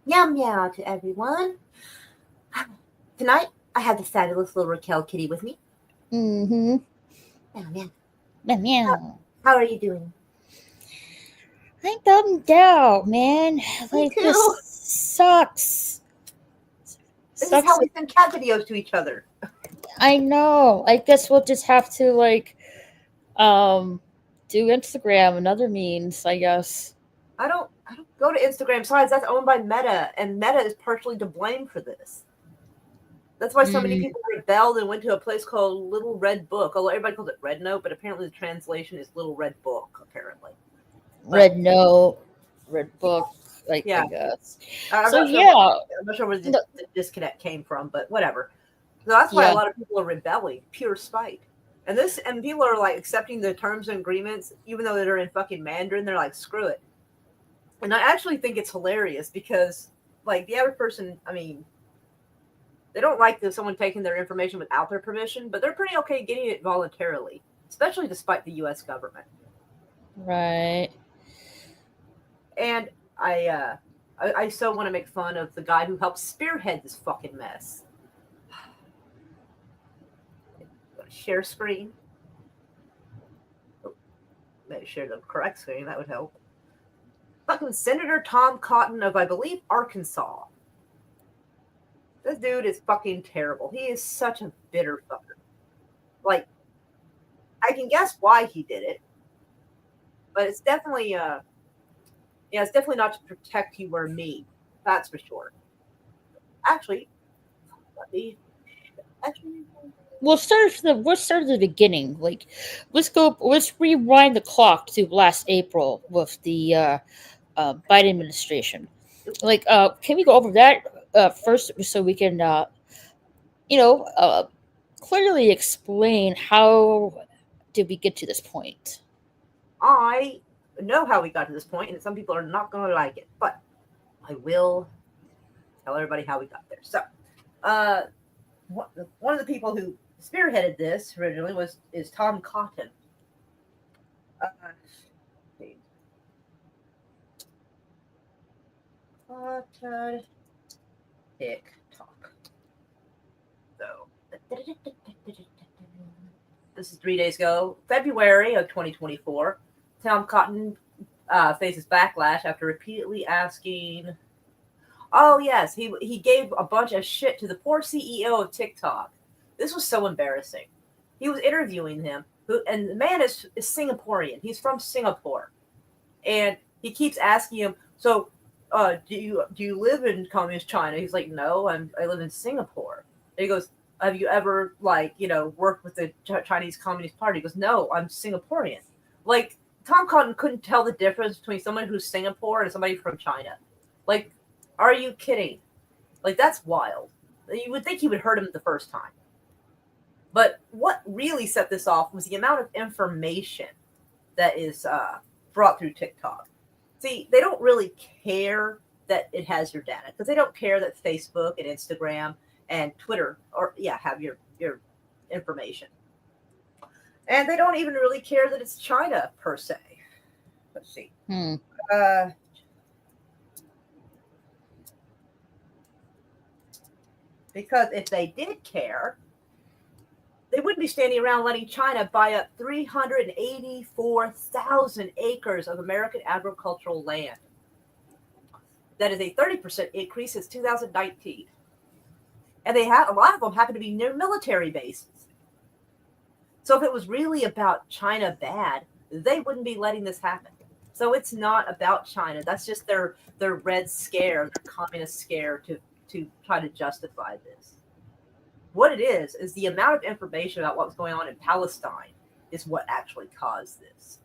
Meow meow to everyone. Tonight, I have the fabulous little Raquel kitty with me. Mm-hmm. Meow meow. Meow, How, meow. how are you doing? I bummed out, man. Me Like this too. sucks. This is Sucks. how we send cat videos to each other. I know. I guess we'll just have to um do Instagram and other means, I guess. I don't go to Instagram. Besides, that's owned by Meta, and Meta is partially to blame for this. That's why so many Mm, people rebelled and went to a place called Little Red Book. Although everybody calls it Red Note, but apparently the translation is Little Red Book. Apparently, but red note, red yeah, book, I yeah. guess. I'm So not sure. What, yeah. I'm not sure where No, the disconnect came from, but whatever. So that's why a yeah. lot of people are rebelling, pure spite. And people are like accepting the terms and agreements, even though they're in fucking Mandarin. They're like, screw it. And I actually think it's hilarious because, like, the average person, I mean, they don't like someone taking their information without their permission, but they're pretty okay getting it voluntarily, especially despite the U.S. government. Right. And I, uh, I so want to make fun of the guy who helped spearhead this fucking mess. Share screen. Oh, maybe share the correct screen. That would help. Fucking Senator Tom Cotton of, I believe, Arkansas. This dude is fucking terrible. He is such a bitter fucker. Like, I can guess why he did it, but it's definitely not to protect you or me. That's for sure. Actually, let me actually. We'll start at the beginning. Let's rewind the clock to last April with the Biden administration. Can we go over that first so we can you know, uh, clearly explain how did we get to this point? I know how we got to this point, and some people are not going to like it, but I will tell everybody how we got there. So, uh, one of the people who spearheaded this originally is Tom Cotton. Uh, Cotton TikTok. So this is 3 days ago, February of 2024. Tom Cotton faces backlash after repeatedly asking. Oh yes, he gave a bunch of shit to the poor CEO of TikTok. This was so embarrassing. He was interviewing him, and the man is Singaporean. He's from Singapore, and he keeps asking him, "So, do you live in communist China?" He's like, "No, I live in Singapore." And he goes, "Have you ever worked with the Chinese Communist Party?" He goes, "No, I'm Singaporean." Like, Tom Cotton couldn't tell the difference between someone who's Singapore and somebody from China. Like, are you kidding? Like, that's wild. You would think he would hurt him the first time. But what really set this off was the amount of information that is brought through TikTok. See, they don't really care that it has your data because they don't care that Facebook and Instagram and Twitter have your information, and they don't even really care that it's China per se. Let's see, Hmm. uh, because if they did care, they wouldn't be standing around letting China buy up 384,000 acres of American agricultural land. That is a 30% increase since 2019. And a lot of them happen to be near military bases. So if it was really about China bad, they wouldn't be letting this happen. So it's not about China. That's just their red scare, their communist scare to try to justify this. What it is the amount of information about what's going on in Palestine is what actually caused this.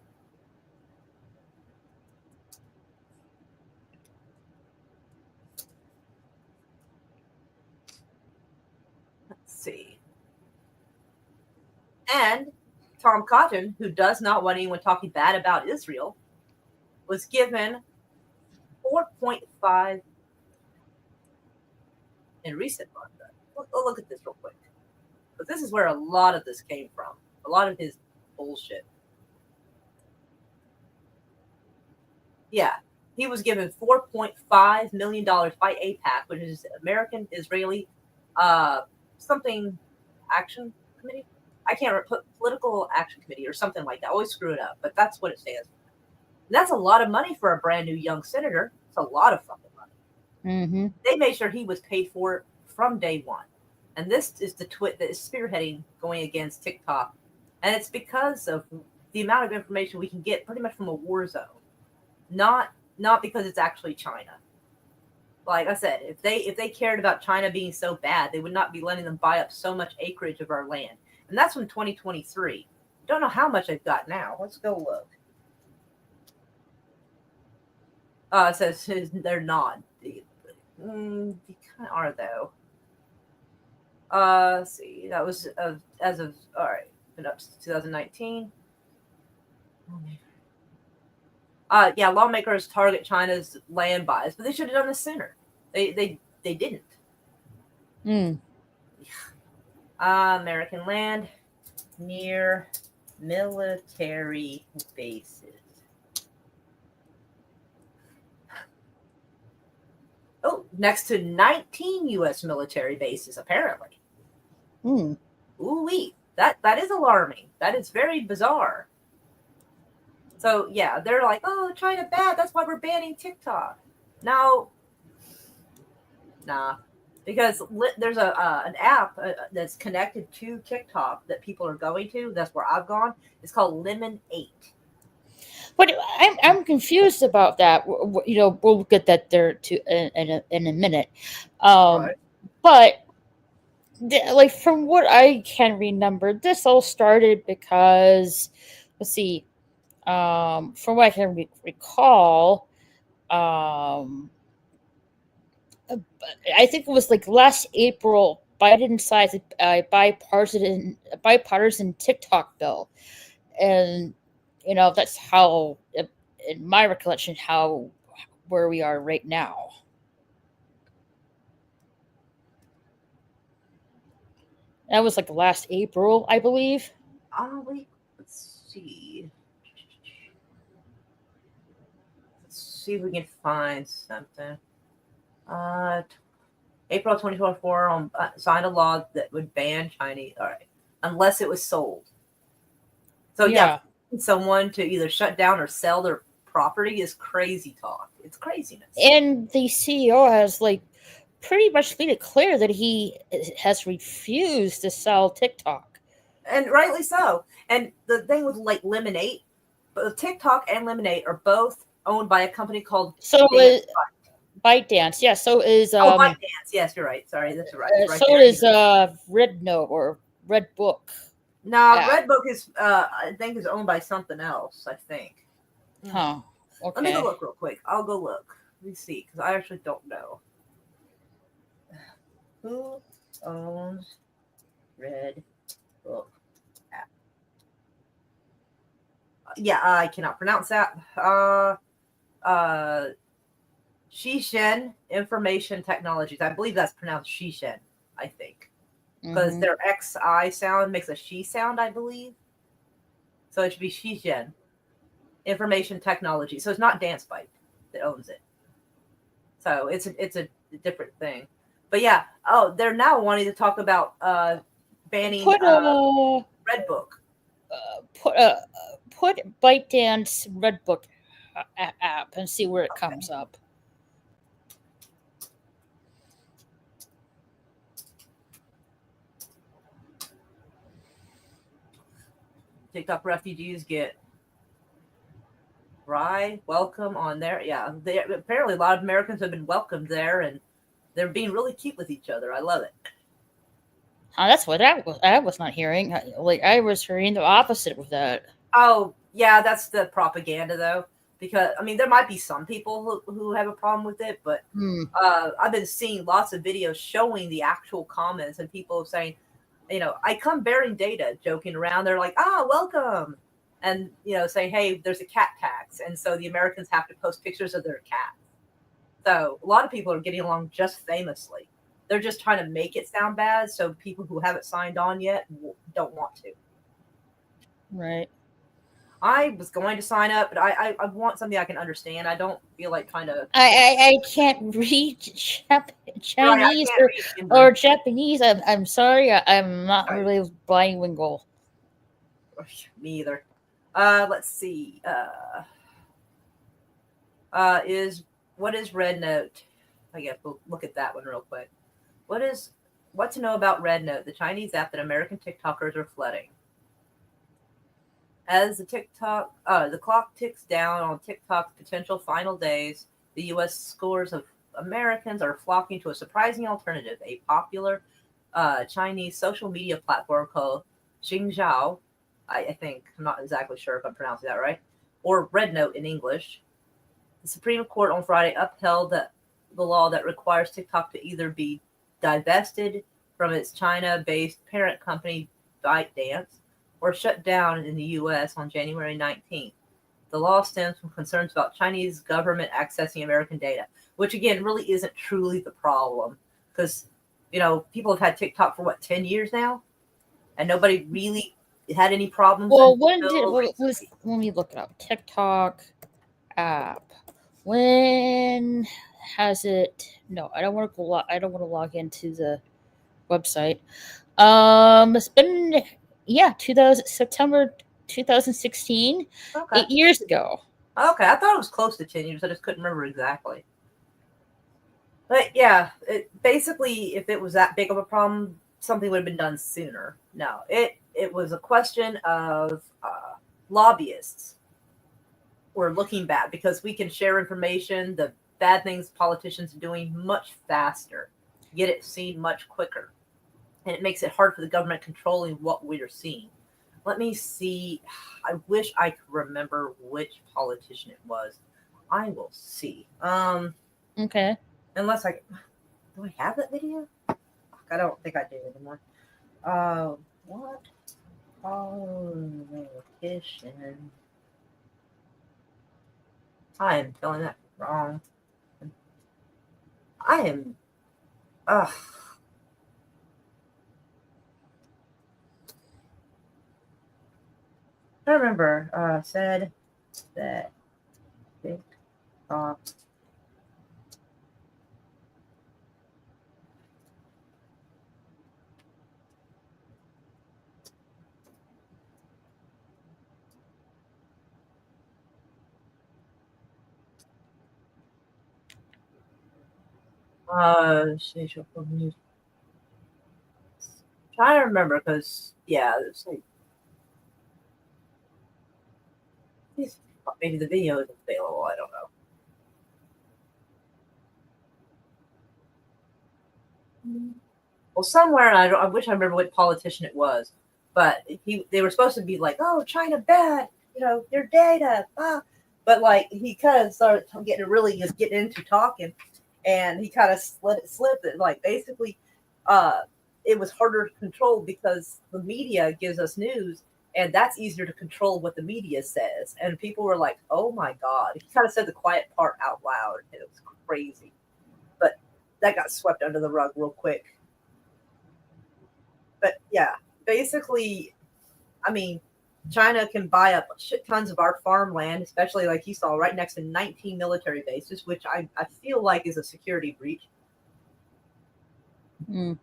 Let's see. And Tom Cotton, who does not want anyone talking bad about Israel, was given 4.5 in recent months. We'll look at this real quick. But this is where a lot of this came from. A lot of his bullshit. Yeah. He was given $4.5 million by APAC, which is American Israeli something action committee. I can't remember, political action committee or something like that. I always screw it up, but that's what it stands for. And that's a lot of money for a brand new young senator. It's a lot of fucking money. Mm-hmm. They made sure he was paid for it from day one. And this is the twit that is spearheading going against TikTok. And it's because of the amount of information we can get pretty much from a war zone. Not because it's actually China. Like I said, if they cared about China being so bad, they would not be letting them buy up so much acreage of our land. And that's from 2023. Don't know how much they've got now. Let's go look. It says they're not. They kind of are though. Let's see. That was as of all right. Been up since 2019. Yeah, lawmakers target China's land buys, but they should have done this sooner. They didn't. American land near military bases. Oh, next to 19 U.S. military bases, apparently. Ooh-wee. That is alarming. That is very bizarre. So, yeah, they're like, oh, China bad. That's why we're banning TikTok. No. Nah. Because there's an app that's connected to TikTok that people are going to. That's where I've gone. It's called Lemon 8. But I'm confused about that. You know, we'll get that there in a minute. Right. But like from what I can remember, this all started because let's see. From what I can recall, I think it was like last April. Biden signed a bipartisan TikTok bill, and you know that's how, in my recollection, how where we are right now. That was like last April, I believe. Let's see. Let's see if we can find something. April 2024 signed a law that would ban Chinese. All right, unless it was sold. So yeah, someone to either shut down or sell their property is crazy talk. It's craziness. And the CEO has like pretty much made it clear that he has refused to sell TikTok. And rightly so. And the thing with like Lemonade, both TikTok and Lemonade are both owned by a company called ByteDance. Yeah, so is ByteDance. Yes, you're right. Sorry, that's right. So there. Is Red Note or Red Book. No, Red Book is I think is owned by something else, I think. Huh. Okay. Let me go look real quick. I'll go look. Let me see, because I actually don't know. Who owns Red Book app? Yeah, I cannot pronounce that. Shishen Information Technologies. I believe that's pronounced Shishen, I think. Because their XI sound makes a she sound, I believe. So it should be Shishen Information Technology. So it's not Dance Byte that owns it. So it's a different thing. But yeah, they're now wanting to talk about banning Red Book. Put ByteDance Red Book app and see where it comes up. TikTok refugees get welcome on there. Yeah, apparently a lot of Americans have been welcomed there, and they're being really cute with each other. I love it. That's what I was not hearing. Like I was hearing the opposite with that. Oh yeah, that's the propaganda though. Because I mean, there might be some people who have a problem with it, but I've been seeing lots of videos showing the actual comments and people saying, you know, I come bearing data, joking around. They're like, welcome. And, you know, say, hey, there's a cat tax. And so the Americans have to post pictures of their cats. So a lot of people are getting along just famously. They're just trying to make it sound bad. So people who haven't signed on yet don't want to. Right. I was going to sign up, but I want something I can understand. I don't feel like trying to. I can't read Right, I Chinese can't read or Mandarin. Japanese. I'm sorry. I'm not Right. really bilingual. Me either. Let's see. Is what is Red Note? I guess we'll look at that one real quick. What to know about Red Note, the Chinese app that American TikTokers are flooding? As the clock ticks down on TikTok's potential final days, the U.S. scores of Americans are flocking to a surprising alternative, a popular Chinese social media platform called Xingzhao. I think I'm not exactly sure if I'm pronouncing that right, or Red Note in English. The Supreme Court on Friday upheld the law that requires TikTok to either be divested from its China-based parent company ByteDance or shut down in the U.S. on January 19th. The law stems from concerns about Chinese government accessing American data, which again really isn't truly the problem because people have had TikTok for 10 years now, and nobody really had any problems Well, when did until recently. let me look it up. TikTok app. When has it? No, I don't want to go. I don't want to log into the website. It's been 2000 September 2016, Okay. 8 years ago. Okay, I thought it was close to 10 years. I just couldn't remember exactly. But yeah, basically, if it was that big of a problem, something would have been done sooner. No, it was a question of lobbyists were looking bad because we can share information, the bad things politicians are doing much faster, get it seen much quicker, and it makes it hard for the government controlling what we're seeing. Let me see. I wish I could remember which politician it was. I will see. Okay. Unless I do I have that video? I don't think I do anymore. What politician? I am spelling that wrong. I am. Ugh. I remember. Said that TikTok. Social news. Trying to remember because it's like maybe the video is available. I don't know. Well, somewhere, and I wish I remember what politician it was, but they were supposed to be like, "Oh, China bad, your data," but like he kind of started getting into talking, and he kind of let it slip that like basically, uh, it was harder to control because the media gives us news, and that's easier to control what the media says, and people were like, "Oh my god," he kind of said the quiet part out loud, and it was crazy, but that got swept under the rug real quick. But yeah, basically, I mean, China can buy up shit tons of our farmland, especially like you saw right next to 19 military bases, which I feel like is a security breach. Mm.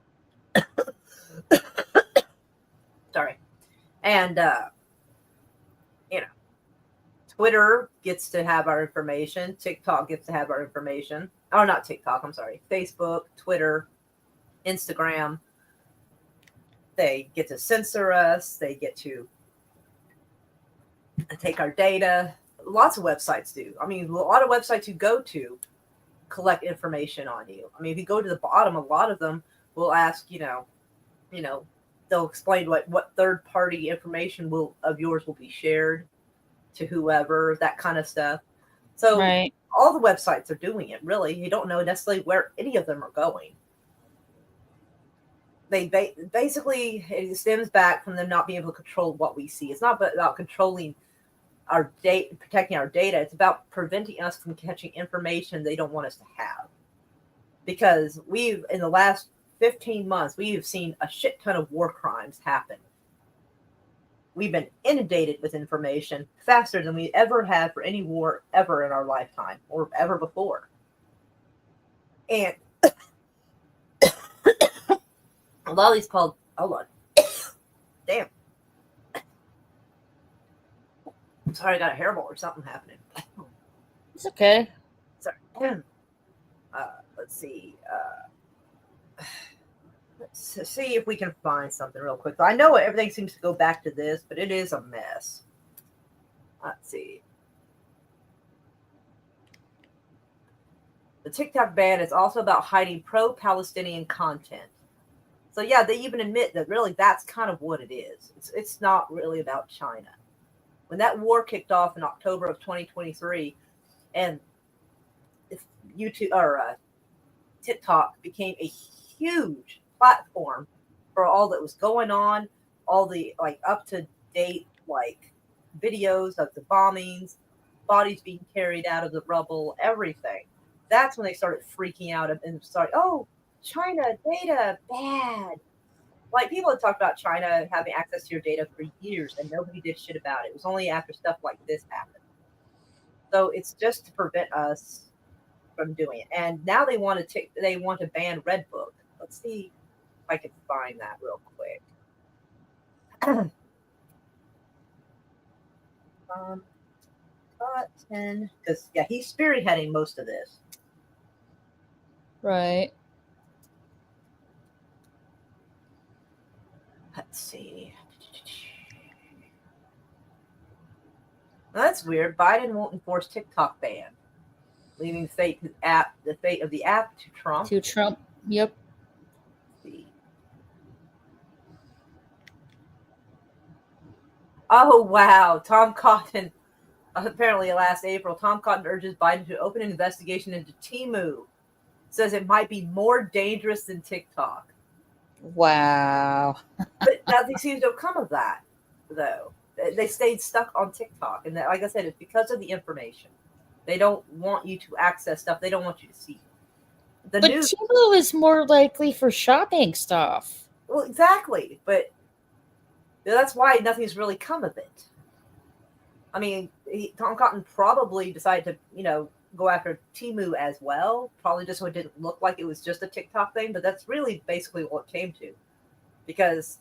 Sorry. And, you know, Twitter gets to have our information. TikTok gets to have our information. Oh, not TikTok. I'm sorry. Facebook, Twitter, Instagram. They get to censor us. They get to take our data. Lots of websites do. I mean, a lot of websites you go to collect information on you. I mean, if you go to the bottom, a lot of them will ask, you know, they'll explain what third party information of yours will be shared to whoever, that kind of stuff. So Right. all the websites are doing it. Really, you don't know necessarily where any of them are going. They basically it stems back from them not being able to control what we see. It's not about controlling our data, protecting our data. It's about preventing us from catching information they don't want us to have. Because we've in the last 15 months, we have seen a shit ton of war crimes happen. We've been inundated with information faster than we ever have for any war ever in our lifetime or ever before. And a lot of these called, hold on, damn. Sorry, I got a hairball or something happening. It's okay. Sorry. Let's see. Let's see if we can find something real quick. I know everything seems to go back to this, but it is a mess. Let's see. The TikTok ban is also about hiding pro-Palestinian content. So yeah, they even admit that really that's kind of what it is. It's not really about China. When that war kicked off in October of 2023, and if YouTube or TikTok became a huge platform for all that was going on, all the like up to date like videos of the bombings, bodies being carried out of the rubble, everything. That's when they started freaking out and started, oh, China data bad. Like people had talked about China having access to your data for years and nobody did shit about it. It was only after stuff like this happened. So it's just to prevent us from doing it. And now they want to ban Redbook. Let's see if I can find that real quick. Cotton, because yeah, he's spearheading most of this. Right. Let's see. Well, that's weird. Biden won't enforce TikTok ban, leaving the fate of the app to Trump. To Trump. Yep. Let's see. Oh wow, Tom Cotton. Apparently, last April, Tom Cotton urges Biden to open an investigation into Temu. Says it might be more dangerous than TikTok. Wow. But nothing seems to have come of that, though. They stayed stuck on TikTok, and like I said, it's because of the information. They don't want you to access stuff. They don't want you to see. The But news, Temu is more likely for shopping stuff. well, exactly. But that's why nothing's really come of it. I mean, Tom Cotton probably decided to, go after Temu as well. Probably just so it didn't look like it was just a TikTok thing. But that's really basically what it came to. Because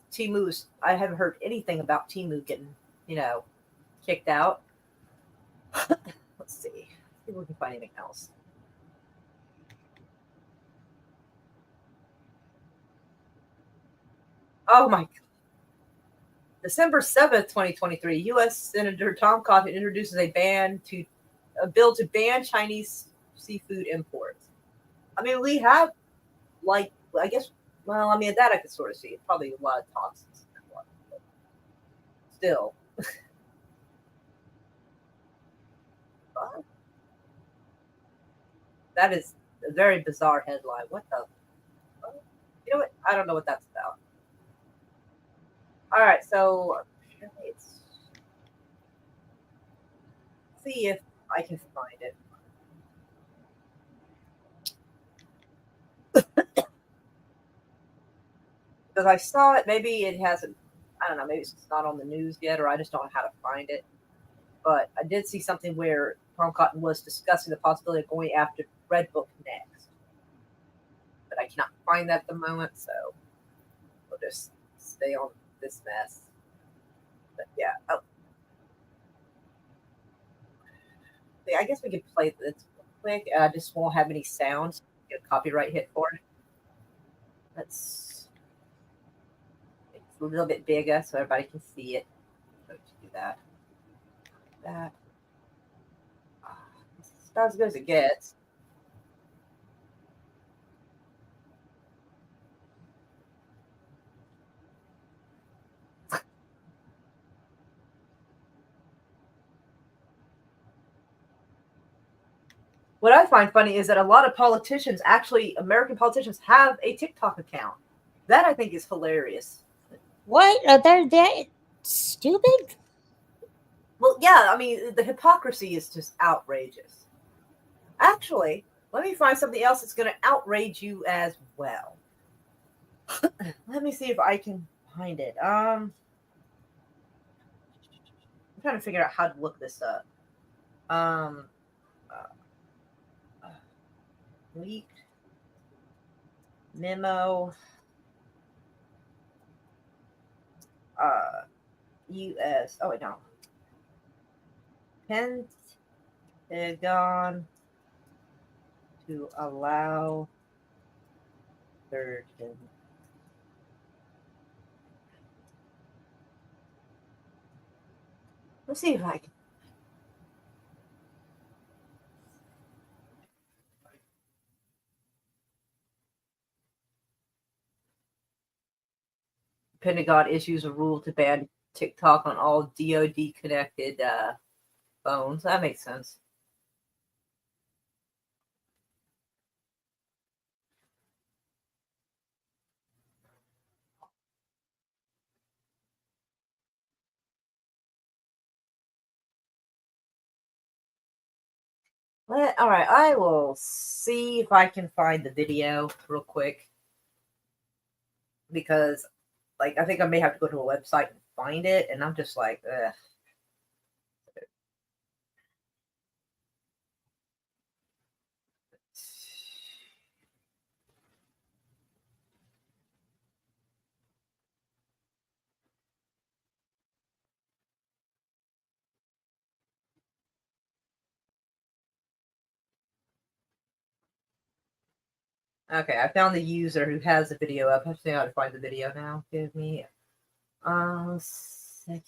I haven't heard anything about Temu getting, kicked out. Let's see if we can find anything else. Oh my God. December 7th, 2023, U.S. Senator Tom Cotton introduces a bill to ban Chinese seafood imports. I mean, we have, like, I guess, well, I mean, that I could sort of see. Probably a lot of toxins. Still. That is a very bizarre headline. What the? You know what? I don't know what that's about. All right, so let's see if I can find it. Because I saw it, maybe it hasn't. I don't know. Maybe it's not on the news yet, or I just don't know how to find it. But I did see something where Tom Cotton was discussing the possibility of going after Redbook next. But I cannot find that at the moment, so we'll just stay on this mess. But yeah, I guess we could play this quick. I just won't have any sounds. Get a copyright hit for it. Let's make it a little bit bigger so everybody can see it. Let's do that. That. It's about as good as it gets. What I find funny is that a lot of politicians, actually American politicians, have a TikTok account. That I think is hilarious. What? They're that stupid? Well, yeah, I mean, the hypocrisy is just outrageous. Actually, let me find something else that's going to outrage you as well. Let me see if I can find it. trying to figure out how to look this up. Um, leaked memo. U.S. Oh wait, no. Pentagon to allow surgeon. Let's see if I can. Pentagon issues a rule to ban TikTok on all DoD connected phones. That makes sense. All right, I will see if I can find the video real quick because, like, I think I may have to go to a website and find it, and I'm just like, ugh. Okay, I found the user who has the video up. I have to know how to find the video now. Give me a second.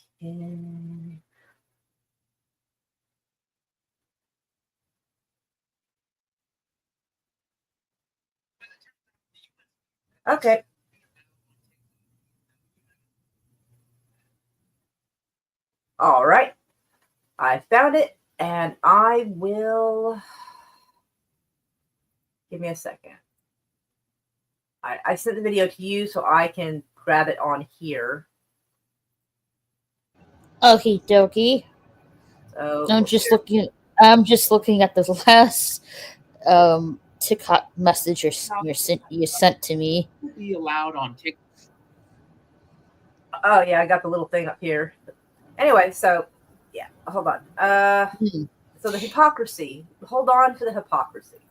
Okay. All right. I found it, and I will. Give me a second. I sent the video to you so I can grab it on here. Okie dokie. So I'm just looking. I'm just looking at the last TikTok message you sent to me. Be allowed on TikTok. Oh yeah, I got the little thing up here. Anyway, so yeah, hold on. So the hypocrisy. Hold on to the hypocrisy.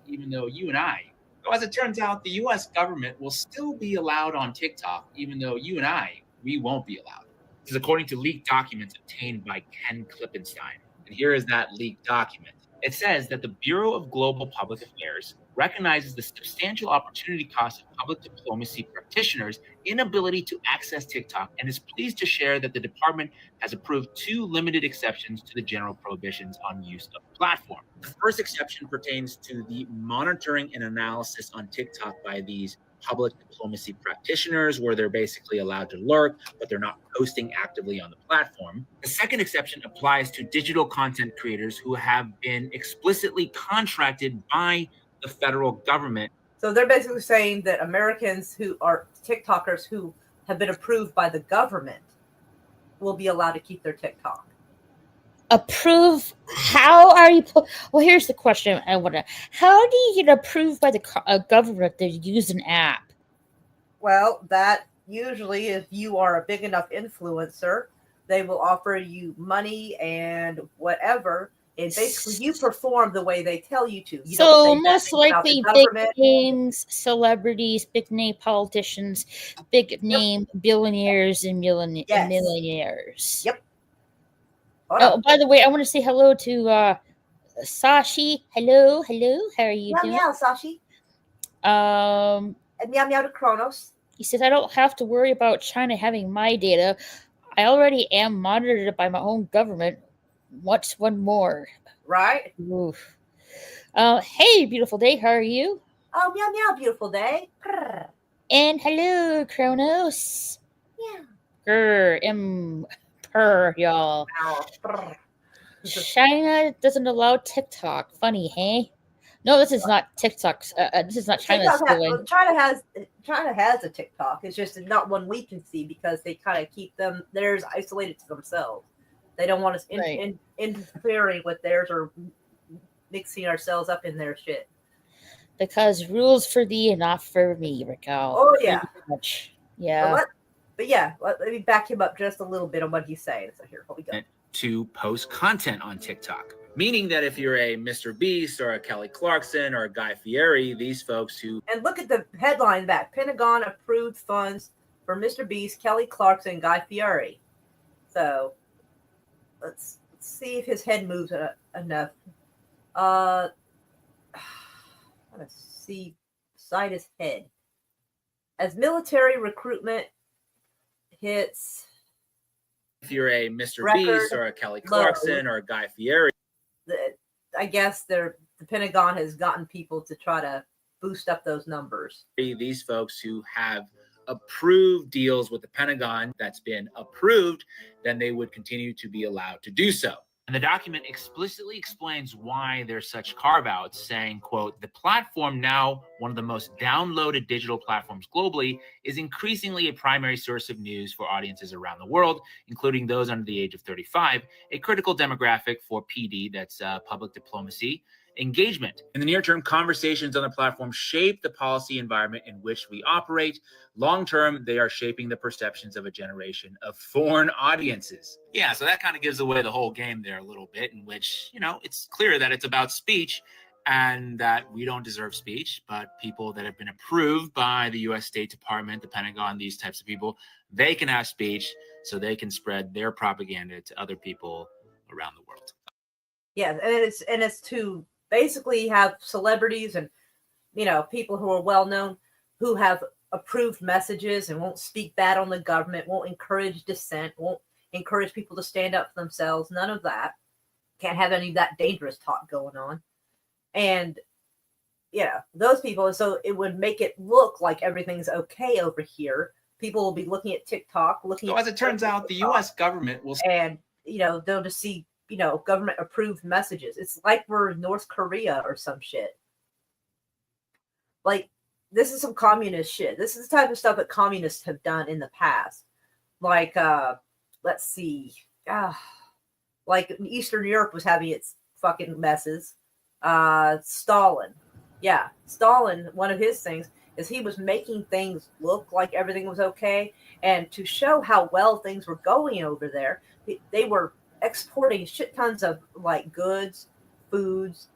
Even though you and I, as it turns out, the U.S. government will still be allowed on TikTok, even though you and I, we won't be allowed. This is according to leaked documents obtained by Ken Klippenstein. And here is that leaked document. It says that the Bureau of Global Public Affairs recognizes the substantial opportunity cost of public diplomacy practitioners' inability to access TikTok and is pleased to share that the department has approved 2 limited exceptions to the general prohibitions on use of the platform. The first exception pertains to the monitoring and analysis on TikTok by these public diplomacy practitioners, where they're basically allowed to lurk, but they're not posting actively on the platform. The second exception applies to digital content creators who have been explicitly contracted by the federal government. So they're basically saying that Americans who are TikTokers who have been approved by the government will be allowed to keep their TikTok. Approve? How are you? Well, here's the question I want to. How do you get approved by the government to use an app? Well, that usually, if you are a big enough influencer, they will offer you money and whatever. And basically, you perform the way they tell you to. You so most likely, big names, celebrities, big name politicians, big name billionaires and millionaires. Yep. Oh, by the way, I want to say hello to Sashi. Hello. How are you doing? Meow, Sashi. And meow to Kronos. He says, I don't have to worry about China having my data. I already am monitored by my own government. What's one more? Right. Oof. Hey, beautiful day. How are you? Oh, meow, beautiful day. Grr. And hello, Kronos. Yeah. Purr, y'all. China doesn't allow TikTok. Funny, hey? No, this is not TikTok's. This is not China's doing. China has a TikTok. It's just not one we can see because they kind of keep theirs isolated to themselves. They don't want us interfering with theirs or mixing ourselves up in their shit. Because rules for thee and not for me, Raquel. Oh yeah. Much. Yeah. But yeah, let me back him up just a little bit on what he's saying. So here we go. to post content on TikTok. Meaning that if you're a Mr. Beast or a Kelly Clarkson or a Guy Fieri, these folks who... And look at the headline back. Pentagon approved funds for Mr. Beast, Kelly Clarkson, and Guy Fieri. So let's see if his head moves enough. Let's see, beside his head. As military recruitment hits... If you're a Mr. Beast or a Kelly Clarkson or a Guy Fieri... I guess the Pentagon has gotten people to try to boost up those numbers. These folks who have approved deals with the Pentagon that's been approved, then they would continue to be allowed to do so. And the document explicitly explains why there's such carve-outs, saying, quote, the platform, now one of the most downloaded digital platforms globally, is increasingly a primary source of news for audiences around the world, including those under the age of 35, a critical demographic for PD, that's public diplomacy, engagement. In the near term, conversations on the platform shape the policy environment in which we operate. Long term, they are shaping the perceptions of a generation of foreign audiences. Yeah, so that kind of gives away the whole game there a little bit, in which, you know, it's clear that it's about speech and that we don't deserve speech, but people that have been approved by the U.S. State Department, the Pentagon, these types of people, they can have speech so they can spread their propaganda to other people around the world. Yeah, and it's to basically have celebrities and, you know, people who are well known who have approved messages and won't speak bad on the government, won't encourage dissent, won't encourage people to stand up for themselves. None of that. Can't have any of that dangerous talk going on. And yeah, those people, so it would make it look like everything's okay over here. People will be looking at TikTok, So as it turns out, the U.S. government will... And, you know, they'll just see, you know, government approved messages. It's like we're North Korea or some shit. Like, this is some communist shit. This is the type of stuff that communists have done in the past. Like, let's see. Like Eastern Europe was having its fucking messes. Stalin. Yeah, Stalin, one of his things is he was making things look like everything was okay. And to show how well things were going over there, they were exporting shit tons of like goods, foods,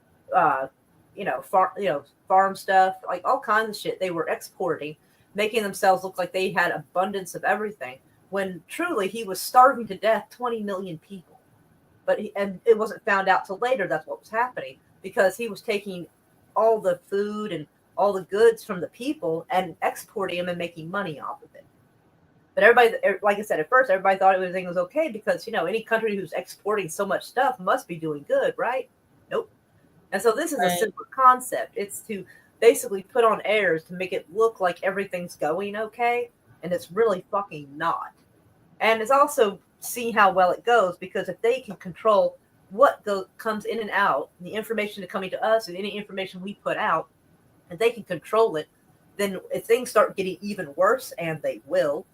farm stuff, like all kinds of shit. They were exporting, making themselves look like they had abundance of everything. When truly he was starving to death 20 million people. And it wasn't found out till later that's what was happening, because he was taking all the food and all the goods from the people and exporting them and making money off of it. But everybody, like I said, at first, everybody thought everything was okay because, you know, any country who's exporting so much stuff must be doing good, right? Nope. And so this is a similar concept. It's to basically put on airs to make it look like everything's going okay, and it's really fucking not. And it's also see how well it goes, because if they can control what comes in and out, the information coming to us and any information we put out, and they can control it, then if things start getting even worse, and they will,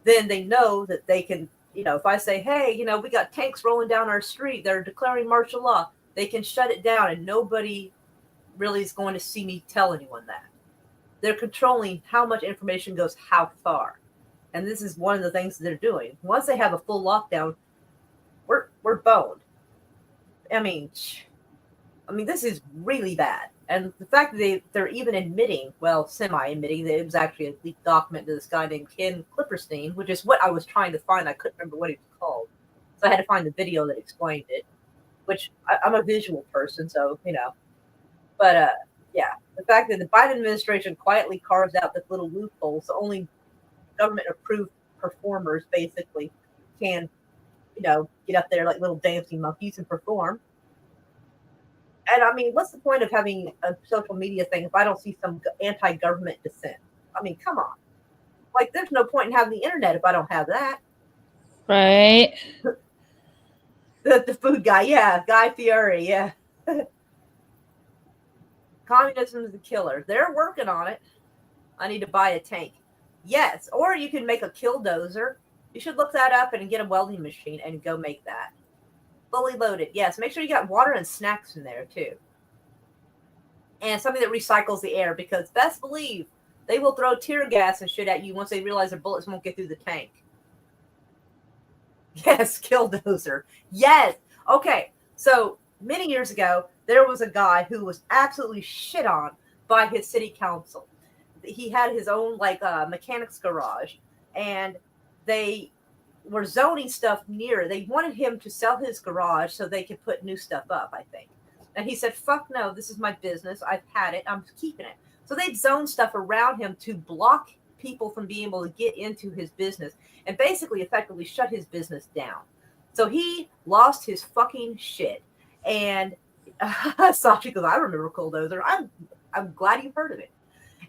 then they know that they can, you know, if I say, hey, you know, we got tanks rolling down our street, they're declaring martial law, they can shut it down and nobody really is going to see me tell anyone that. They're controlling how much information goes how far. And this is one of the things that they're doing. Once they have a full lockdown, we're boned. I mean, this is really bad. And the fact that they're even admitting, well, semi-admitting, that it was actually a leaked document to this guy named Ken Clipperstein, which is what I was trying to find. I couldn't remember what he was called. So I had to find the video that explained it, which I'm a visual person, so, you know. But, yeah, the fact that the Biden administration quietly carves out this little loophole, so only government-approved performers basically can, you know, get up there like little dancing monkeys and perform. And I mean, what's the point of having a social media thing if I don't see some anti-government dissent? I mean, come on. Like, there's no point in having the internet if I don't have that. Right. The food guy, yeah. Guy Fieri, yeah. Communism is the killer. They're working on it. I need to buy a tank. Yes, or you can make a killdozer. You should look that up and get a welding machine and go make that. Fully loaded. Yes, make sure you got water and snacks in there too. And something that recycles the air, because best believe they will throw tear gas and shit at you once they realize their bullets won't get through the tank. Yes, Killdozer. Yes. Okay. So many years ago, there was a guy who was absolutely shit on by his city council. He had his own like mechanics garage, and they were zoning stuff near. They wanted him to sell his garage so they could put new stuff up, I think. And he said, "Fuck no, this is my business. I've had it. I'm keeping it." So they'd zone stuff around him to block people from being able to get into his business and basically effectively shut his business down. So he lost his fucking shit. And Sachi goes, "I remember Killdozer. I'm glad you've heard of it."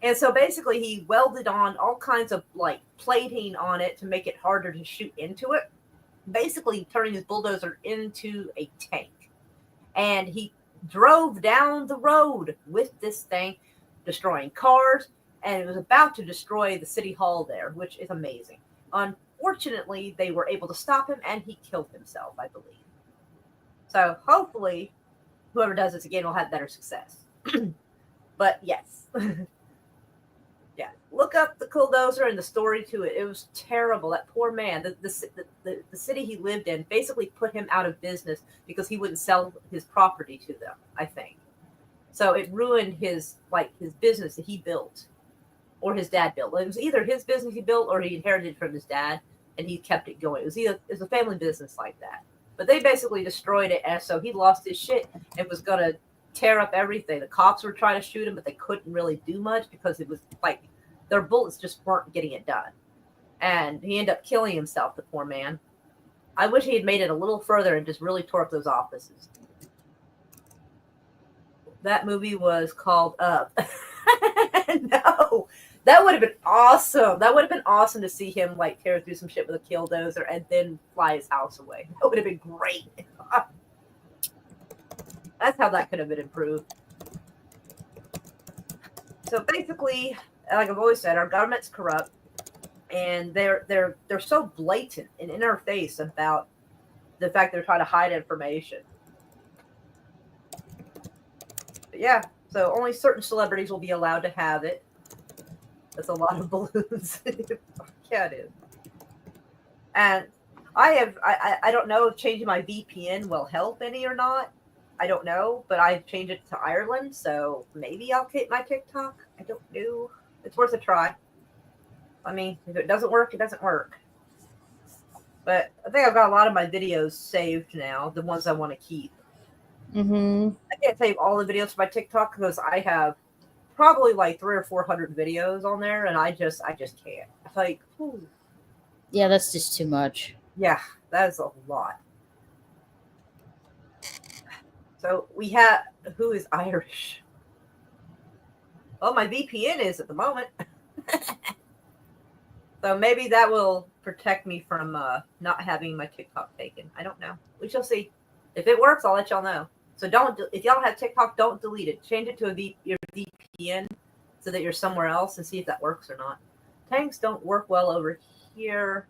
And so basically he welded on all kinds of like plating on it to make it harder to shoot into it, basically turning his bulldozer into a tank. And he drove down the road with this thing, destroying cars, and it was about to destroy the city hall there, which is amazing. Unfortunately, they were able to stop him, and he killed himself, I believe. So hopefully, whoever does this again will have better success. But yes. Yeah, look up the Killdozer and the story to it. It was terrible. That poor man. The city he lived in basically put him out of business because he wouldn't sell his property to them, I think. So it ruined his business that he built, or his dad built. It was either his business he built or he inherited it from his dad, and he kept it going. It was a family business like that. But they basically destroyed it, and so he lost his shit and was gonna tear up everything. The cops were trying to shoot him, but they couldn't really do much because it was like their bullets just weren't getting it done. And he ended up killing himself, the poor man. I wish he had made it a little further and just really tore up those offices. That movie was called Up. No, that would have been awesome. That would have been awesome to see him like tear through some shit with a Killdozer and then fly his house away. That would have been great. That's how that could have been improved. So basically, like I've always said, our government's corrupt, and they're so blatant and in our face about the fact they're trying to hide information. But yeah, so only certain celebrities will be allowed to have it. That's a lot of balloons. Yeah, it is. And I don't know if changing my VPN will help any or not. I don't know, but I've changed it to Ireland, so maybe I'll keep my TikTok. I don't know. It's worth a try. I mean, if it doesn't work, it doesn't work. But I think I've got a lot of my videos saved now, the ones I want to keep. Mm-hmm. I can't save all the videos for my TikTok because I have probably like 300 or 400 videos on there, and I just can't. It's like, whew. Yeah, that's just too much. Yeah, that is a lot. So we have, who is Irish? Well, my VPN is at the moment. So maybe that will protect me from not having my TikTok taken. I don't know. We shall see. If it works, I'll let y'all know. So if y'all have TikTok, don't delete it. Change it to your VPN so that you're somewhere else and see if that works or not. Tanks don't work well over here.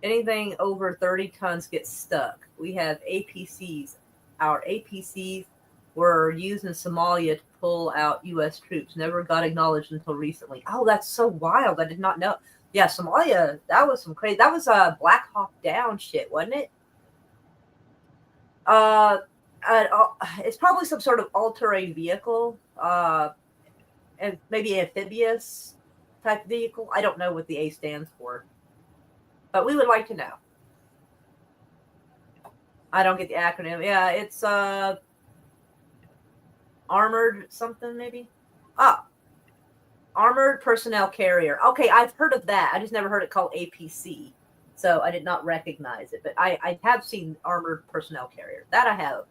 Anything over 30 tons gets stuck. We have APCs. Our APCs were used in Somalia to pull out U.S. troops. Never got acknowledged until recently. Oh, that's so wild. I did not know. Yeah, Somalia, that was some crazy. That was Black Hawk Down shit, wasn't it? It's probably some sort of all-terrain vehicle, and maybe amphibious type vehicle. I don't know what the A stands for, but we would like to know. I don't get the acronym. Yeah, it's armored something maybe. Armored personnel carrier. Okay, I've heard of that. I just never heard it called APC, so I did not recognize it. But I have seen armored personnel carrier. That I have.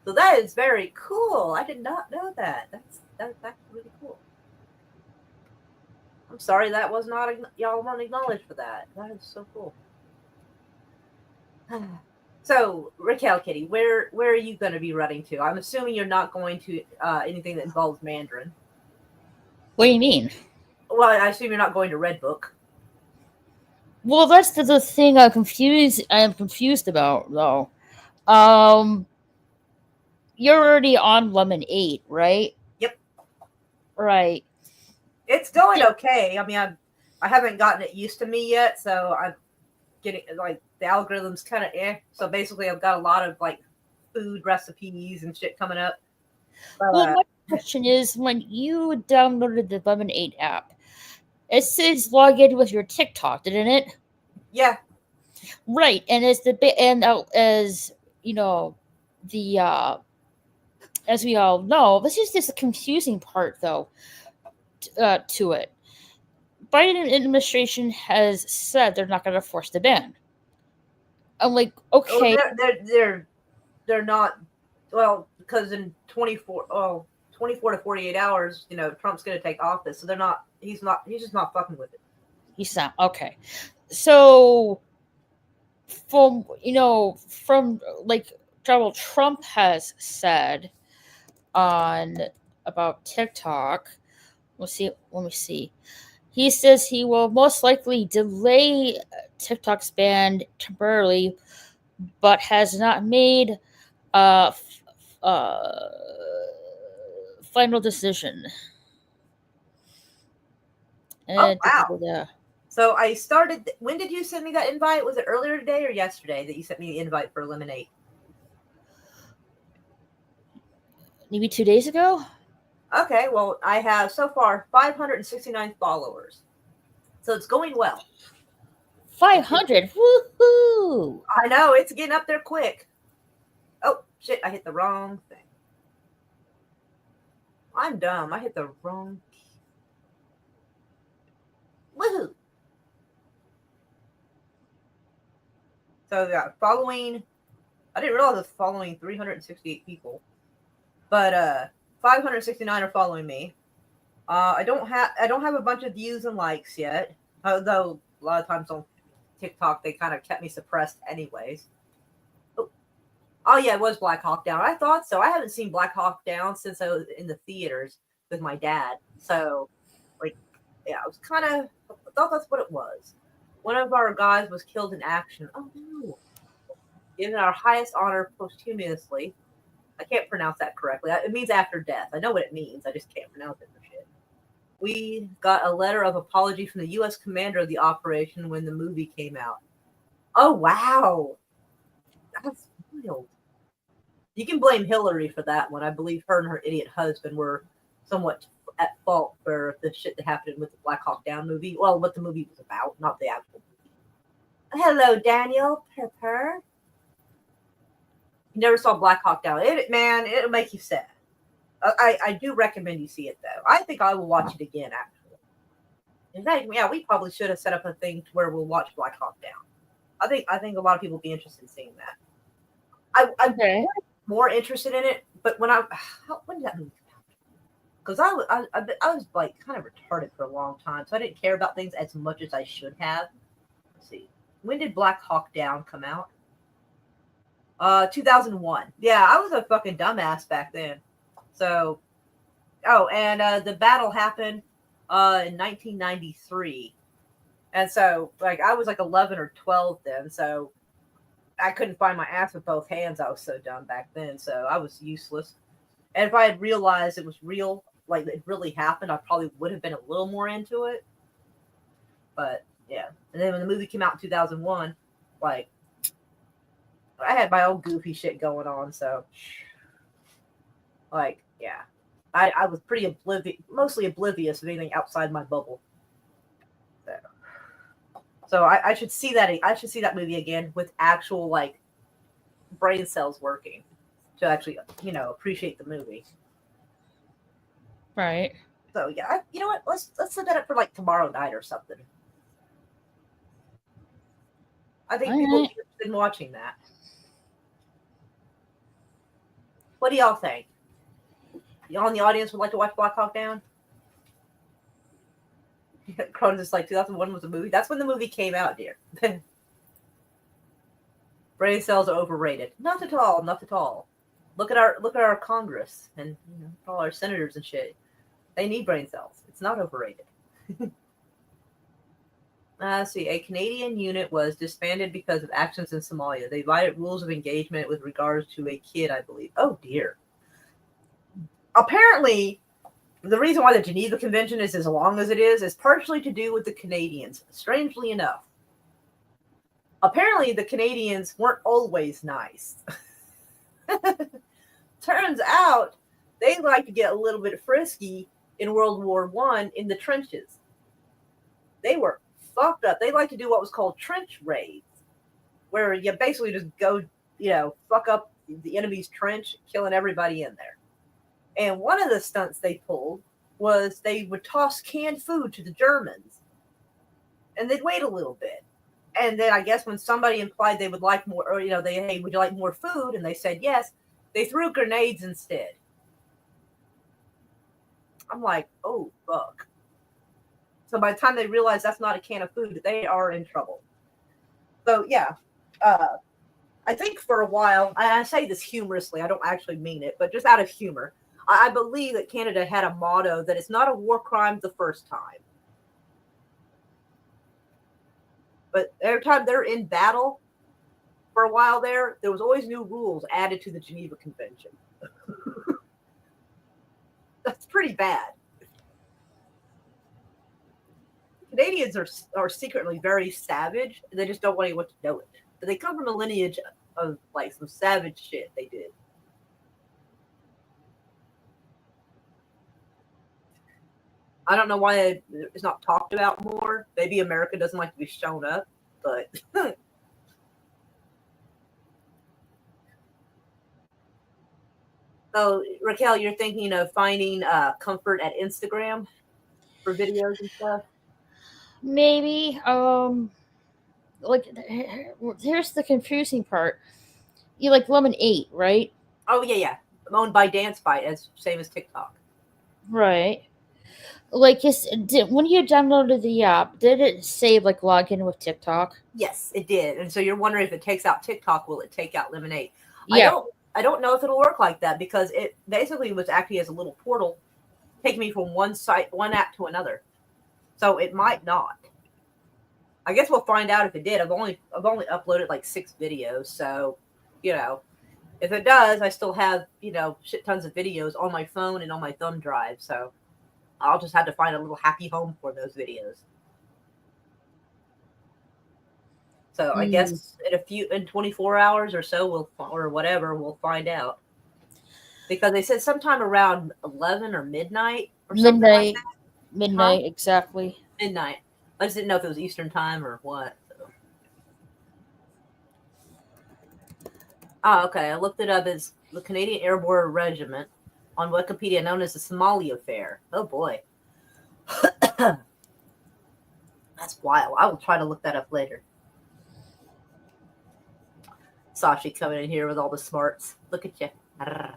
So that is very cool. I did not know that. That's really cool. I'm sorry that was not y'all weren't acknowledged for that. That is so cool. So, Raquel Kitty, where are you going to be running to? I'm assuming you're not going to anything that involves Mandarin. What do you mean? Well, I assume you're not going to Redbook. Well, that's the thing I'm confused about, though. You're already on Lemon 8, right? Yep. Right. It's going okay. I mean, I haven't gotten it used to me yet, so getting like the algorithm's kind of So basically, I've got a lot of like food recipes and shit coming up. But, Well, my question is, when you downloaded the Lemonade app, it says log in with your TikTok, didn't it? yeah, Right, and as you know, the as we all know, this is just a confusing part though to it. Biden administration has said they're not going to force the ban. I'm like, well, okay, they're not. Well, because in 24 to 48 hours, Trump's going to take office, so they're not. He's not. He's just not fucking with it. he's not okay. So from like Donald Trump has said on about TikTok. Let's see. Let me see. He says he will most likely delay TikTok's ban temporarily, but has not made a final decision. Oh wow! Yeah. So I started. When did you send me that invite? Was it earlier today or yesterday that you sent me the invite for Lemonade? Maybe 2 days ago. Okay, well, I have so far 569 followers, so it's going well. 500. Woohoo! I know it's getting up there quick. Oh shit! I hit the wrong thing. I'm dumb. I hit the wrong key. Woohoo! So yeah, following. I didn't realize I was following 368 people, but 569 are following me. I don't have a bunch of views and likes yet, although a lot of times on TikTok they kind of kept me suppressed anyways. Oh yeah, it was Black Hawk Down. I thought so. I haven't seen Black Hawk Down since I was in the theaters with my dad. So, like, yeah, I was kind of thought that's what it was. One of our guys was killed in action. Oh no! Given our highest honor posthumously. I can't pronounce that correctly. It means after death. I know what it means. I just can't pronounce it for shit. We got a letter of apology from the U.S. commander of the operation when the movie came out. Oh wow, that's wild. You can blame Hillary for that one. I believe her and her idiot husband were somewhat at fault for the shit that happened with the Black Hawk Down movie. Well, what the movie was about, not the actual movie. Hello, Daniel Pepper. You never saw Black Hawk Down. It'll make you sad. I do recommend you see it though. I think I will watch it again actually. In fact, yeah, we probably should have set up a thing to where we'll watch Black Hawk Down. I think a lot of people would be interested in seeing that. I'm more interested in it, but when did that movie come out? Because I was like kind of retarded for a long time, so I didn't care about things as much as I should have. Let's see, when did Black Hawk Down come out? 2001. Yeah, I was a fucking dumbass back then. So, and the battle happened in 1993. And so, like, I was like 11 or 12 then. So, I couldn't find my ass with both hands. I was so dumb back then. So, I was useless. And if I had realized it was real, like it really happened, I probably would have been a little more into it. But, yeah. And then when the movie came out in 2001, like, I had my own goofy shit going on, so like, yeah, I was pretty mostly oblivious of anything outside my bubble. So I should see that. I should see that movie again with actual like brain cells working to actually appreciate the movie. Right. So yeah, you know what? Let's set that up for like tomorrow night or something. I think people are interested in watching that. What do y'all think? Y'all in the audience would like to watch Black Hawk Down? Cronus is like 2001 was a movie. That's when the movie came out, dear. Brain cells are overrated. Not at all. Not at all. Look at our Congress and all our senators and shit. They need brain cells. It's not overrated. Let's see. A Canadian unit was disbanded because of actions in Somalia. They violated rules of engagement with regards to a kid, I believe. Oh, dear. Apparently, the reason why the Geneva Convention is as long as it is partially to do with the Canadians, strangely enough. Apparently, the Canadians weren't always nice. Turns out they like to get a little bit frisky in World War One in the trenches. They were fucked up. They like to do what was called trench raids, where you basically just go, fuck up the enemy's trench, killing everybody in there. And one of the stunts they pulled was they would toss canned food to the Germans, and they'd wait a little bit. And then I guess when somebody implied they would like more, or hey, would you like more food? And they said yes. They threw grenades instead. I'm like, oh fuck. So by the time they realize that's not a can of food, they are in trouble. So yeah, I think for a while, I say this humorously, I don't actually mean it, but just out of humor, I believe that Canada had a motto that it's not a war crime the first time. But every time they're in battle, for a while there was always new rules added to the Geneva Convention. That's pretty bad. Canadians are secretly very savage. They just don't want anyone to know it. But they come from a lineage of like some savage shit they did. I don't know why it's not talked about more. Maybe America doesn't like to be shown up, but so Raquel, you're thinking of finding comfort at Instagram for videos and stuff? Maybe. Like, here's the confusing part. You like Lemon 8, right? Oh yeah. Owned by Dance Fight, as same as TikTok. Right. Like, when you downloaded the app, did it say like log in with TikTok? Yes, it did. And so you're wondering if it takes out TikTok, will it take out Lemonade? Yeah. I don't know if it'll work like that because it basically was acting as a little portal, taking me from one app to another. So it might not. I guess we'll find out if it did. I've only uploaded like 6 videos, so if it does, I still have shit tons of videos on my phone and on my thumb drive. So I'll just have to find a little happy home for those videos. So I guess in 24 hours or so, we'll find out. Because they said sometime around 11 or midnight or something like that. Midnight, exactly. Midnight. I just didn't know if it was Eastern time or what. So. Oh, okay. I looked it up as the Canadian Airborne Regiment on Wikipedia, known as the Somali Affair. Oh boy. That's wild. I will try to look that up later. Sashi coming in here with all the smarts. Look at you. I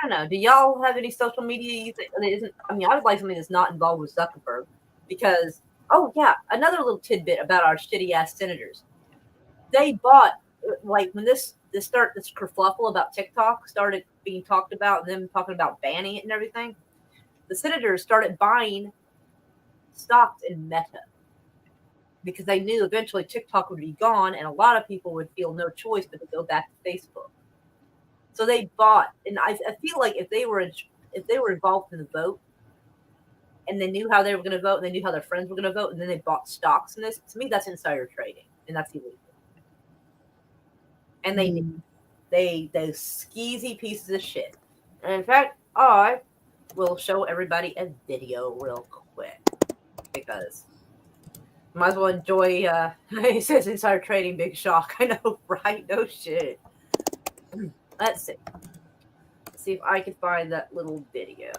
don't know. Do y'all have any social media you think that isn't? I mean, I would like something that's not involved with Zuckerberg because, oh yeah, another little tidbit about our shitty ass senators. They bought like when this kerfluffle about TikTok started being talked about and them talking about banning it and everything. The senators started buying stocks in Meta because they knew eventually TikTok would be gone and a lot of people would feel no choice but to go back to Facebook. So they bought, and I feel like if they were involved in the vote, and they knew how they were going to vote, and they knew how their friends were going to vote, and then they bought stocks in this. To me, that's insider trading, and that's illegal. And they skeezy pieces of shit. And in fact, I will show everybody a video real quick because might as well enjoy. He says insider trading, big shock. I know, right? No shit. Let's see. Let's see if I can find that little video.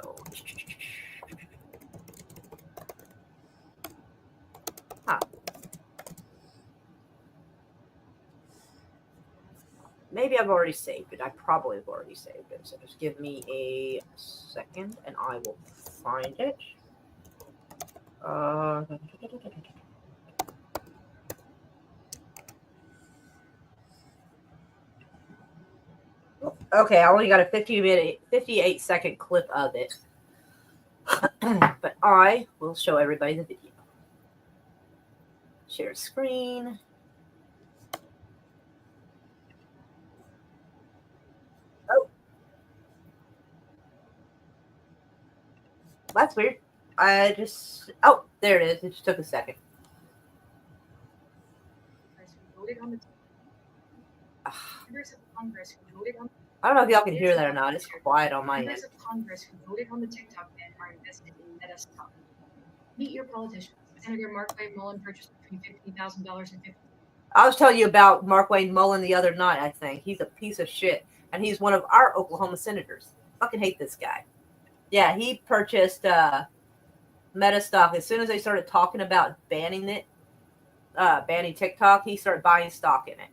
Huh. Maybe I've already saved it. I probably have already saved it. So just give me a second and I will find it. Okay, I only got a 58-second clip of it. But I will show everybody the video. Share screen. Oh. That's weird. Oh, there it is. It just took a second. voted on the members of Congress who voted on. I don't know if y'all can hear that or not. It's quiet on my end. Members of Congress who voted on the TikTok ban are invested in Meta stock. Meet your politicians. Senator Mark Wayne Mullen purchased between $15,000 and $50,000. I was telling you about Mark Wayne Mullen the other night, I think. He's a piece of shit. And he's one of our Oklahoma senators. Fucking hate this guy. Yeah, he purchased Meta stock. As soon as they started talking about banning it, banning TikTok, he started buying stock in it.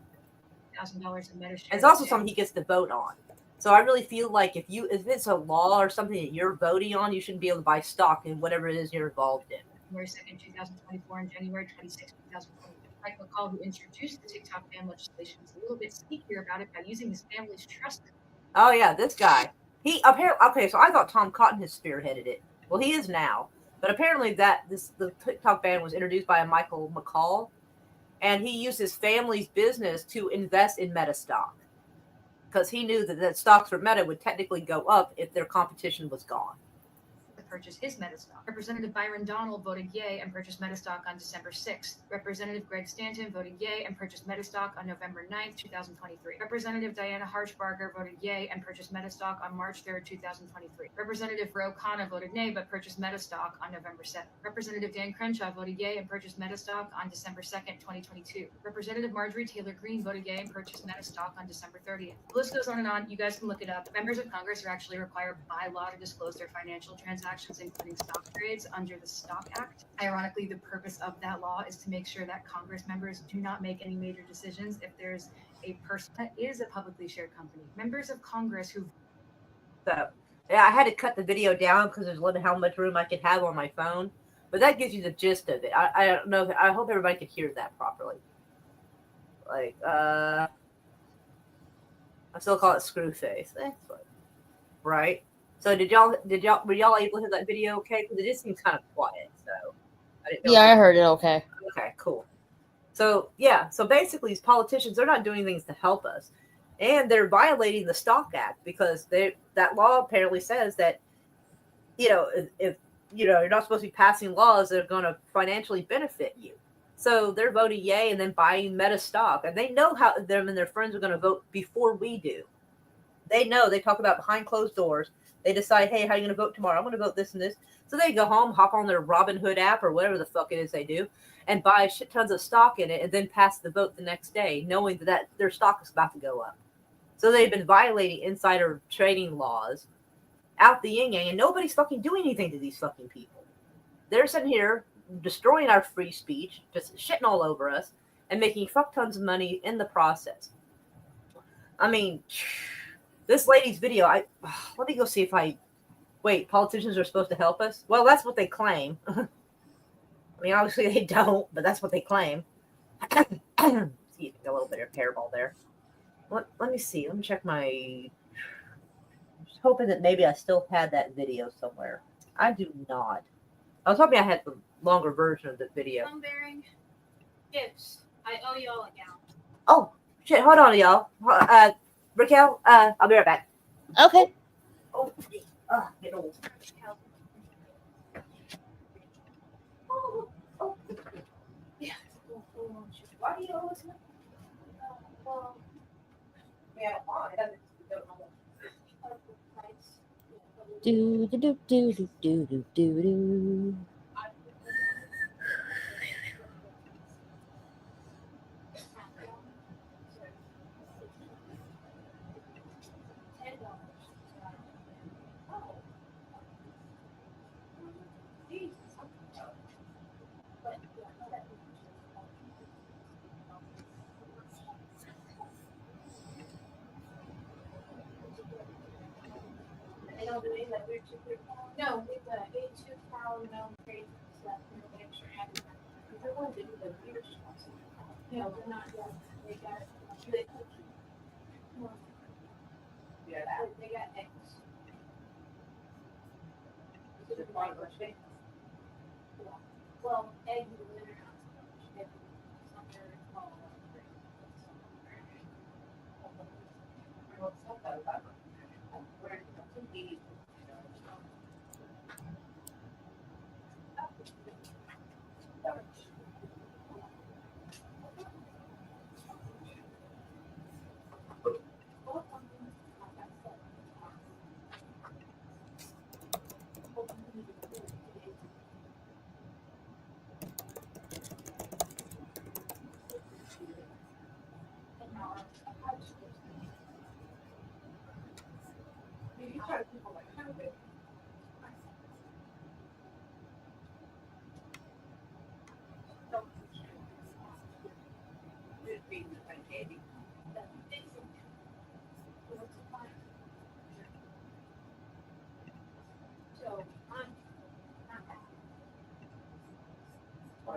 $1,000 in Meta shares. It's also something he gets to vote on. So I really feel like if it's a law or something that you're voting on, you shouldn't be able to buy stock in whatever it is you're involved in. January 2nd, 2024 and January 26th, 2024. Mike McCall, who introduced the TikTok ban legislation, was a little bit sneakier about it by using his family's trust. Oh yeah, this guy. He apparently okay. So I thought Tom Cotton has spearheaded it. Well, he is now, but apparently the TikTok ban was introduced by a Michael McCall, and he used his family's business to invest in Meta stock because he knew that stocks for Meta would technically go up if their competition was gone. To purchase his Meta stock. Representative Byron Donald voted yay and purchased Meta stock on December 6th. Representative Greg Stanton voted yay and purchased Meta stock on November 9th, 2023. Representative Diana Harshbarger voted yay and purchased Meta stock on March 3rd, 2023. Representative Ro Khanna voted nay but purchased Meta stock on November 7th. Representative Dan Crenshaw voted yay and purchased Meta stock on December 2nd, 2022. Representative Marjorie Taylor Greene voted yay and purchased Meta stock on December 30th. The list goes on and on. You guys can look it up. Members of Congress are actually required by law to disclose their financial transactions, including stock trades, under the Stock Act. Ironically, the purpose of that law is to make sure that Congress members do not make any major decisions if there's a person that is a publicly shared company. Members of Congress who... So, yeah, I had to cut the video down because there's limited how much room I could have on my phone. But that gives you the gist of it. I don't know. I hope everybody could hear that properly. Like, I still call it Screwface. That's what, right? So were y'all able to hear that video okay? Because it just seems kind of quiet. So I didn't know. Yeah, I heard it okay. Okay, cool. So yeah, so basically these politicians, they're not doing things to help us. And they're violating the Stock Act because that law apparently says that, if you're not supposed to be passing laws that are going to financially benefit you. So they're voting yay and then buying Meta stock. And they know how them and their friends are going to vote before we do. They know. They talk about behind closed doors. They decide, hey, how are you going to vote tomorrow? I'm going to vote this and this. So they go home, hop on their Robinhood app or whatever the fuck it is they do, and buy shit tons of stock in it and then pass the vote the next day, knowing that their stock is about to go up. So they've been violating insider trading laws out the yin-yang, and nobody's fucking doing anything to these fucking people. They're sitting here destroying our free speech, just shitting all over us, and making fuck tons of money in the process. I mean, this lady's video, let me go see if wait, politicians are supposed to help us? Well, that's what they claim. I mean, obviously they don't, but that's what they claim. See, a little bit of hairball there. Let me see. Let me check my... I'm just hoping that maybe I still had that video somewhere. I do not. I was hoping I had the longer version of the video. Phone bearing gifts. I owe y'all a gown. Oh, shit. Hold on, y'all. Raquel, I'll be right back. Okay. Oh, get old. Oh. Yeah. Why do you always know? Well, I don't want it. Do do do do do do do do. No, with the A2 power no trade stuff, no extra added. They're going to do the beer stuff. No, they're not yet. They got they got X. Well, eggs and litter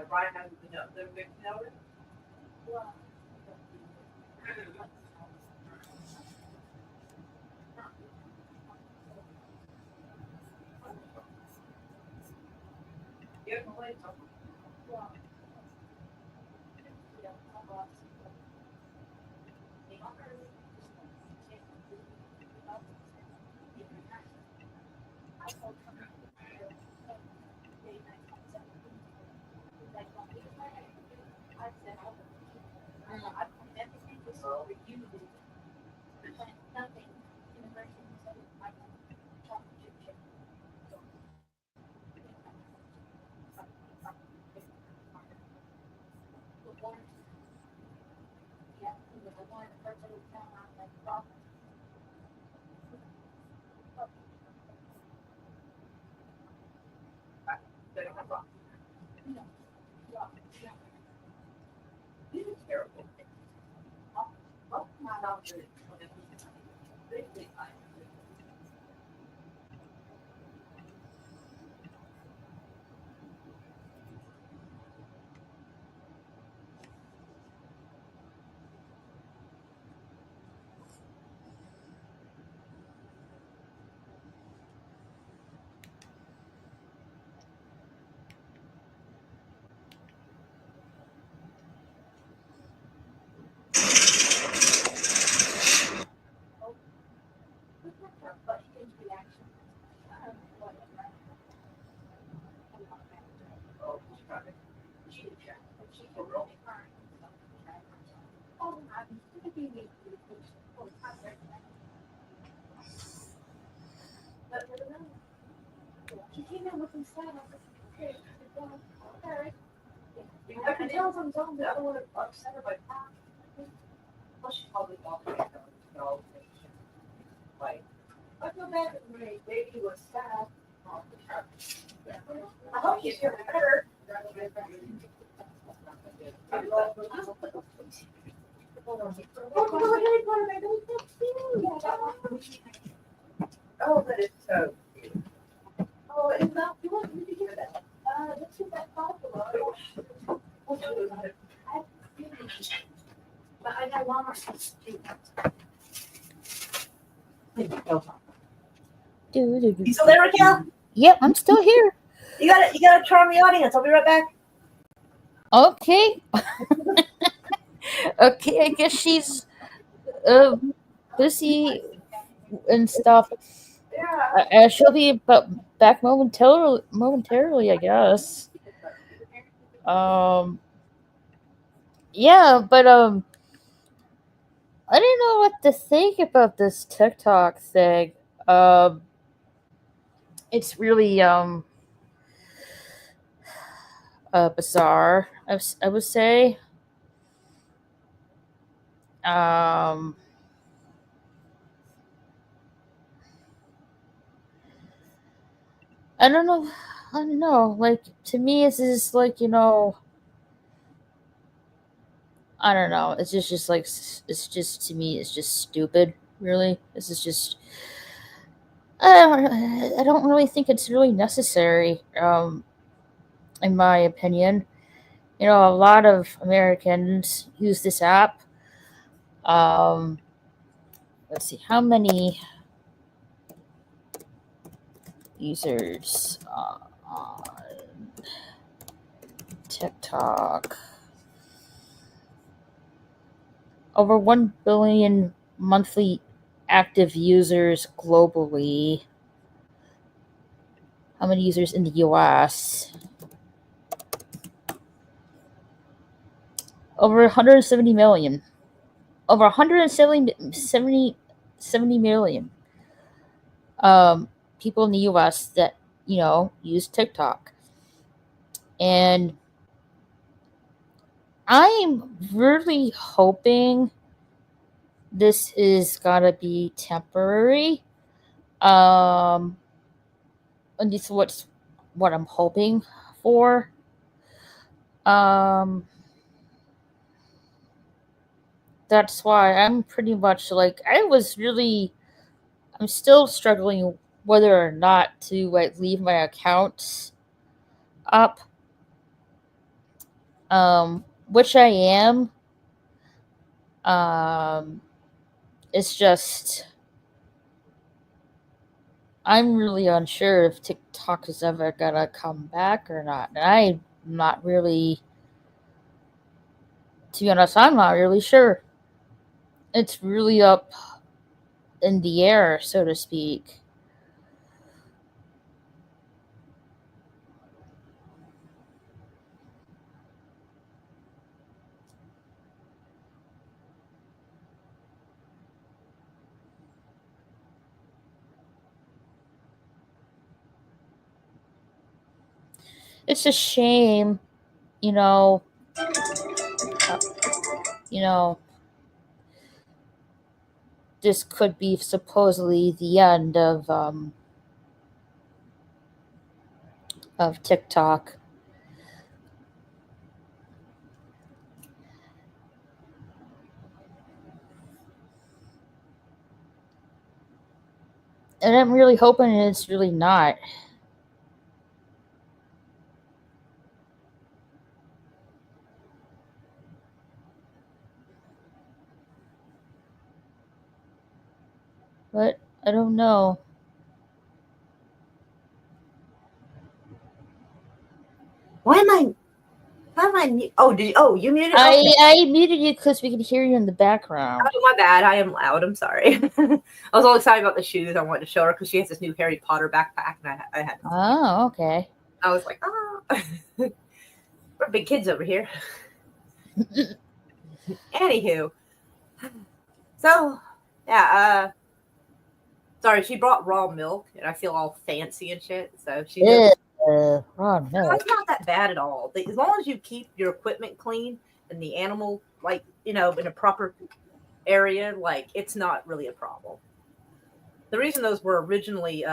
Brian has the big note. Terrible. She came in looking sad. I was like, okay, okay. I can tell sometimes I don't want to upset her by well, she probably thought no, like I feel bad that my baby was sad. I hope she's feeling better. Oh, but it's so cute. Oh, it's not. You want me to hear that? Let's see that popular. But I got Walmart. You still there, Raquel? Yep, I'm still here. You gotta charm the audience. I'll be right back. Okay. Okay, I guess she's busy and stuff. Yeah. She'll be back momentarily, I guess. Yeah, but I don't know what to think about this TikTok thing. It's really bizarre. I would say. I don't know. I don't know. Like, to me, it's just like, I don't know. It's just like, it's just, to me, it's just stupid. Really, this is just. I don't really think it's really necessary. In my opinion, a lot of Americans use this app. Let's see, how many users on TikTok? Over 1 billion monthly active users globally. How many users in the US? Over 170 million. Over 170 million people in the US that, use TikTok. And I'm really hoping this is gotta be temporary. And this is what I'm hoping for. That's why I'm pretty much like, I'm still struggling whether or not to like leave my accounts up. which I am. It's just I'm really unsure if TikTok is ever gonna come back or not. And I'm not really, to be honest, I'm not really sure. It's really up in the air, so to speak. It's a shame, you know. You know, this could be supposedly the end of TikTok. And I'm really hoping it's really not. But I don't know. Why am I? How am I? Oh, you muted? Okay. I muted you because we could hear you in the background. Oh, my bad. I am loud. I'm sorry. I was all excited about the shoes I wanted to show her because she has this new Harry Potter backpack, and I had. Oh, okay. I was like, oh, we're big kids over here. Anywho, so yeah, sorry, she brought raw milk, and I feel all fancy and shit. So she Ew, No, raw milk. it's not that bad at all. As long as you keep your equipment clean and the animal, like, in a proper area, like, it's not really a problem. The reason those were originally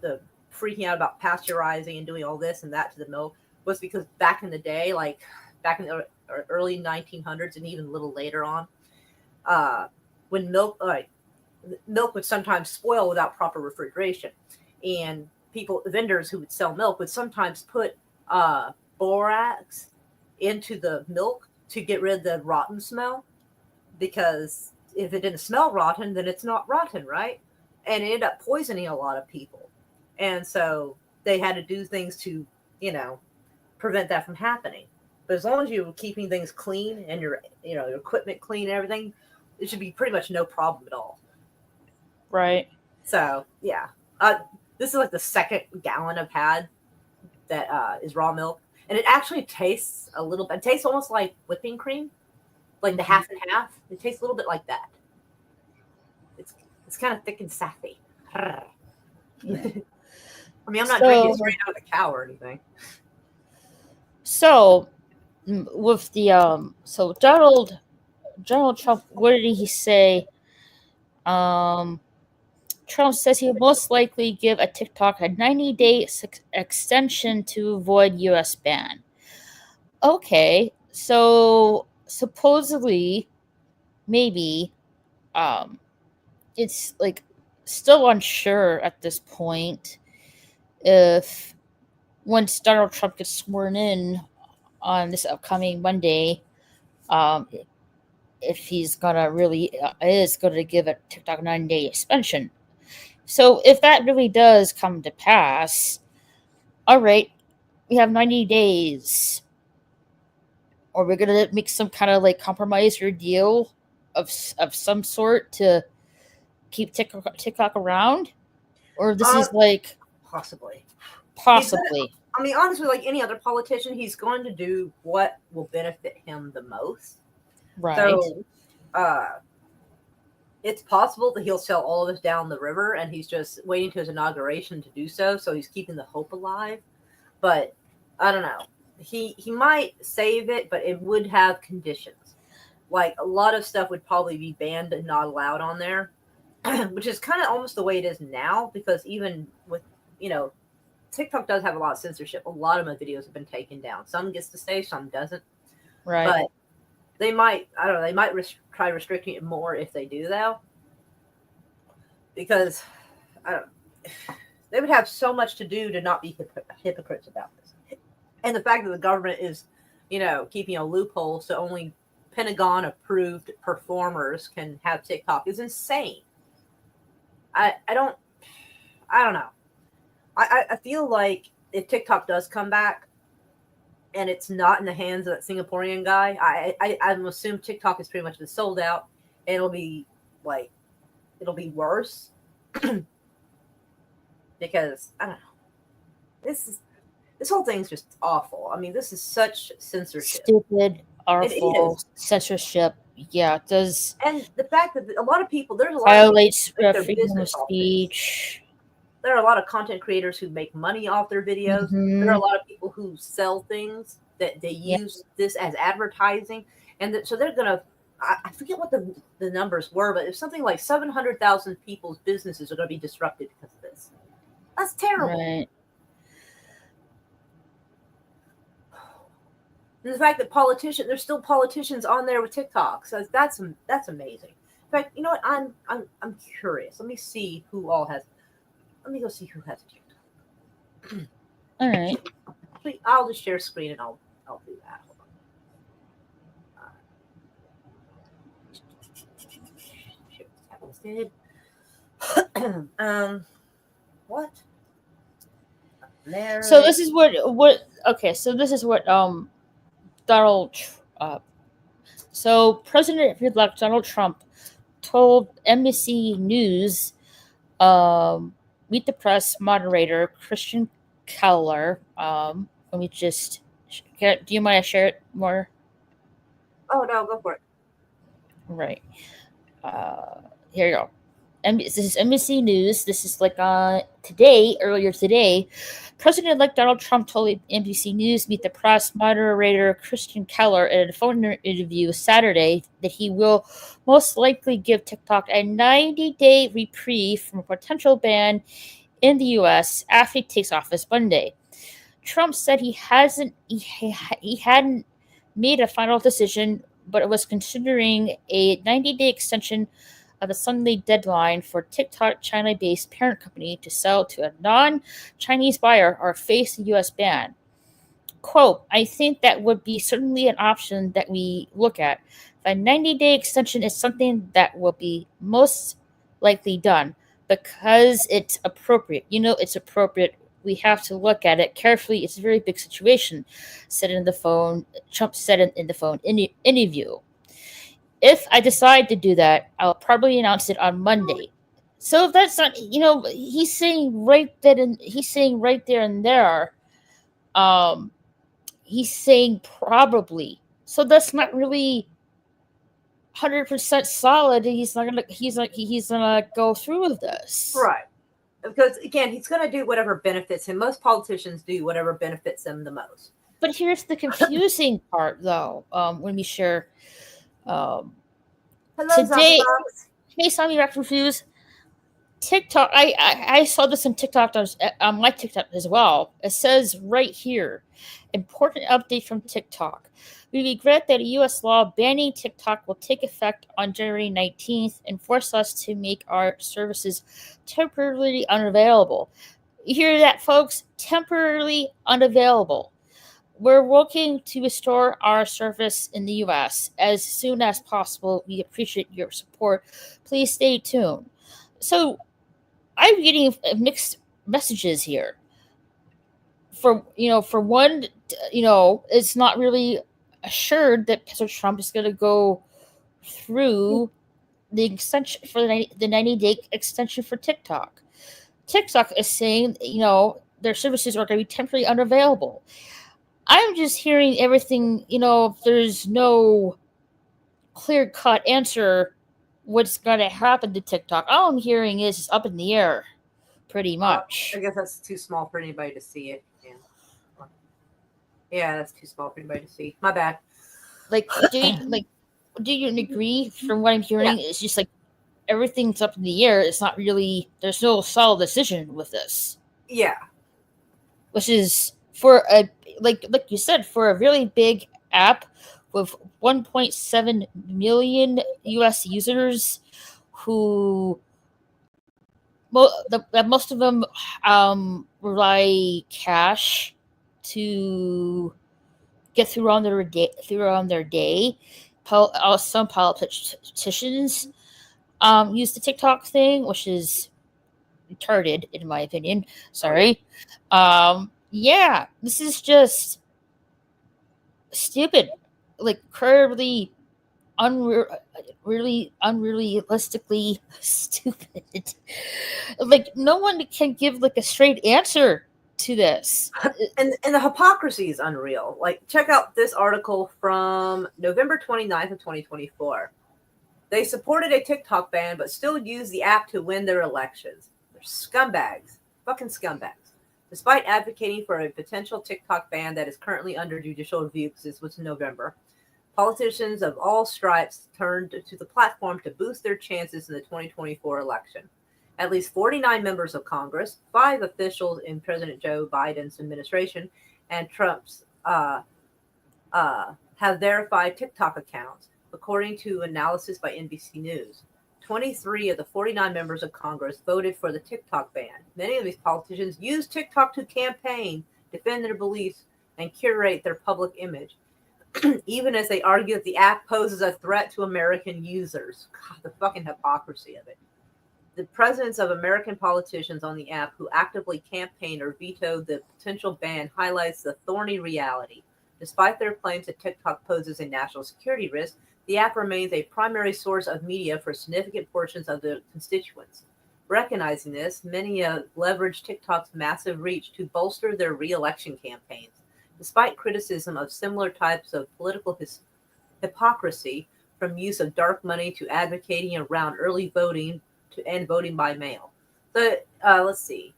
the freaking out about pasteurizing and doing all this and that to the milk was because back in the day, like back in the early 1900s and even a little later on, when milk would sometimes spoil without proper refrigeration, and vendors who would sell milk would sometimes put borax into the milk to get rid of the rotten smell, because if it didn't smell rotten, then it's not rotten, right? And it ended up poisoning a lot of people, and so they had to do things to prevent that from happening. But as long as you're keeping things clean and your equipment clean and everything, it should be pretty much no problem at all. Right. So yeah, this is like the second gallon I've had that is raw milk, and it actually tastes a little bit. It tastes almost like whipping cream, like the half and half. It tastes a little bit like that. It's kind of thick and sappy. I mean, I'm not drinking straight out of the cow or anything. So, with the so Donald Trump, what did he say? Trump says he will most likely give a TikTok a 90-day extension to avoid U.S. ban. Okay, so supposedly, maybe, it's like still unsure at this point if once Donald Trump gets sworn in on this upcoming Monday, if he's gonna really is gonna give a TikTok 9-day suspension. So if that really does come to pass, all right, we have 90 days. Or we're gonna make some kind of like compromise or deal of some sort to keep TikTok around, or this is like possibly. I mean, honestly, like any other politician, he's going to do what will benefit him the most. Right. So, it's possible that he'll sell all of us down the river, and he's just waiting to his inauguration to do so. So he's keeping the hope alive. But I don't know. He might save it, but it would have conditions. Like a lot of stuff would probably be banned and not allowed on there, which is kind of almost the way it is now. Because even with TikTok does have a lot of censorship. A lot of my videos have been taken down. Some gets to stay, some doesn't. Right. But they might, I don't know, they might try restricting it more if they do, though. Because they would have so much to do to not be hypocrites about this. And the fact that the government is keeping a loophole so only Pentagon approved performers can have TikTok is insane. I don't know. I feel like if TikTok does come back and it's not in the hands of that Singaporean guy, I'm assume TikTok is pretty much been sold out. And it'll be worse because I don't know. This whole thing's just awful. I mean, this is such censorship. Stupid, awful censorship. Yeah, it does. And the fact that a lot of people, there's a lot violates of people freedom of speech. There are a lot of content creators who make money off their videos. Mm-hmm. There are a lot of people who sell things that they use this as advertising, and so they're gonna. I forget what the numbers were, but it's something like 700,000 people's businesses are going to be disrupted because of this. That's terrible. Right. And the fact that there's still politicians on there with TikTok, so that's amazing. In fact, you know what? I'm curious. Let me see who all has. Let me go see who has TikTok. All right. I'll just share screen and I'll do that. What? There. So this is what okay, so this is what Donald so President-elect Donald Trump told NBC News Meet the Press moderator Christian Keller. Let me just do you mind I share it more? Oh no, go for it. Right. Here you go. This is NBC News. This is like earlier today, President-elect Donald Trump told NBC News Meet the Press moderator Christian Keller in a phone interview Saturday that he will most likely give TikTok a 90-day reprieve from a potential ban in the U.S. after he takes office Monday. Trump said he hadn't made a final decision, but was considering a 90-day extension of the Sunday deadline for TikTok China-based parent company to sell to a non-Chinese buyer or face a U.S. ban. Quote, I think that would be certainly an option that we look at. A 90-day extension is something that will be most likely done because it's appropriate. It's appropriate. We have to look at it carefully. It's a very big situation, Trump said in the phone interview. If I decide to do that, I'll probably announce it on Monday. So if that's not, he's saying right there and there, he's saying probably. So that's not really 100% solid. He's gonna go through with this, right? Because again, he's gonna do whatever benefits him. Most politicians do whatever benefits them the most. But here's the confusing part, though. When we share. Hello, today, hey, Sammy Rack Reviews. TikTok. I saw this on TikTok on my TikTok as well. It says right here, important update from TikTok. We regret that a U.S. law banning TikTok will take effect on January 19th and force us to make our services temporarily unavailable. You hear that, folks? Temporarily unavailable. We're working to restore our service in the U.S. as soon as possible. We appreciate your support. Please stay tuned. So I'm getting mixed messages here. For one, it's not really assured that President Trump is going to go through the extension for the 90-day extension for TikTok. TikTok is saying, their services are going to be temporarily unavailable. I'm just hearing everything, there's no clear-cut answer what's going to happen to TikTok. All I'm hearing is it's up in the air, pretty much. I guess that's too small for anybody to see it. Yeah, that's too small for anybody to see. My bad. Do you agree from what I'm hearing? Yeah. It's just like everything's up in the air. It's not really, there's no solid decision with this. Yeah. Which is for like you said, for a really big app with 1.7 million US users who most of them rely cash to get throughout their day. Some politicians use the TikTok thing, which is retarded in my opinion. Sorry. Yeah, this is just stupid, like incredibly really unrealistically stupid. Like no one can give like a straight answer to this. And the hypocrisy is unreal. Like, check out this article from November 29th of 2024. They supported a TikTok ban, but still use the app to win their elections. They're scumbags. Fucking scumbags. Despite advocating for a potential TikTok ban that is currently under judicial review, because this was in November, politicians of all stripes turned to the platform to boost their chances in the 2024 election. At least 49 members of Congress, 5 officials in President Joe Biden's administration, and Trump's have verified TikTok accounts, according to analysis by NBC News. 23 of the 49 members of Congress voted for the TikTok ban. Many of these politicians use TikTok to campaign, defend their beliefs, and curate their public image, even as they argue that the app poses a threat to American users. God, the fucking hypocrisy of it. The presence of American politicians on the app who actively campaign or veto the potential ban highlights the thorny reality. Despite their claims that TikTok poses a national security risk, the app remains a primary source of media for significant portions of the constituents. Recognizing this, many leverage TikTok's massive reach to bolster their re-election campaigns. Despite criticism of similar types of political hypocrisy, from use of dark money to advocating around early voting and voting by mail. So let's see.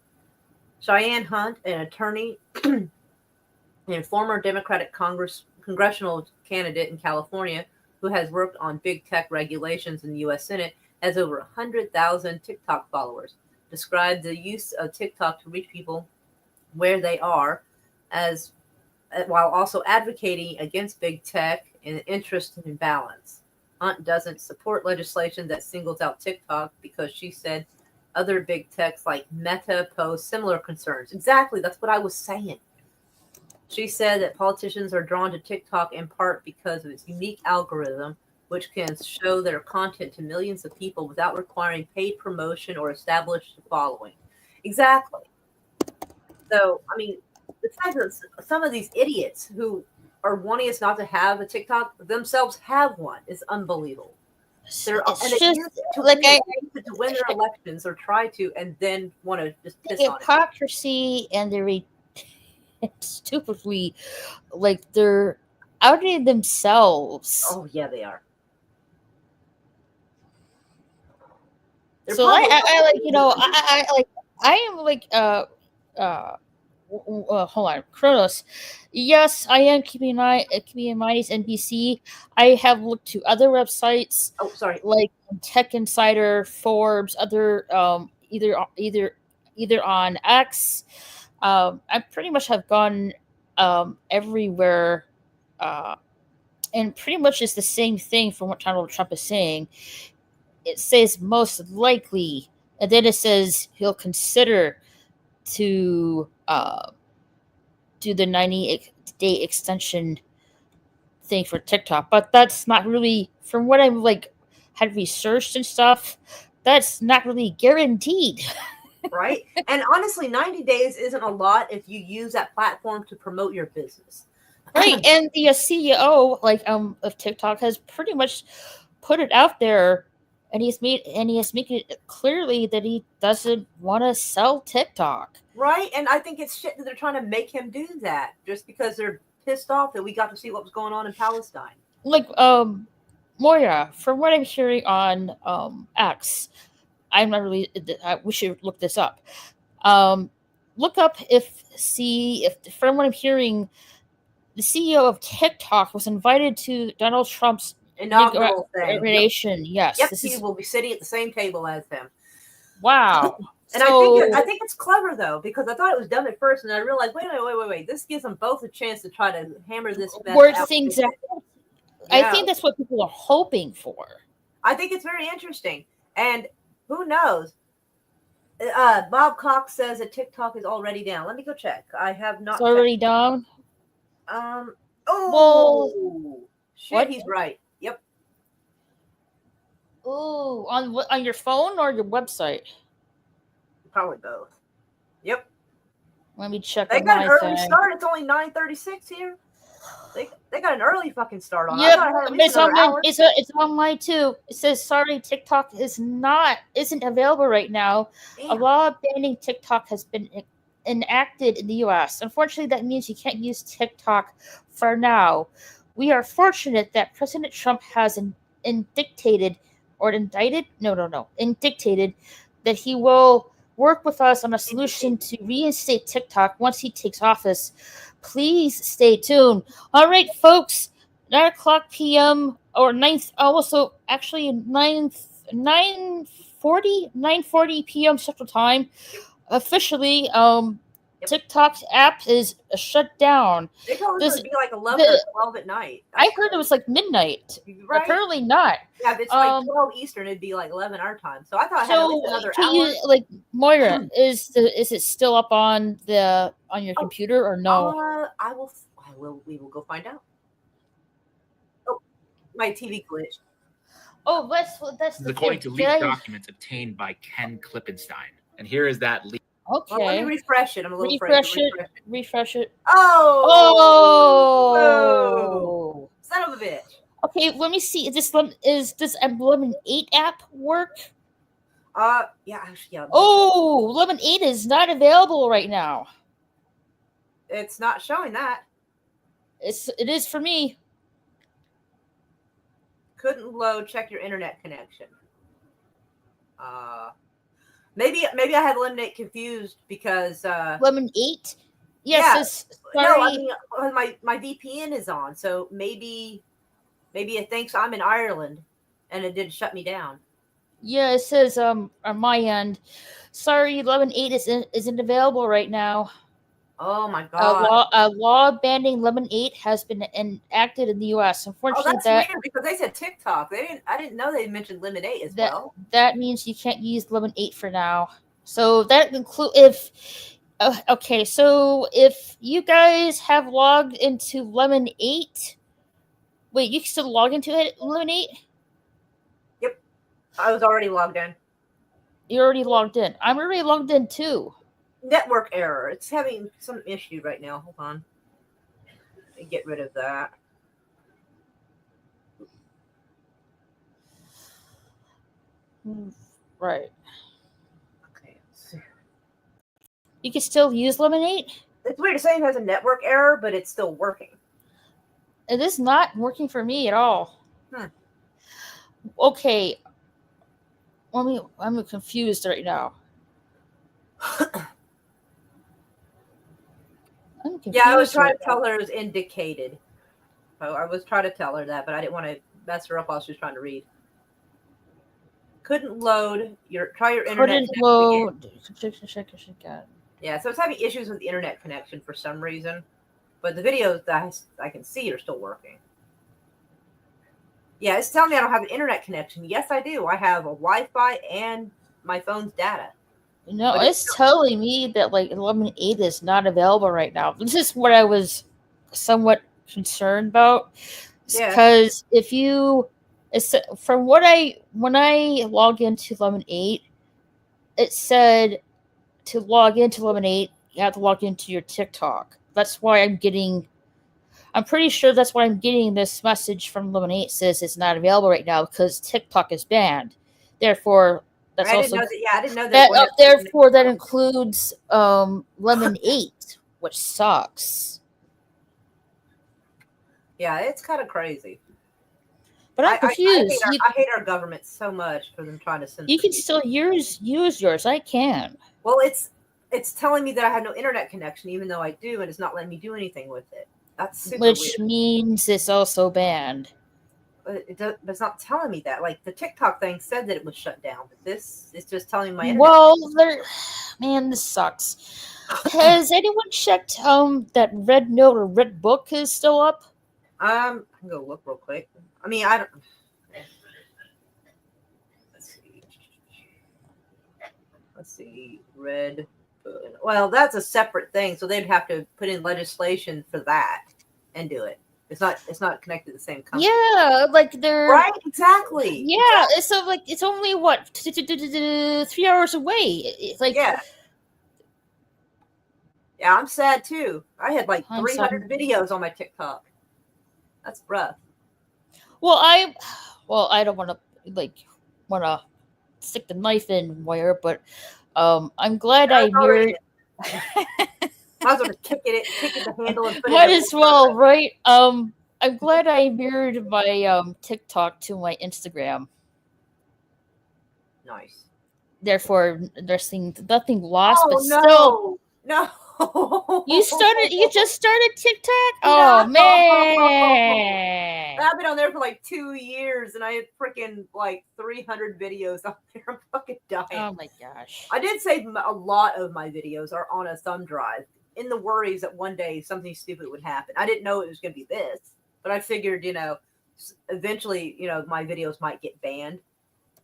Cheyenne Hunt, an attorney and former Democratic congressional candidate in California who has worked on big tech regulations in the U.S. Senate, has over 100,000 TikTok followers, described the use of TikTok to reach people where they are, as while also advocating against big tech and interest in balance. Hunt doesn't support legislation that singles out TikTok because she said other big techs like Meta pose similar concerns. Exactly, that's what I was saying. She said that politicians are drawn to TikTok in part because of its unique algorithm, which can show their content to millions of people without requiring paid promotion or established following. Exactly. So, I mean, the fact that some of these idiots who are wanting us not to have a TikTok themselves have one is unbelievable. It's They just use it to like win their elections or try to, and then want to just piss the on it. hypocrisy and the stupidly, like they're outing themselves. Oh yeah, they are. They're So probably- I like, you know, I like, I am like hold on, Kronos. Yes, I am keeping in mind is NBC. I have looked to other websites Oh, sorry. like Tech Insider, Forbes, other either on X. I pretty much have gone everywhere, and pretty much it's the same thing from what Donald Trump is saying. It says most likely, and then it says he'll consider to do the 90-day extension thing for TikTok, but that's not really, from what I've like had researched and stuff, that's not really guaranteed. Right? And honestly, 90 days isn't a lot if you use that platform to promote your business. Right, and the CEO of TikTok has pretty much put it out there, and he has made it clearly that he doesn't want to sell TikTok. Right? And I think it's shit that they're trying to make him do that just because they're pissed off that we got to see what was going on in Palestine. Like Moira, from what I'm hearing on X, I'm not really. We should look this up. Look up if from what I'm hearing, the CEO of TikTok was invited to Donald Trump's Inaugural thing. inauguration. Yes, Yep, this he will be sitting at the same table as him. Wow. And So, I think it's clever though, because I thought it was dumb at first, and I realized, wait. This gives them both a chance to try to hammer this mess word out. things out. Yeah. I think that's what people are hoping for. I think it's very interesting. And who knows? Bob Cox says that TikTok is already down. Let me go check. I have not It's already down. Oh, shit, what? he's right. Yep. Oh, on your phone or your website? Probably both. Yep. Let me check They on got an my early thing. start. It's only 9:36 here. They got an early fucking start on it. I Yep, thought I had at least it's on another mine. hour. It's on mine too. It says sorry, TikTok isn't available right now. A Damn. law banning TikTok has been enacted in the U.S. Unfortunately, that means you can't use TikTok for now. We are fortunate that President Trump has indicted that he will work with us on a solution to reinstate TikTok once he takes office. Please stay tuned. All right, folks. 9 o'clock p.m. or 9th. Also, actually 9:40 p.m. Central Time. Officially, Yep. TikTok's app is shut down. They told us This- it would be like 11 or 12 at night. I heard it was like midnight. right. Apparently not. Yeah, if it's like 12 Eastern, it'd be like 11 our time. So I thought I had at So least another can hour. you like Moira? Is it still up on your computer or no? We will go find out. Oh, my TV glitch. Oh, that's This is the according thing. to Did leaked I- documents obtained by Ken Klippenstein. And here is that leak. Okay. Well, let me refresh it. I'm a little Refresh afraid to it. Refresh it. Oh! Oh. Son of a bitch. Okay, let me see. Does Lemon 8 app work? Yeah, actually, yeah. Oh, Lemon 8 is not available right now. It's not showing that. It is for me. Couldn't load. Check your internet connection. Maybe I had Lemonade confused because Lemon 8? Yes, no, sorry. I mean my VPN is on, so maybe it thinks I'm in Ireland and it didn't shut me down. Yeah, it says on my end. Sorry, Lemon 8 isn't available right now. Oh my god. A law banning Lemon 8 has been enacted in the U.S. Unfortunately, that's weird because they said TikTok. I didn't know they mentioned Lemonade as well. That means you can't use Lemon 8 for now. So that include okay. So if you guys have logged into Lemon 8, wait, you can still log into it, Lemon 8? Yep, I was already logged in. You're already logged in. I'm already logged in too. Network error. It's having some issue right now. Hold on. Let me get rid of that. Right. Okay. Let's see. You can still use Lemon 8? It's weird to say it has a network error, but it's still working. It is not working for me at all. Hmm. Okay. I'm confused right now. I'm confused. Yeah, I was trying right to tell her it was indicated. So I was trying to tell her that, but I didn't want to mess her up while she was trying to read. Couldn't load. Try your internet. Couldn't load. Yeah, so it's having issues with the internet connection for some reason. But the videos that I can see are still working. Yeah, it's telling me I don't have an internet connection. Yes, I do. I have a Wi-Fi and my phone's data. No, But it's telling me that like 11.8 is not available right now. This is what I was somewhat concerned about. Yeah. Because when I log into 11.8, it said to log into 11.8, you have to log into your TikTok. That's why I'm pretty sure that's why I'm getting this message from 11.8 says it's not available right now because TikTok is banned. Therefore, that's I also didn't know that. therefore that includes Lemon 8, which sucks. Yeah, it's kind of crazy. But I'm confused. I hate our government so much for them trying to censor. You can still use yours. I can. Well, it's telling me that I have no internet connection, even though I do, and it's not letting me do anything with it. That's super Which weird. means it's also banned. But it's not telling me that. Like the TikTok thing said that it was shut down, but this is just telling me my internet. Well, man, this sucks. Has anyone checked that Red Note or Red Book is still up? I can go look real quick. I mean, I don't. Let's see. Red. Well, that's a separate thing, so they'd have to put in legislation for that and do it. It's not connected to the same company. Yeah, like they're Right? Exactly. Yeah, so like it's only what 3 hours away. It's like Yeah. Yeah, I'm sad too. I had like I'm 300 sad. videos on my TikTok. That's rough. Well, I don't want to stick the knife in where, but I'm glad I That's already mirrored. I was gonna kick it the handle and put Might it in as well, right? I'm glad I mirrored my TikTok to my Instagram. Nice. Therefore, there's nothing lost, but Oh still. no. You just started TikTok? No. Oh man. I've been on there for like 2 years and I had freaking like 300 videos on there. I'm fucking dying. Oh my gosh. I did save a lot of my videos are on a thumb drive in the worries that one day something stupid would happen. I didn't know it was going to be this, but I figured, eventually, my videos might get banned.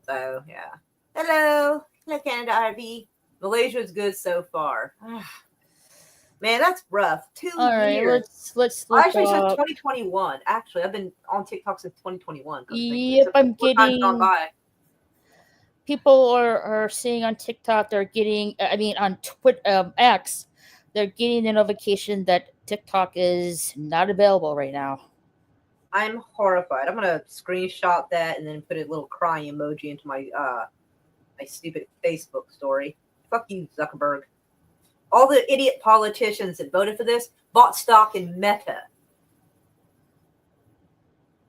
So, yeah. Hello, Canada RV. Malaysia is good so far. Man, that's rough. 2 All right, years. let's look Actually, since up. 2021. Actually, I've been on TikTok since 2021. Yep, I'm getting. Gone by. People are seeing on TikTok. They're getting. On X, they're getting the notification that TikTok is not available right now. I'm horrified. I'm gonna screenshot that and then put a little crying emoji into my my stupid Facebook story. Fuck you, Zuckerberg. All the idiot politicians that voted for this bought stock in Meta.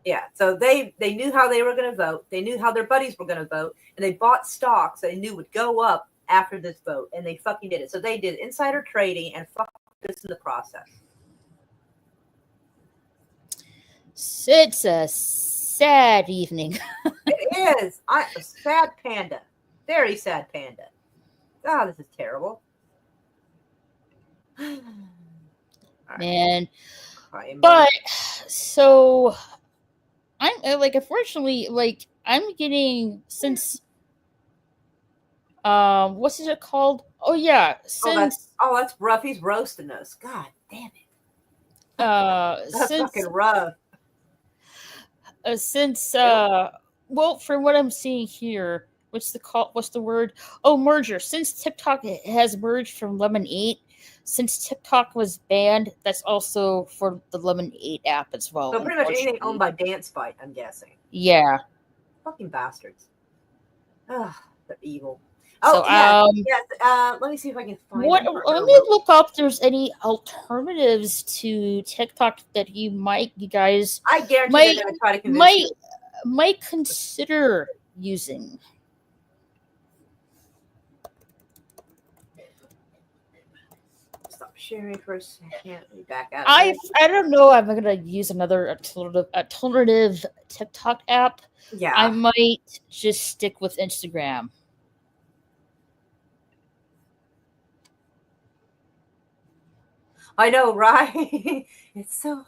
Yeah, so they knew how they were going to vote. They knew how their buddies were going to vote, and they bought stocks they knew would go up after this vote, and they fucking did it. So they did insider trading and fucked this in the process. It's a sad evening. It is. A sad panda. Very sad panda. God, this is terrible. Man. But so I'm unfortunately, I'm getting since what's it called? Oh yeah, since that's rough. He's roasting us. God damn it. That's since fucking rough. Well, from what I'm seeing here, what's the word? Oh, merger. Since TikTok has merged from Lemon 8, since TikTok was banned, that's also for the Lemon 8 app as well. So pretty much anything owned by Dance Fight, I'm guessing. Yeah. Fucking bastards. Ugh, they're evil. Oh, so, yes. Let me see if I can find. Let me look up if there's any alternatives to TikTok that you guys. I guarantee they're going to try to convince you. Might consider using. Stop sharing for a second. Be back out. I don't know. I'm gonna use another alternative TikTok app. Yeah. I might just stick with Instagram. I know, right? It's so hard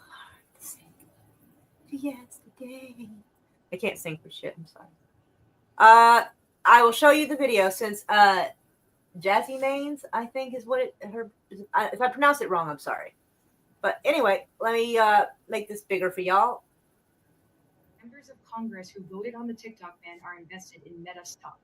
to sing. Yesterday. I can't sing for shit. I'm sorry. I will show you the video since Jazzy Mains, I think is what if I pronounce it wrong, I'm sorry. But anyway, let me make this bigger for y'all. Members of Congress who voted on the TikTok ban are invested in Meta stock.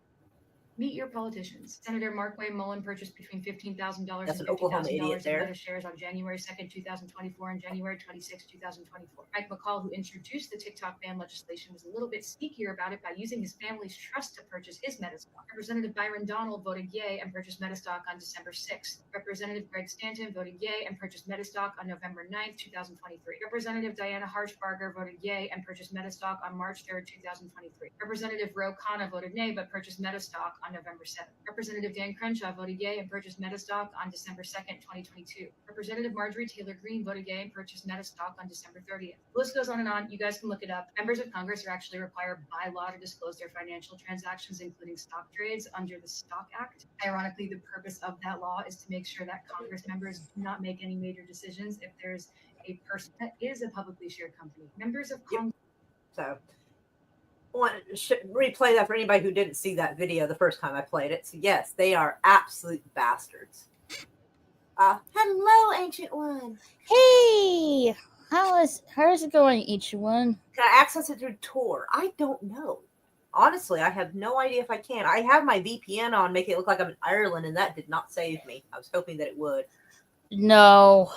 Meet your politicians. Senator Markway Mullen purchased between $15,000 and $50,000 in Meta shares on January 2nd, 2024 and January 26, 2024. Mike McCall, who introduced the TikTok ban legislation, was a little bit sneakier about it by using his family's trust to purchase his Meta stock. Representative Byron Donald voted yay and purchased Meta stock on December 6th. Representative Greg Stanton voted yay and purchased Meta stock on November 9th, 2023. Representative Diana Harshbarger voted yay and purchased Meta stock on March 3rd, 2023. Representative Ro Khanna voted nay but purchased Meta stock on November 7th. Representative Dan Crenshaw voted yay and purchased Meta stock on December 2nd, 2022. Representative Marjorie Taylor Greene voted yay and purchased Meta stock on December 30th. The list goes on and on. You guys can look it up. Members of Congress are actually required by law to disclose their financial transactions, including stock trades, under the Stock Act. Ironically, the purpose of that law is to make sure that Congress members do not make any major decisions if there's a person that is a publicly shared company. Members of Congress. So, replay that for anybody who didn't see that video the first time I played it. So yes, they are absolute bastards. Hello, Ancient One. Hey. How is it going, each one? Can I access it through Tor? I don't know. Honestly, I have no idea if I can. I have my VPN on, making it look like I'm in Ireland, and that did not save me. I was hoping that it would. No.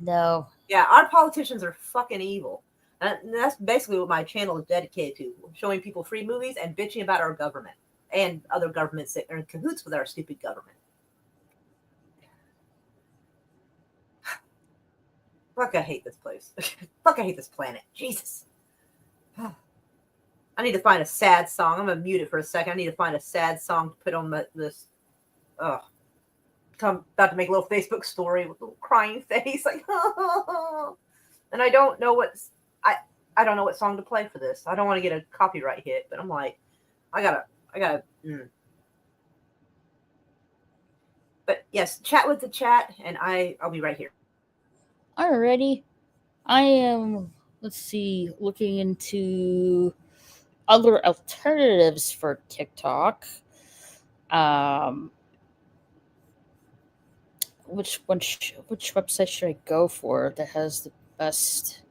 Yeah, our politicians are fucking evil. And that's basically what my channel is dedicated to, showing people free movies and bitching about our government and other governments that are in cahoots with our stupid government. Fuck, I hate this place. Fuck, I hate this planet. Jesus. I need to find a sad song. I'm going to mute it for a second. I need to find a sad song to put on this. Ugh. I'm about to make a little Facebook story with a little crying face. Like, and I don't know I don't know what song to play for this. I don't want to get a copyright hit, but I'm like, I gotta. But yes, chat with the chat, and I'll be right here. Alrighty. I am, let's see, looking into other alternatives for TikTok. Which website should I go for that has the best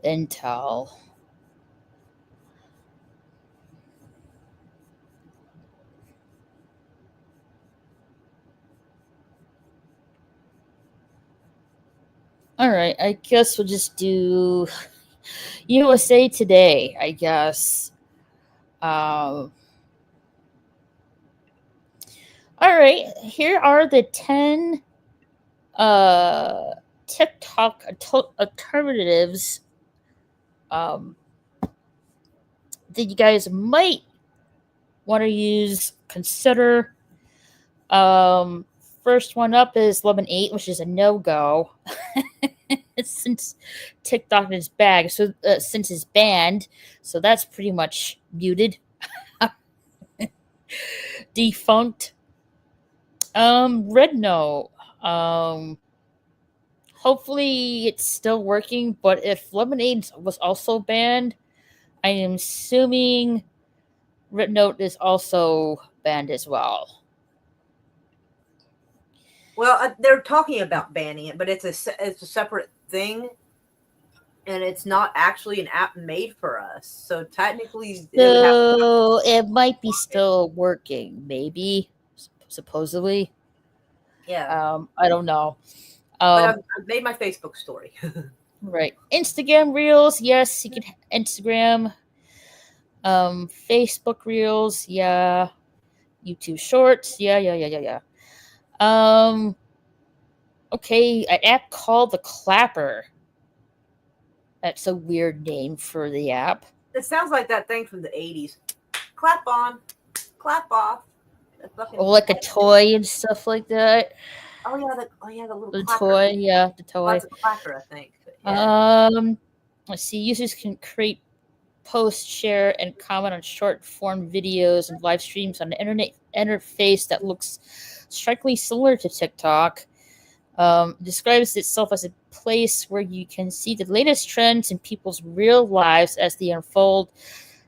intel? All right, I guess we'll just do USA Today, I guess. All right, here are the 10 TikTok alternatives that you guys might want to consider. First one up is Lemonade, which is a no-go since TikTok is banned. Since it's banned, so that's pretty much muted, defunct. Red Note. Hopefully it's still working, but if Lemonade was also banned, I am assuming Red Note is also banned as well. Well, they're talking about banning it, but it's a separate thing, and it's not actually an app made for us. So technically, so it might be still working, maybe, supposedly. Yeah. I don't know. But I've made my Facebook story. Right. Instagram Reels, yes, you can Instagram. Facebook Reels, yeah. YouTube Shorts, yeah. Okay, an app called the Clapper. That's a weird name for the app. It sounds like that thing from the 80s. Clap on, clap off. Like a toy and stuff like that. Oh yeah, the little the clapper. toy, yeah, the toy. Well, that's a clapper, I think. Yeah. Let's see. Users can create, post, share, and comment on short-form videos and live streams on the internet interface that looks strikingly similar to TikTok. Describes itself as a place where you can see the latest trends in people's real lives as they unfold,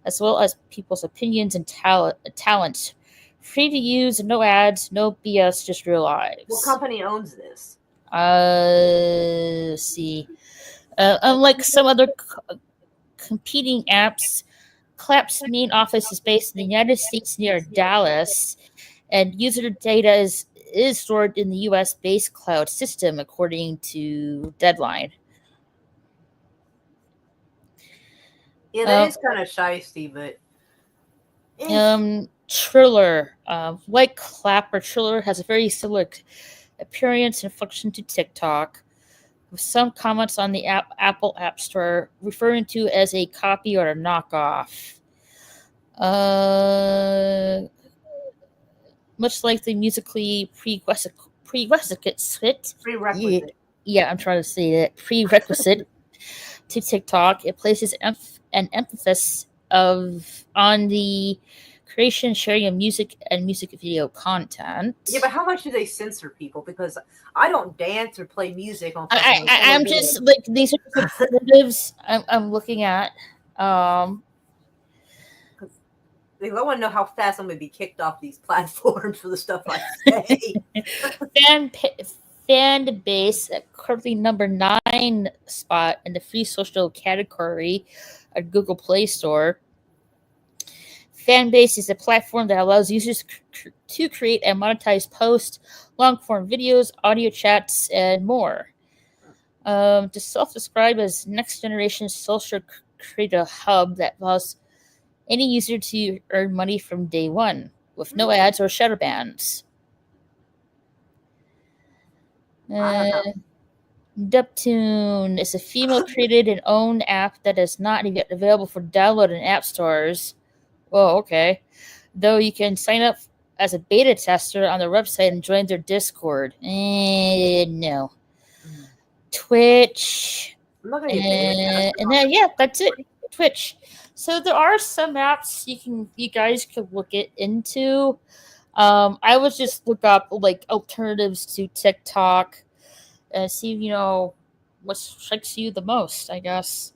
as well as people's opinions and talents. Free to use, no ads, no BS, just real lives. What company owns this? Let's see. Unlike some other competing apps, Clap's main office is based in the United States near Dallas, and user data is stored in the US-based cloud system, according to Deadline. Yeah, that is kind of shysty, but... Triller. Like Clapper, Triller has a very similar appearance and function to TikTok, with some comments on the Apple App Store referring to it as a copy or a knockoff. Much like the musically prerequisite. Yeah, I'm trying to say that. Prerequisite to TikTok, it places an emphasis on the creation, sharing of music and music video content. Yeah, but how much do they censor people? Because I don't dance or play music on. I'm just like, these are the alternatives I'm looking at. Because I want to know how fast I'm going to be kicked off these platforms for the stuff I say. fan base at currently number 9 spot in the free social category at Google Play Store. Fanbase is a platform that allows users to create and monetize posts, long-form videos, audio chats, and more. To self-describe as next-generation social creator hub that allows any user to earn money from day one with no ads or shadow bans. I don't know. Duptune is a female-created and owned app that is not yet available for download in app stores. Oh, okay. Though you can sign up as a beta tester on their website and join their Discord. No. Twitch. I'm not gonna get beta. And then that's it. Twitch. So there are some apps you guys could look it into. I would just look up like alternatives to TikTok and see what strikes you the most, I guess.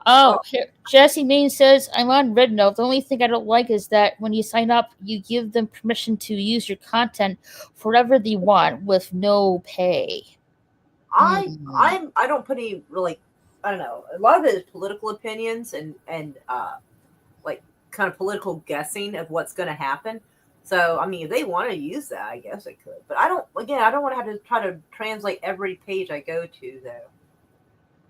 Oh, here, Jesse Main says, I'm on Red Note. The only thing I don't like is that when you sign up, you give them permission to use your content for whatever they want with no pay. I don't put any really, I don't know. A lot of it is political opinions and like kind of political guessing of what's going to happen. So, I mean, if they want to use that, I guess they could. But I don't want to have to try to translate every page I go to, though.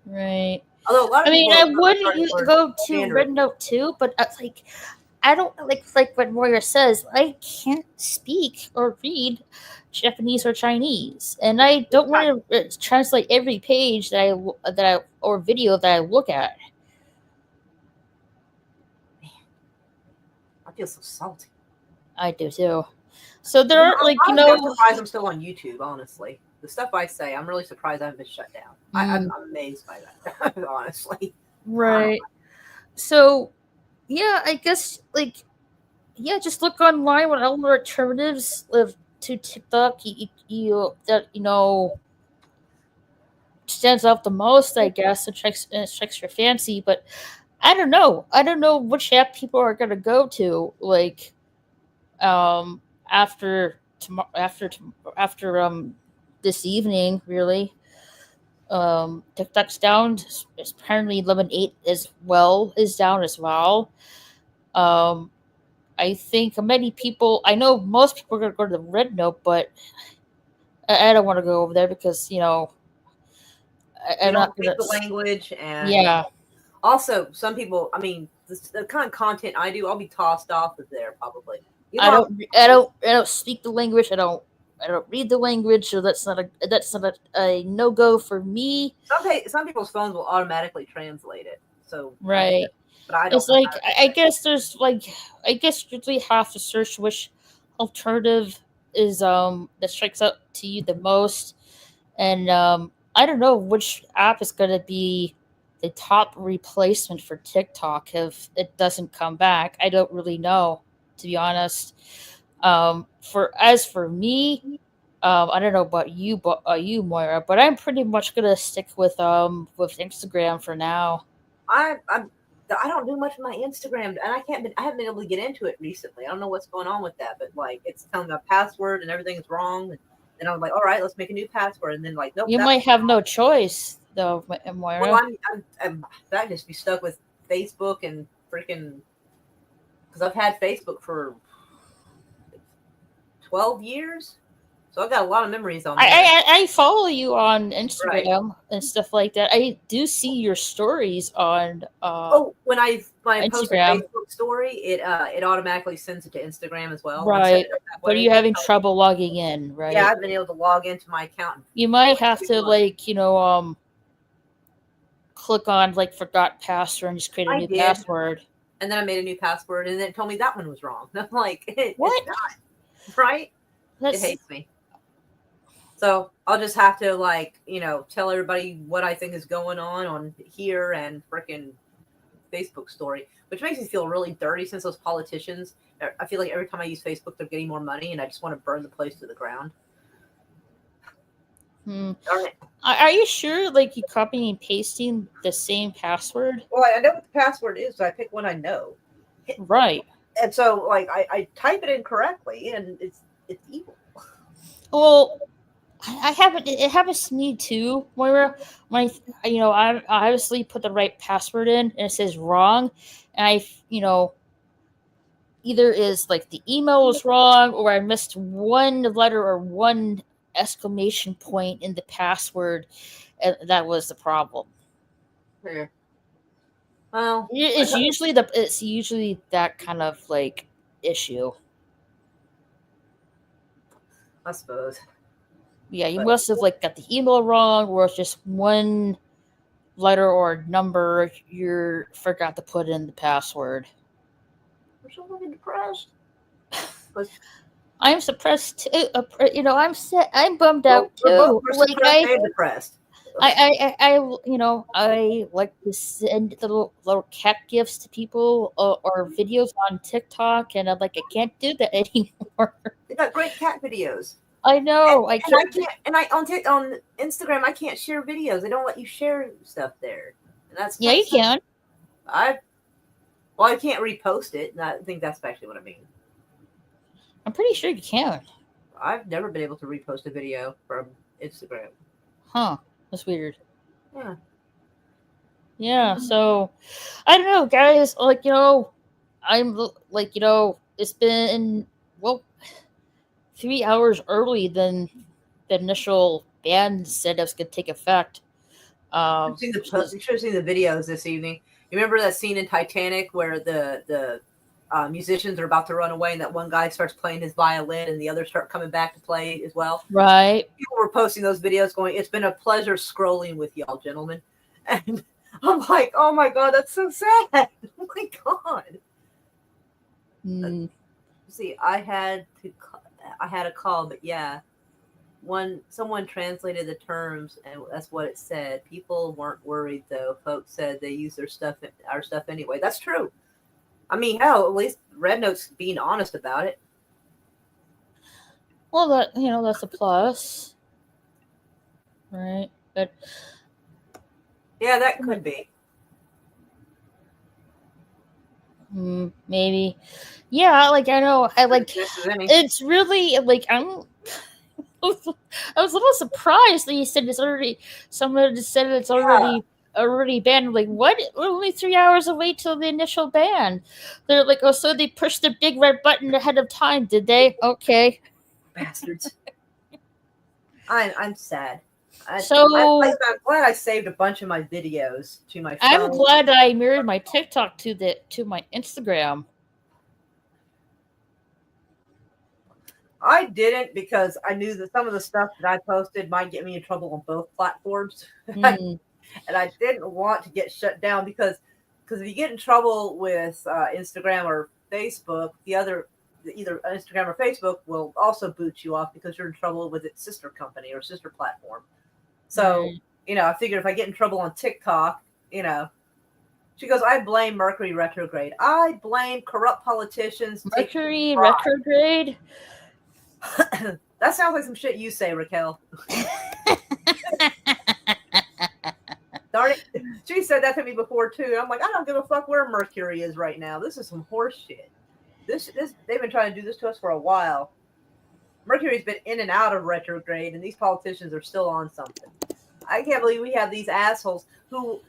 Right. Although a lot of I wouldn't go to Red Note too, but I don't like what Moira says. I can't speak or read Japanese or Chinese, and I don't want to translate every page that I or video that I look at. Man, I feel so salty. I do too. So there are I'm surprised I'm still on YouTube. Honestly, the stuff I say, I'm really surprised I haven't been shut down. I'm amazed by that. Honestly, right. So, yeah, I guess just look online what other alternatives to TikTok that stands out the most. I guess it strikes your fancy, but I don't know. I don't know which app people are gonna go to. After this evening, really. TikTok's down. Apparently, 11.8 is down as well. I think I know most people are going to go to the Red Note, but I don't want to go over there because I don't speak the language, and also some people. I mean, the kind of content I do, I'll be tossed off of there probably. I don't speak the language. I don't read the language, so that's not a no go for me. Some people's phones will automatically translate it. So right, but I don't. It's I guess there's I guess you really have to search which alternative is that strikes out to you the most, and I don't know which app is going to be the top replacement for TikTok if it doesn't come back. I don't really know, to be honest. For me, I don't know about you, Moira, but I'm pretty much gonna stick with Instagram for now. I don't do much with my Instagram, and I haven't been able to get into it recently. I don't know what's going on with that, but it's telling me my password and everything is wrong. And I'm like, all right, let's make a new password, and then nope. You might have no choice though, Moira. Well, I'm that just be stuck with Facebook and freaking because I've had Facebook for 12 years. So I've got a lot of memories on there. I follow you on Instagram and stuff like that. I do see your stories on when I post a Facebook story, it automatically sends it to Instagram as well. Right. But are you having trouble logging in, right? Yeah, I've been able to log into my account. You might have to click on forgot password and just create a new password. And then I made a new password and then it told me that one was wrong. I'm like, what? It's not. Right? It hates me. So I'll just have to tell everybody what I think is going on here and frickin' Facebook story, which makes me feel really dirty since those politicians, I feel like every time I use Facebook, they're getting more money and I just want to burn the place to the ground. Darn it. Are you sure you copying and pasting the same password? Well, I know what the password is, so I pick one I know. Right. And so I type it in correctly and it's evil. Well, I haven't. It happens to me too, Moira. When I obviously put the right password in and it says wrong, and either is like the email is wrong or I missed one letter or one exclamation point in the password, and that was the problem. Yeah. Well, It's usually that kind of like issue. I suppose. Yeah, you But- must have like got the email wrong, or it's just one letter or number you forgot to put in the password. I'm so fucking depressed. I'm suppressed too. I'm bummed out We're both too. Like suppressed and depressed. I like to send little cat gifts to people or videos on TikTok, and I'm like, I can't do that anymore. They got great cat videos. I know. I And can't. I can't. And on Instagram, I can't share videos. They don't let you share stuff there. And that's Yeah, you can. I can't repost it. And I think that's actually what I mean. I'm pretty sure you can. I've never been able to repost a video from Instagram. Huh. That's weird. Yeah. Yeah, so I don't know, guys. I'm it's been 3 hours early than the initial ban said it was going to take effect. You should have seen the videos this evening. You remember that scene in Titanic where the musicians are about to run away, and that one guy starts playing his violin, and the others start coming back to play as well. Right. People were posting those videos, going, "It's been a pleasure scrolling with y'all, gentlemen." And I'm like, "Oh my god, that's so sad." Oh my god. Mm. See, I had a call, but yeah, someone translated the terms, and that's what it said. People weren't worried though. Folks said they use our stuff anyway. That's true. I mean, hell, at least Red Note's being honest about it. Well, that's a plus, right? But Yeah, that could be. maybe, yeah. Like I know, Just as any. it's really like I was a little surprised that you said it's already. Someone just said it's already banned. Like, what? We're only 3 hours away till the initial ban. They're like, oh, so they pushed the big red button ahead of time, did they? Okay. Bastards. I'm sad. I'm glad I saved a bunch of my videos to my phone. I'm glad I mirrored my TikTok to my Instagram. I didn't because I knew that some of the stuff that I posted might get me in trouble on both platforms. And I didn't want to get shut down because if you get in trouble with Instagram or Facebook, either Instagram or Facebook will also boot you off because you're in trouble with its sister company or sister platform. So, I figured if I get in trouble on TikTok, she goes, I blame Mercury retrograde. I blame corrupt politicians. Mercury retrograde? That sounds like some shit you say, Raquel. Darn it. She said that to me before too. I'm like, I don't give a fuck where Mercury is right now. This is some horse shit. This they've been trying to do this to us for a while. Mercury's been in and out of retrograde, and these politicians are still on something. I can't believe we have these assholes who,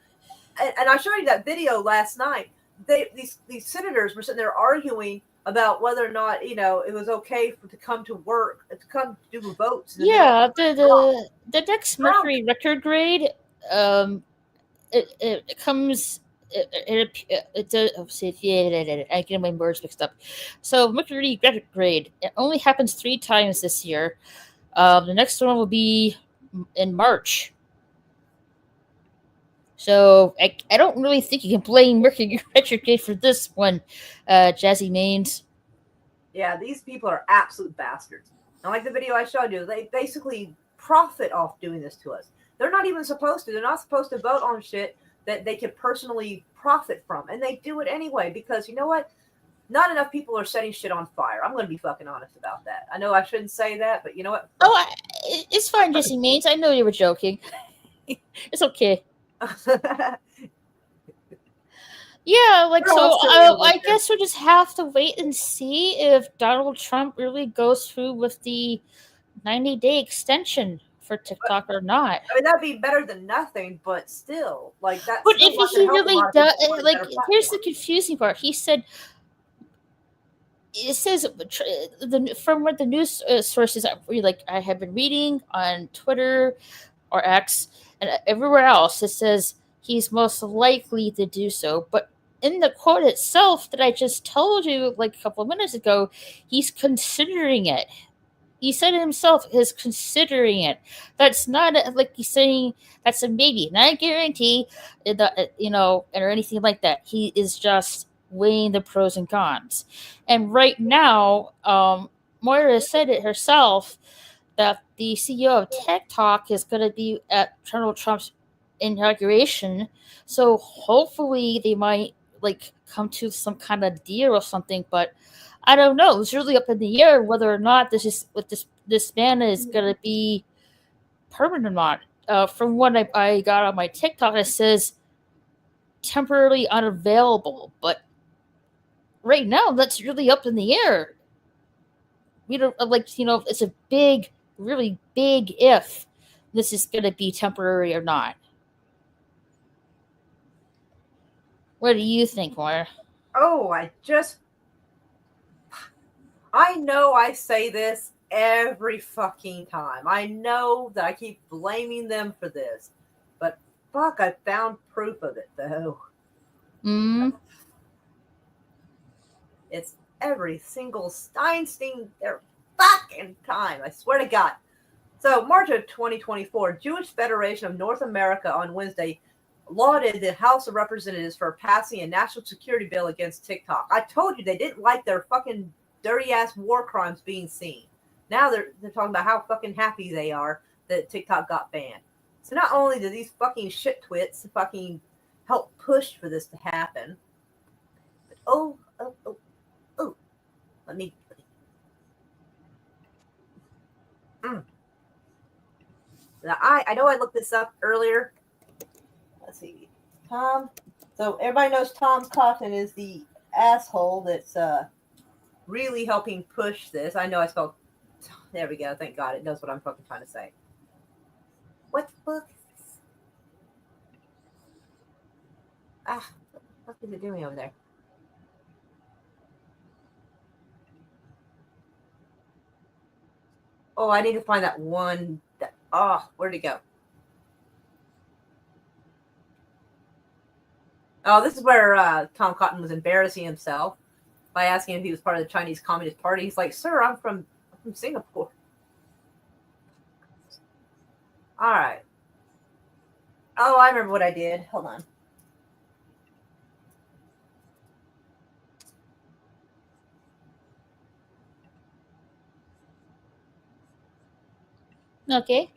and I showed you that video last night. These senators were sitting there arguing about whether or not it was okay to come to work, to come do votes. Yeah, the next Mercury retrograde, it comes. I get my words mixed up. So Mercury retrograde, it only happens 3 times this year. The next one will be in March. So I don't really think you can blame Mercury retrograde for this one, Jazzy Mains. Yeah, these people are absolute bastards. And like the video I showed you, they basically profit off doing this to us. They're not even supposed to. They're not supposed to vote on shit that they can personally profit from. And they do it anyway because, you know what? Not enough people are setting shit on fire. I'm going to be fucking honest about that. I know I shouldn't say that, but you know what? Oh, it's fine, Jazzy Mains. I know you were joking. It's okay. Yeah, I guess we'll just have to wait and see if Donald Trump really goes through with the 90-day extension for TikTok or not. I mean, that'd be better than nothing, but still, like that's But still if not he gonna help a really lot of does, people find a like, better here's the platform. confusing part. He said it says from what the news sources I have been reading on Twitter or X and everywhere else, it says he's most likely to do so. But in the quote itself that I just told you like a couple of minutes ago, he's considering it. He said it himself is considering it. That's not like he's saying that's a maybe, not a guarantee, or anything like that. He is just weighing the pros and cons. And right now, Moira said it herself that the CEO of TikTok is going to be at Donald Trump's inauguration. So hopefully they might like come to some kind of deal or something. But I don't know. It's really up in the air whether or not this ban is going to be permanent or not. From what I got on my TikTok, it says temporarily unavailable, but right now that's really up in the air. We don't it's a big, really big if this is going to be temporary or not. What do you think, Moira? Oh, I know I say this every fucking time. I know that I keep blaming them for this, but fuck, I found proof of it though. It's every single Steinstein their fucking time. I swear to God. So, March of 2024, Jewish Federation of North America on Wednesday lauded the House of Representatives for passing a national security bill against TikTok. I told you they didn't like their fucking dirty ass war crimes being seen. Now they're talking about how fucking happy they are that TikTok got banned. So not only do these fucking shit twits fucking help push for this to happen, but oh, let me. Now, I know I looked this up earlier. Let's see. Tom. So everybody knows Tom Cotton is the asshole that's really helping push this. I know I spelled. There we go. Thank God it knows what I'm fucking trying to say. What the fuck is this? What is it doing over there? Oh, I need to find that one. Where'd it go? Oh, this is where Tom Cotton was embarrassing himself by asking if he was part of the Chinese Communist Party. He's like, "Sir, I'm from Singapore." All right. Oh, I remember what I did. Hold on. Okay.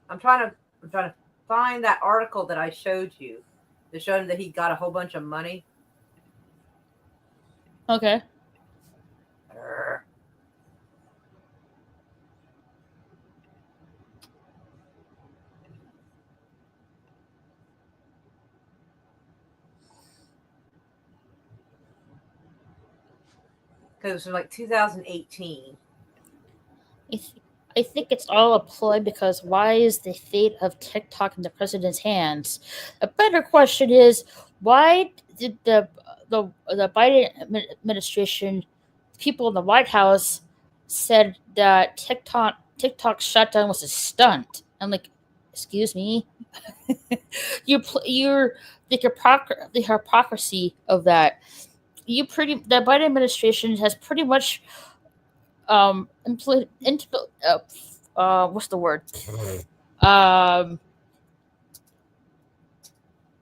I'm trying to find that article that I showed you to show him that he got a whole bunch of money. Okay. Because it was from like 2018. I think it's all a ploy because why is the fate of TikTok in the president's hands? A better question is why did the Biden administration, people in the White House, said that TikTok shutdown was a stunt? I'm like, excuse me, you're the hypocrisy of that. The Biden administration has pretty much what's the word?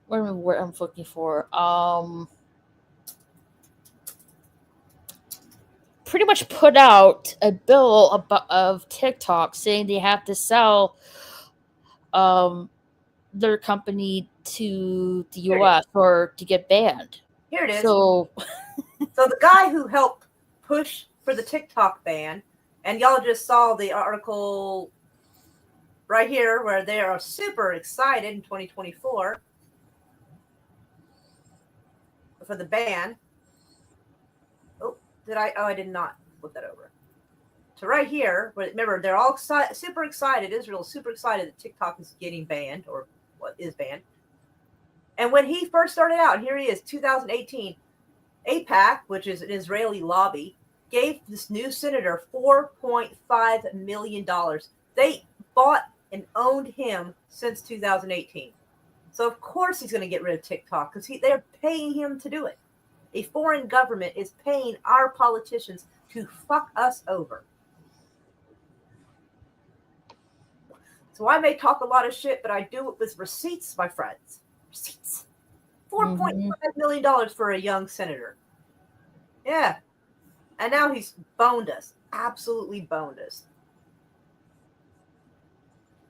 What word I'm looking for? Pretty much put out a bill of TikTok saying they have to sell their company to the U.S. or to get banned. Here it is. So the guy who helped push for the TikTok ban, and y'all just saw the article right here where they are super excited in 2024 for the ban. I did not flip that over. So right here, remember, they're all super excited. Israel's super excited that TikTok is getting banned, or what is banned. And when he first started out, here he is, 2018, AIPAC, which is an Israeli lobby, gave this new senator $4.5 million. They bought and owned him since 2018. So of course he's going to get rid of TikTok because they're paying him to do it. A foreign government is paying our politicians to fuck us over. So I may talk a lot of shit, but I do it with receipts, my friends. Receipts. $4.5 million for a young senator. Yeah. And now he's boned us. Absolutely boned us.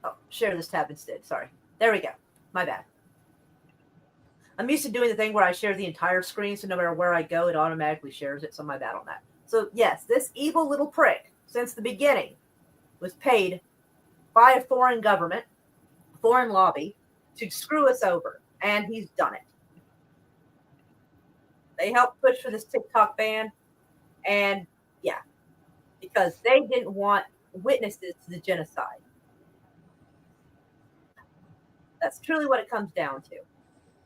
Oh, share this tab instead. Sorry. There we go. My bad. I'm used to doing the thing where I share the entire screen, so no matter where I go, it automatically shares it. So my bad on that. So yes, this evil little prick, since the beginning, was paid by a foreign government, foreign lobby, to screw us over. And he's done it. They helped push for this TikTok ban. And yeah, because they didn't want witnesses to the genocide. That's truly what it comes down to.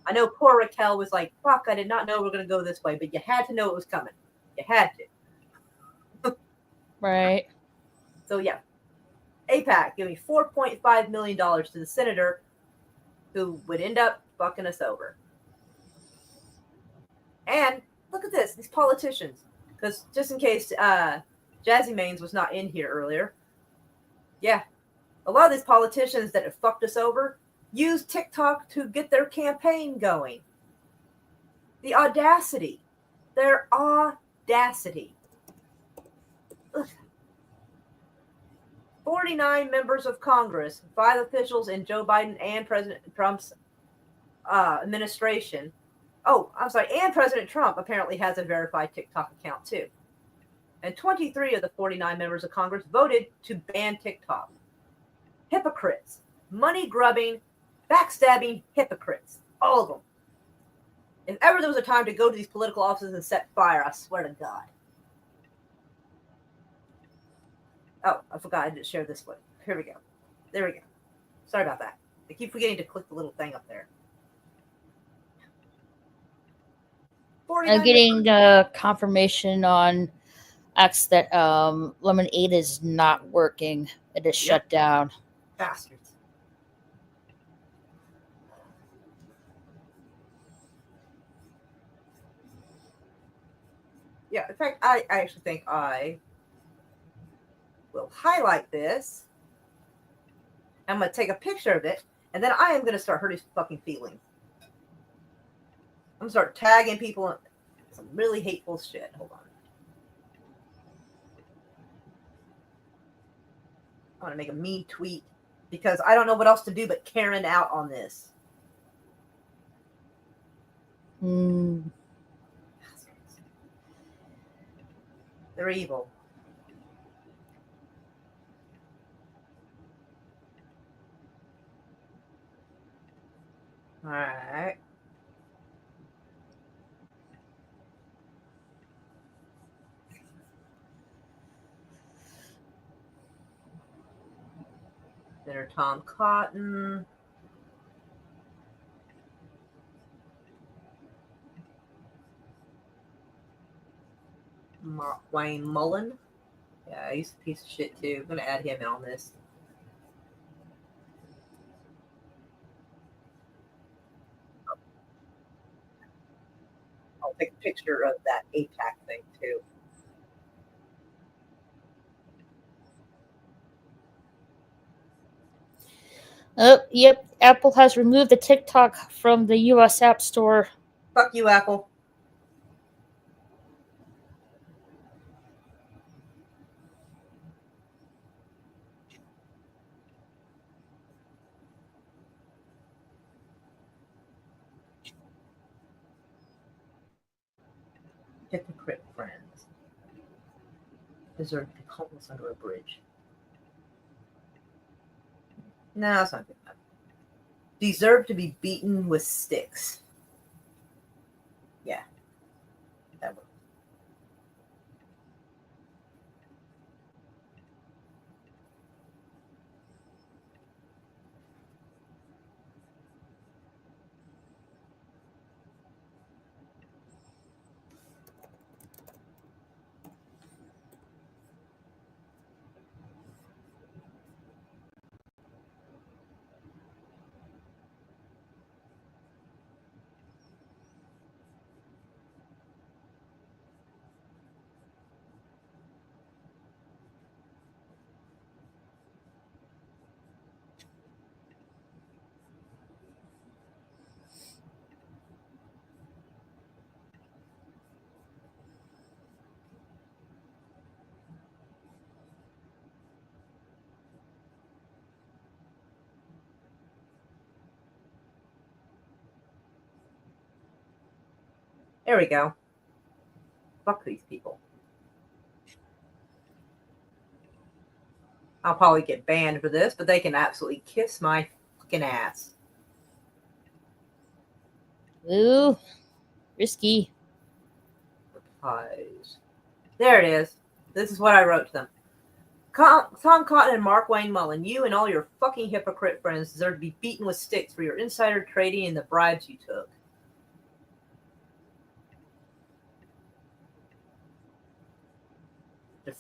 I know poor Raquel was like, fuck, I did not know we were going to go this way, but you had to know it was coming. You had to. Right. So yeah, AIPAC giving $4.5 million to the senator who would end up fucking us over. And look at this, these politicians. Because just in case Jazzy Mains was not in here earlier, yeah, a lot of these politicians that have fucked us over use TikTok to get their campaign going. The audacity. Their audacity. Ugh. 49 members of Congress, 5 officials in Joe Biden and President Trump's administration. Oh, I'm sorry, and President Trump apparently has a verified TikTok account too. And 23 of the 49 members of Congress voted to ban TikTok. Hypocrites. Money-grubbing, backstabbing hypocrites. All of them. If ever there was a time to go to these political offices and set fire, I swear to God. Oh, I forgot I didn't share this one. Here we go. There we go. Sorry about that. I keep forgetting to click the little thing up there. I'm getting confirmation on X that Lemonade is not working. It is shut down. Bastards. Yeah, in fact, I actually think I will highlight this. I'm going to take a picture of it, and then I am going to start hurting fucking feelings. I'm going to start tagging people in some really hateful shit. Hold on. I want to make a mean tweet because I don't know what else to do but Karen out on this. They're evil. All right. Senator Tom Cotton. Wayne Mullen. Yeah, he's a piece of shit too. I'm going to add him in on this. I'll take a picture of that APAC thing too. Oh, yep. Apple has removed the TikTok from the U.S. App Store. Fuck you, Apple. Hypocrite friends deserve to be homeless under a bridge. No, that's not good enough. Deserve to be beaten with sticks. Yeah. That works. There we go. Fuck these people. I'll probably get banned for this, but they can absolutely kiss my fucking ass. Ooh, risky. Replies. There it is. This is what I wrote to them. Tom Cotton and Mark Wayne Mullen, you and all your fucking hypocrite friends deserve to be beaten with sticks for your insider trading and the bribes you took.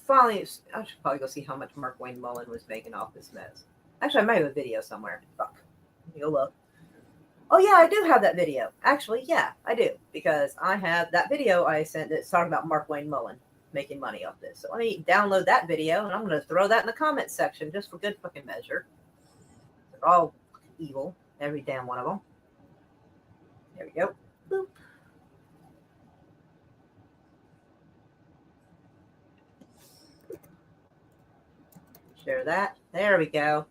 Finally, I should probably go see how much Mark Wayne Mullen was making off this mess. Actually, I might have a video somewhere. Fuck. Let me go look. Oh, yeah, I do have that video. Actually, yeah, I do. Because I have that video I sent that's talking about Mark Wayne Mullen making money off this. So let me download that video, and I'm going to throw that in the comments section just for good fucking measure. They're all evil, every damn one of them. There we go. Boop. Share that. There we go.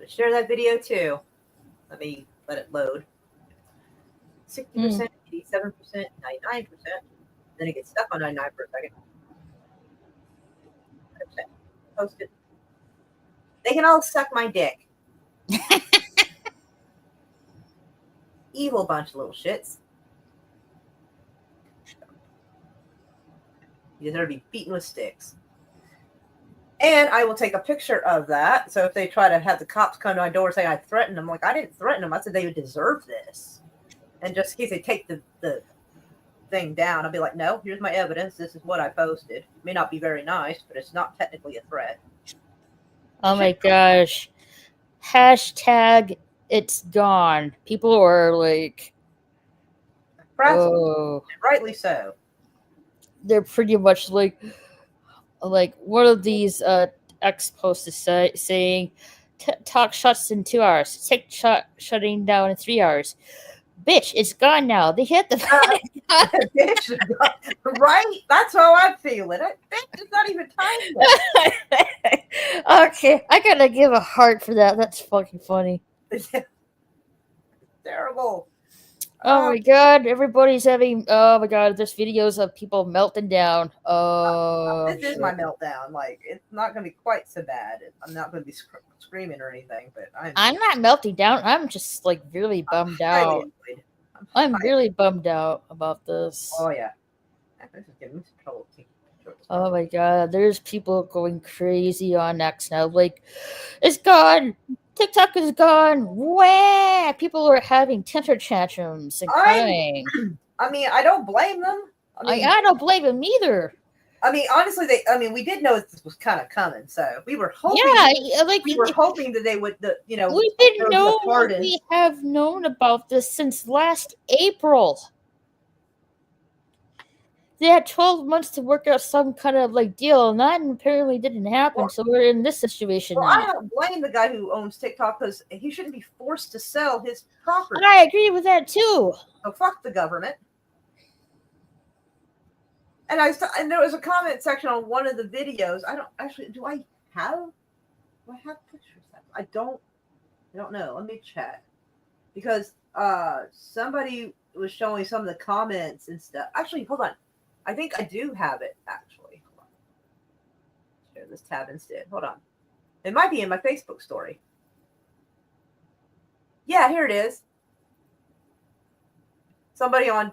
Share that video too. Let me let it load. 60%, 87%, 99%. Then it gets stuck on 99 for a second. 100%. Post it. They can all suck my dick. Evil bunch of little shits. You deserve to be beaten with sticks. And I will take a picture of that. So if they try to have the cops come to my door and say I threatened them, like, I didn't threaten them. I said they would deserve this. And just in case they take the thing down, I'll be like, no, here's my evidence. This is what I posted. It may not be very nice, but it's not technically a threat. Oh my gosh. Hashtag it's gone. People are like, Oh. Rightly so. They're pretty much like one of these X posts is saying TikTok shuts in 2 hours. TikTok shutting down in 3 hours. Bitch, it's gone now. They hit the bitch, right? That's how I'm feeling. Bitch, it's not even time yet. Okay, I gotta give a heart for that. That's fucking funny. Terrible. Oh my god, everybody's having. Oh my god, there's videos of people melting down. This is my meltdown. Like, it's not going to be quite so bad. I'm not going to be screaming or anything, but I'm not melting down. I'm just like really bummed out. I'm really bummed out about this. Oh yeah. This is getting me some trouble. Oh my god, there's people going crazy on X now. Like, it's gone. TikTok is gone. Wah! People are having temper tantrums and crying. I mean, I don't blame them. I don't blame them either. I mean, honestly, we did know this was kind of coming, so we were hoping. Yeah, like we were hoping that they would, we've been known. We have known about this since last April. They had 12 months to work out some kind of like deal, and that apparently didn't happen. So we're in this situation now. I don't blame the guy who owns TikTok because he shouldn't be forced to sell his property. And I agree with that too. So fuck the government. And there was a comment section on one of the videos. I don't actually. Do I have pictures? I don't know. Let me check because somebody was showing some of the comments and stuff. Actually, hold on. I think I do have it, actually. Hold on. Share this tab instead. Hold on. It might be in my Facebook story. Yeah, here it is. Somebody on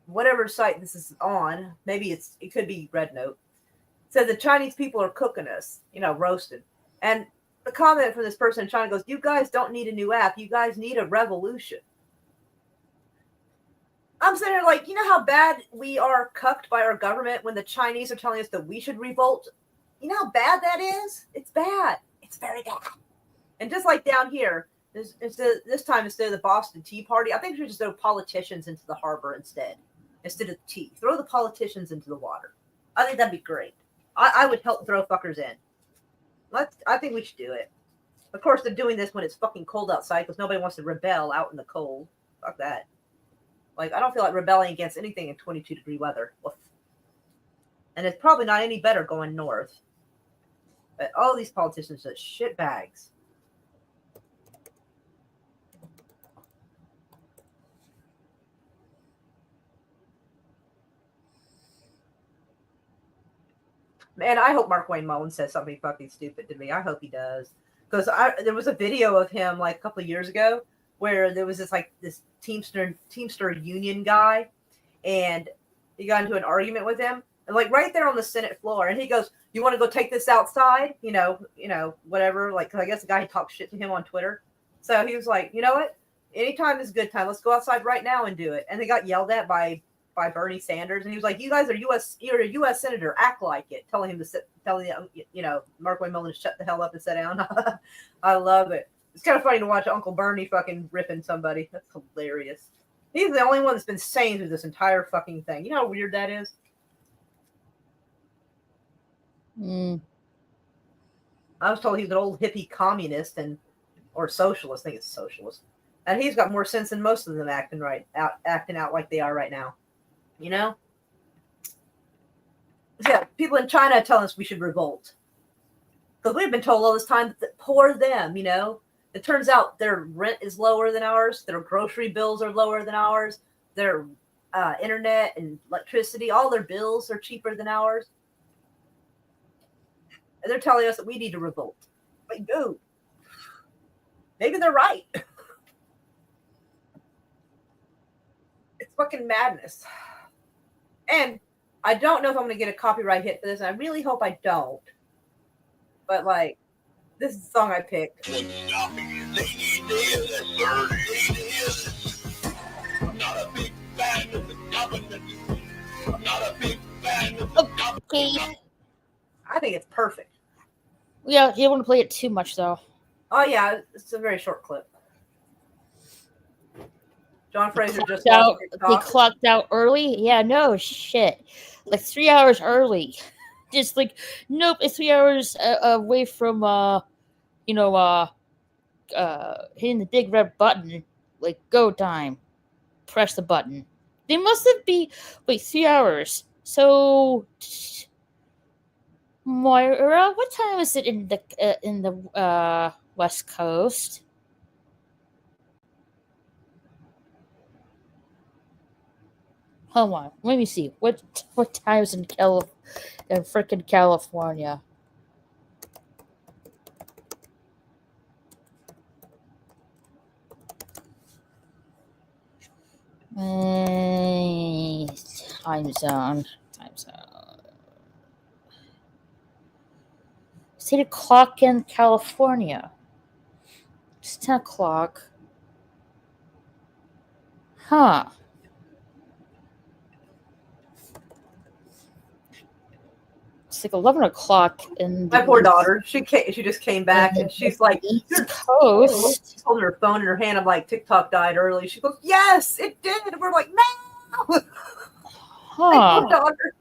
whatever site this is on, maybe it could be Red Note, said the Chinese people are cooking us, roasted. And the comment from this person in China goes, you guys don't need a new app. You guys need a revolution. I'm sitting there like, you know how bad we are cucked by our government when the Chinese are telling us that we should revolt? You know how bad that is? It's bad. It's very bad. And just like down here, this time instead of the Boston Tea Party, I think we should just throw politicians into the harbor instead of tea. Throw the politicians into the water. I think that'd be great. I would help throw fuckers in. I think we should do it. Of course, they're doing this when it's fucking cold outside because nobody wants to rebel out in the cold. Fuck that. Like, I don't feel like rebelling against anything in 22-degree weather. Woof. And it's probably not any better going north. But all these politicians are shit bags. Man, I hope Mark Wayne Mullins says something fucking stupid to me. I hope he does. Because there was a video of him like a couple of years ago where there was this Teamster union guy, and he got into an argument with him, and like right there on the Senate floor, and he goes, "You want to go take this outside?" Whatever. Like, 'cause I guess the guy talked shit to him on Twitter, so he was like, "You know what? Anytime is a good time. Let's go outside right now and do it." And they got yelled at by Bernie Sanders, and he was like, "You guys are you're a U.S. senator. Act like it." Telling him to Mark Wayne Mullins to shut the hell up and sit down. I love it. It's kind of funny to watch Uncle Bernie fucking ripping somebody. That's hilarious. He's the only one that's been sane through this entire fucking thing. You know how weird that is? I was told he was an old hippie communist or socialist. I think it's socialist. And he's got more sense than most of them acting out like they are right now. You know? Yeah, people in China telling us we should revolt. Because we've been told all this time that poor them, It turns out their rent is lower than ours. Their grocery bills are lower than ours. Their internet and electricity, all their bills are cheaper than ours. And they're telling us that we need to revolt. Like, dude, maybe they're right. It's fucking madness. And I don't know if I'm going to get a copyright hit for this, and I really hope I don't. But, like, this is the song I picked. I'm not a big fan of the government. I'm not a big fan of the government. I think it's perfect. Yeah, you don't want to play it too much, though. Oh, yeah, it's a very short clip. John Fraser just They clocked out early? Yeah, no shit. Like 3 hours early. Just like, nope, it's 3 hours away from, hitting the big red button. Like, go time. Press the button. They must have been, 3 hours. So, Moira, what time is it in the West Coast? Hold on, let me see. What time's in freaking California? Time zone. It's 8 o'clock in California. It's 10 o'clock. Huh. It's like 11 o'clock in the My poor daughter. She just came back, and she's like, East Coast. She's holding her phone in her hand. I'm like, TikTok died early. She goes, yes, it did. And we're like, no. Huh. My daughter.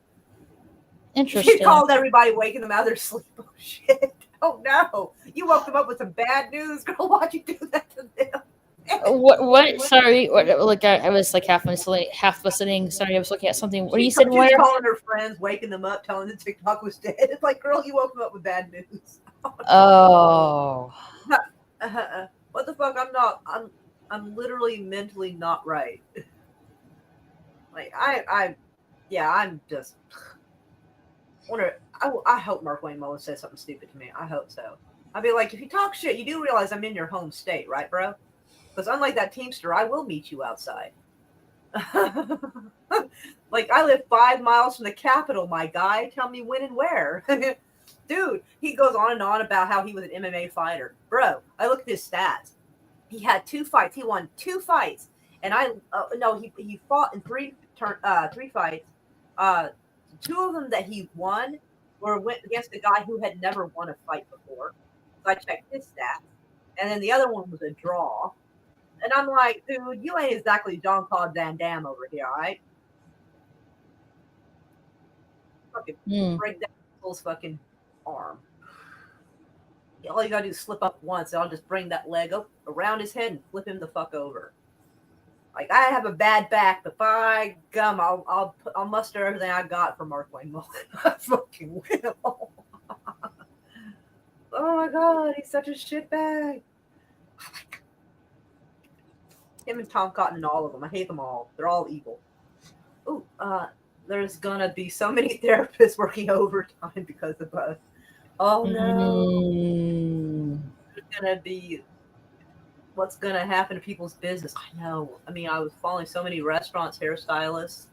Interesting. She called everybody, waking them out of their sleep. Oh, shit. Oh, no. You woke them up with some bad news. Girl, why'd you do that to them? What? Sorry. Like I was like half listening. Sorry, I was looking at something. What you said? She was calling her friends, waking them up, telling them TikTok was dead. It's like, girl, you woke them up with bad news. Oh. What the fuck? I'm literally mentally not right. Like I'm just wonder. I hope Mark Wayne Mullins says something stupid to me. I hope so. I'd be like, if you talk shit, you do realize I'm in your home state, right, bro? Because unlike that Teamster, I will meet you outside. Like, I live 5 miles from the Capitol, my guy. Tell me when and where. Dude, he goes on and on about how he was an MMA fighter. Bro, I look at his stats. He had 2 fights. He won 2 fights. And he fought in 3 fights. 2 of them that he won went against a guy who had never won a fight before. So I checked his stats. And then the other one was a draw. And I'm like, dude, you ain't exactly Jean-Claude Van Damme over here, all right? Fucking break that fool's fucking arm. All you gotta do is slip up once, and I'll just bring that leg up around his head and flip him the fuck over. Like, I have a bad back, but by gum, I'll muster everything I got for Mark Wayne Mullins. I fucking will. Oh my god, he's such a shitbag. Him and Tom Cotton and all of them. I hate them all. They're all evil. Ooh, there's gonna be so many therapists working overtime because of us. Oh no, Mm. there's gonna be what's gonna happen to people's business. I know. I mean, I was following so many restaurants, hairstylists.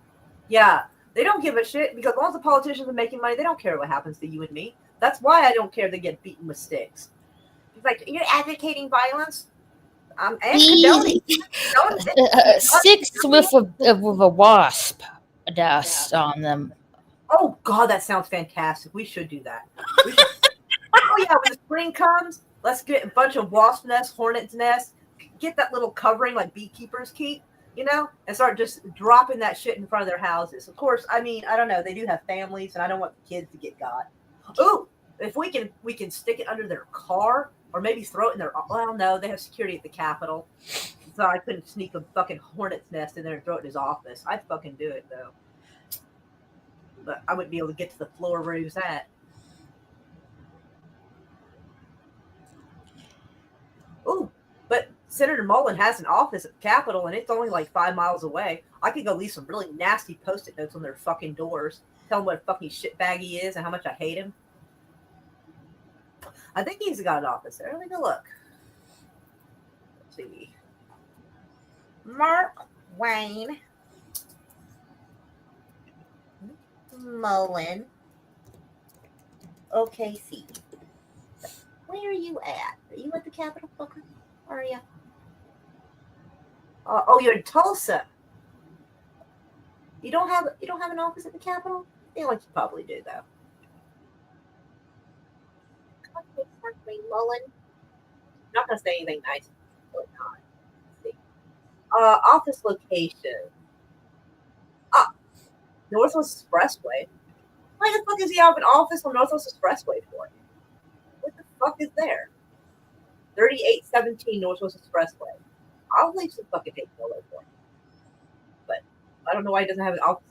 Yeah, they don't give a shit because once the politicians are making money, they don't care what happens to you and me. That's why I don't care they get beaten with sticks. It's like you're advocating violence. And condoning. condoning it. Six with a wasp nest on them. Oh God, that sounds fantastic. We should do that. We should. Oh yeah, when the spring comes, let's get a bunch of wasp nests, hornets nests, get that little covering like beekeepers keep, and start just dropping that shit in front of their houses. Of course, I mean, I don't know, they do have families, and I don't want the kids to get got. Ooh, if we can stick it under their car, or maybe throw it in their. Well, no, they have security at the Capitol, so I couldn't sneak a fucking hornet's nest in there and throw it in his office. I'd fucking do it though, but I wouldn't be able to get to the floor where he was at. Ooh, but Senator Mullen has an office at the Capitol, and it's only like 5 miles away. I could go leave some really nasty post-it notes on their fucking doors, tell them what a fucking shitbag he is and how much I hate him. I think he's got an office there. Let me go look. Let's see. Mark Wayne Mullen, OKC. Where are you at? Are you at the Capitol, fucker? Where are you? Oh, you're in Tulsa. You don't have an office at the Capitol? I feel like you probably do though. Mark Wayne Mullen. I'm not gonna say anything nice. Really not. Let's see. Office location. Northwest Expressway. Why the fuck does he have an office on Northwest Expressway for? What the fuck is there? 3817 Northwest Expressway. I'll leave some fucking hate all over for him. But I don't know why he doesn't have an office.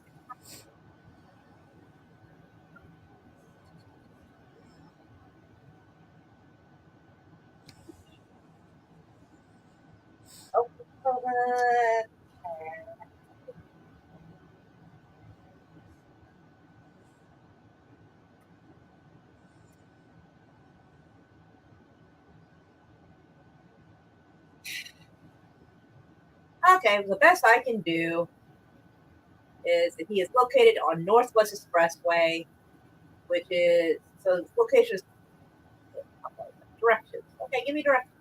Okay, the best I can do is that he is located on Northwest Expressway, which is so location is directions. Okay, give me directions.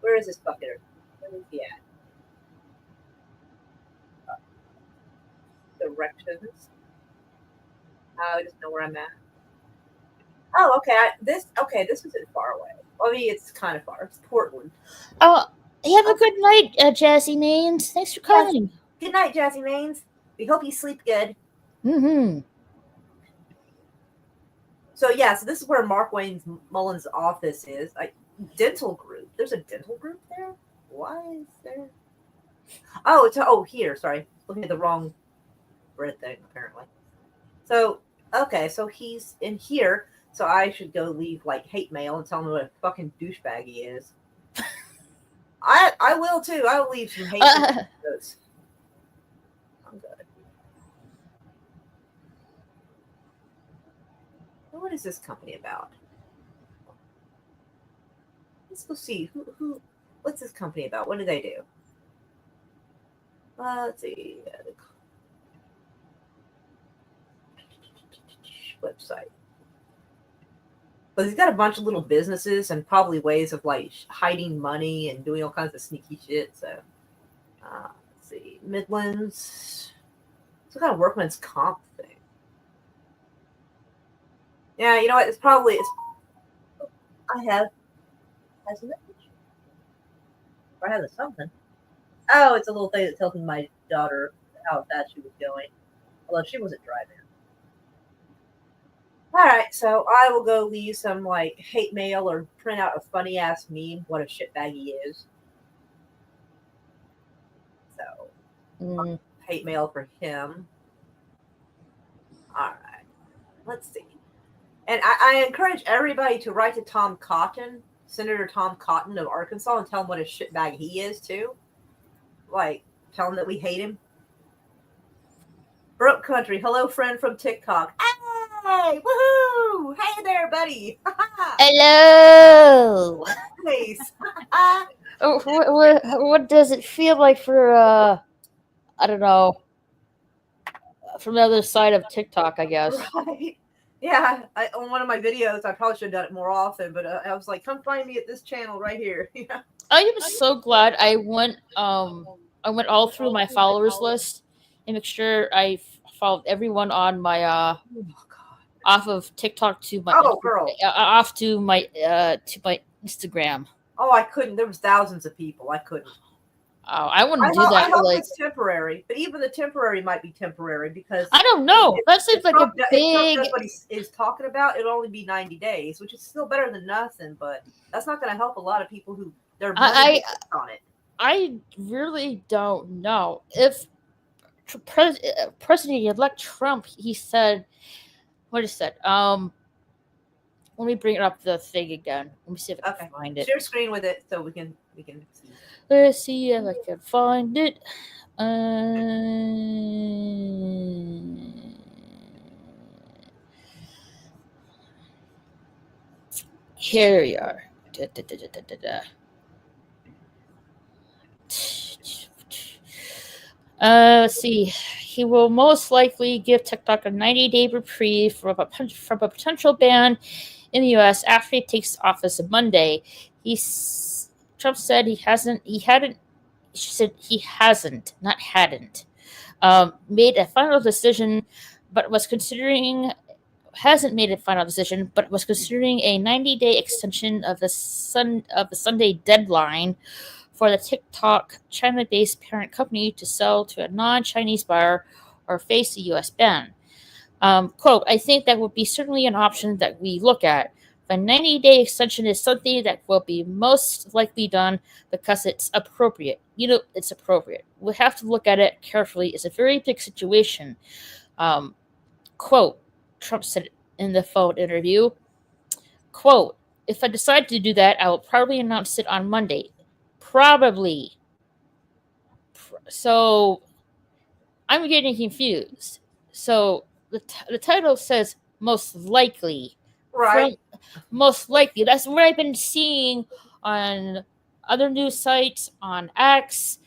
Where is this fucker? Where is he at? Directions. I just know where I'm at. Oh, okay. This isn't far away. I mean, it's kind of far. It's Portland. Oh, have a good night, Jazzy Mains. Thanks for calling. Good night, Jazzy Mains. We hope you sleep good. Mm-hmm. So this is where Mark Wayne Mullen's office is. Dental group. There's a dental group there. Why is there? Oh, here. Sorry, looking at the wrong red thing apparently. So so he's in here. So I should go leave like hate mail and tell him what a fucking douchebag he is. I will too. I will leave some hate notes. I'm good. What is this company about? Let's go see who. What's this company about? What do they do? Let's see. Website. But he's got a bunch of little businesses and probably ways of like hiding money and doing all kinds of sneaky shit. So, let's see. Midlands. Some kind of workman's comp thing. Yeah, you know what? It's. I have. Has a message. Or I have something. Oh, it's a little thing that tells me my daughter how fast she was going. Although she wasn't driving. Alright, so I will go leave some like hate mail or print out a funny ass meme, what a shitbag he is. So hate mail for him. Alright. Let's see. And I encourage everybody to write to Tom Cotton, Senator Tom Cotton of Arkansas, and tell him what a shitbag he is too. Like, tell him that we hate him. Broke Country. Hello, friend from TikTok. Hey, woohoo! Hey there, buddy. Hello. Nice. What does it feel like for I don't know, from the other side of TikTok, I guess. Right. Yeah, on one of my videos, I probably should have done it more often, but I was like, come find me at this channel right here. Yeah. I am so glad I went all through my followers list and make sure I followed everyone on my Oh, God. off of TikTok to my Oh, girl. off to my Instagram. Oh, I couldn't. There was thousands of people. I couldn't. Oh, I wouldn't do I that. hope Like, it's temporary, but even the temporary might be temporary because I don't know. That seems like a if Trump big. does what he is talking about, it'll only be 90 days, which is still better than nothing, but that's not going to help a lot of people who their money depends on it. I really don't know if President-elect Trump. He said, what he said. Let me bring up the thing again. Let me see if I can find it. Share screen with it so we can see. Let's see if I can find it. Here we are. Let's see. He will most likely give TikTok a 90-day reprieve from a potential ban in the U.S. after he takes office on Monday. Trump said he hadn't, not hadn't, made a final decision, but was considering, hasn't made a final decision, but was considering a 90-day extension of the Sunday deadline for the TikTok China-based parent company to sell to a non-Chinese buyer or face a U.S. ban. Quote, I think that would be certainly an option that we look at. The 90-day extension is something that will be most likely done because it's appropriate. It's appropriate. We have to look at it carefully. It's a very big situation. Quote, Trump said in the phone interview, quote, if I decide to do that, I will probably announce it on Monday. Probably. So I'm getting confused. So the title says most likely. Right. Most likely. That's what I've been seeing on other news sites, on X.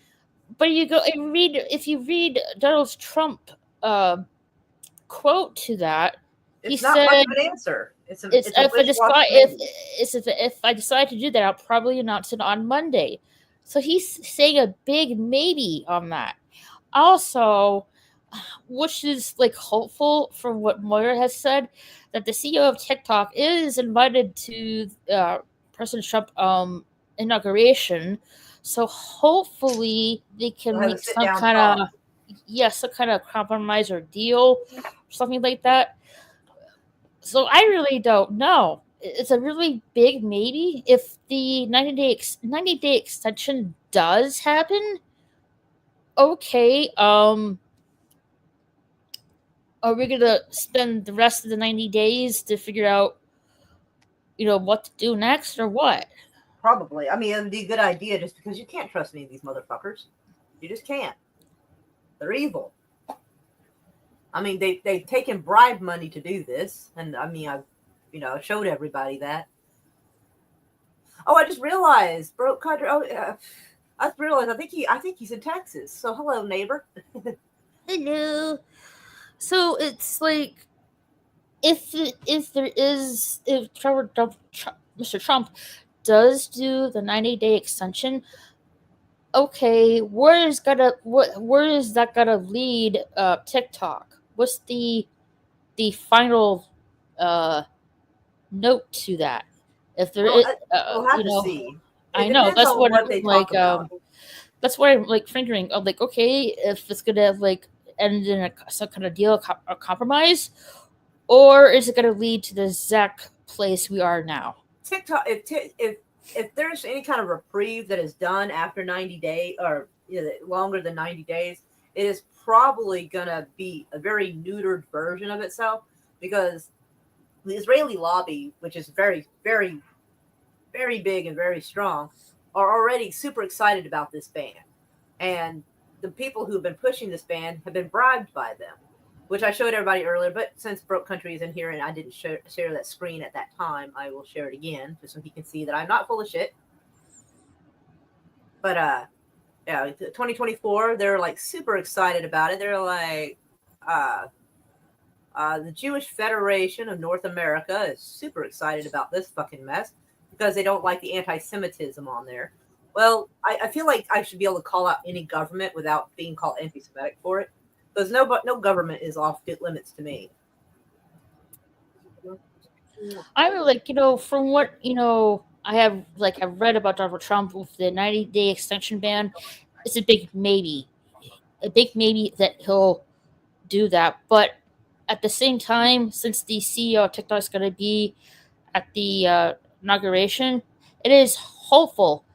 But if you read Donald Trump quote to that, It's he not said, much of an answer. It's a if I decide to do that, I'll probably announce it on Monday. So he's saying a big maybe on that. Also, which is like hopeful for what Moyer has said, that the CEO of TikTok is invited to President Trump inauguration. So hopefully they can make some kind of compromise or deal, or something like that. So I really don't know. It's a really big maybe. If the 90-day extension does happen, okay. Are we gonna spend the rest of the 90 days to figure out, what to do next or what? Probably. I mean, it'd be a good idea just because you can't trust any of these motherfuckers. You just can't. They're evil. I mean, they've taken bribe money to do this, and I mean, I've showed everybody that. Oh, I just realized, Broke Country. Oh, I just realized. I think he's in Texas. So hello, neighbor. Hello. So it's like, if Mr. Trump does do the 90-day extension, okay, where is that gonna lead TikTok? What's the final note to that? If there is, we'll have to see. I know that's what they like. talk about. That's what I'm like figuring. I'm like, okay, if it's gonna like end in some kind of deal or compromise, or is it gonna lead to the exact place we are now? TikTok, if there's any kind of reprieve that is done after 90 days or longer than 90 days, it is probably gonna be a very neutered version of itself, because the Israeli lobby, which is very, very, very big and very strong, are already super excited about this ban. And the people who've been pushing this ban have been bribed by them. which I showed everybody earlier. But since Broke Country is in here and I didn't share that screen at that time, I will share it again just so he can see that I'm not full of shit. But yeah, 2024, they're like super excited about it. They're like, the Jewish Federation of North America is super excited about this fucking mess because they don't like the anti-Semitism on there. Well, I feel like I should be able to call out any government without being called anti-Semitic for it, because no government is off limits to me. I mean, like, from what I've read about Donald Trump with the 90-day extension ban, it's a big maybe that he'll do that. But at the same time, since the CEO of TikTok is going to be at the inauguration, it is hopeful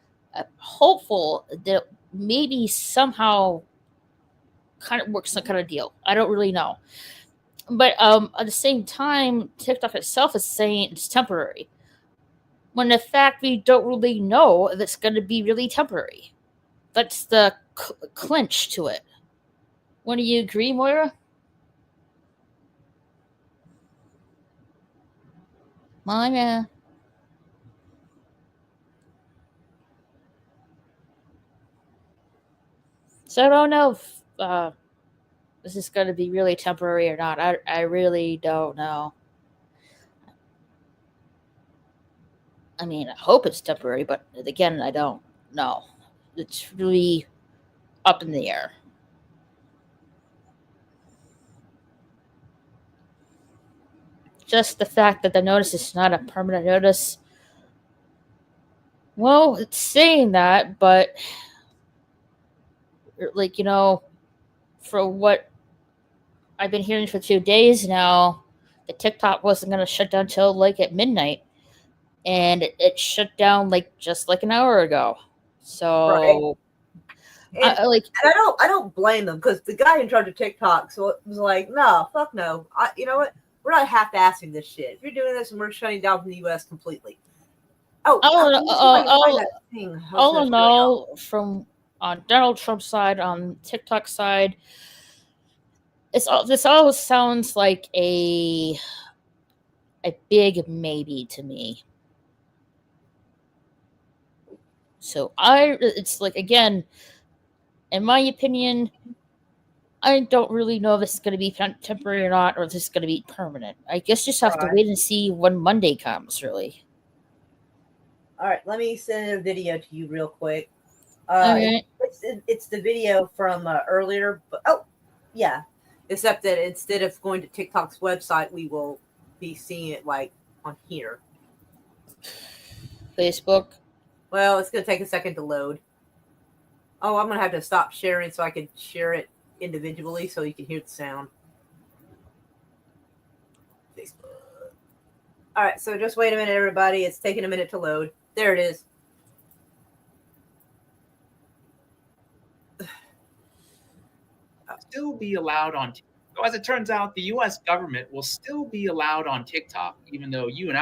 that maybe somehow kind of works some kind of deal. I don't really know. But at the same time, TikTok itself is saying it's temporary, when in fact we don't really know if it's going to be really temporary. That's the clinch to it. Wouldn't you agree, Moira? Moira. So I don't know if this is going to be really temporary or not. I really don't know. I mean, I hope it's temporary, but again, I don't know. It's really up in the air. Just the fact that the notice is not a permanent notice. Well, it's saying that, but like, for what I've been hearing for 2 days now, the TikTok wasn't going to shut down till like at midnight, and it shut down just like an hour ago. So, right. And I don't blame them, because the guy in charge of TikTok was like, no, fuck no. You know what? We're not half-assing this shit. If you're doing this, and we're shutting down from the U.S. completely. All in all, from on Donald Trump's side, on TikTok's side, this all sounds like a big maybe to me. So it's like, again, in my opinion, I don't really know if this is going to be temporary or not, or if this is going to be permanent. I guess just have to wait and see when Monday comes, really. All right, let me send a video to you real quick. Okay. It's the video from earlier, but yeah, except that instead of going to TikTok's website, we will be seeing it like on here. Facebook. Well, it's going to take a second to load. Oh, I'm going to have to stop sharing so I can share it individually so you can hear the sound. Facebook. All right, so just wait a minute, everybody. It's taking a minute to load. There it is. Still be allowed on TikTok. So as it turns out, the U.S. government will still be allowed on TikTok, even though you and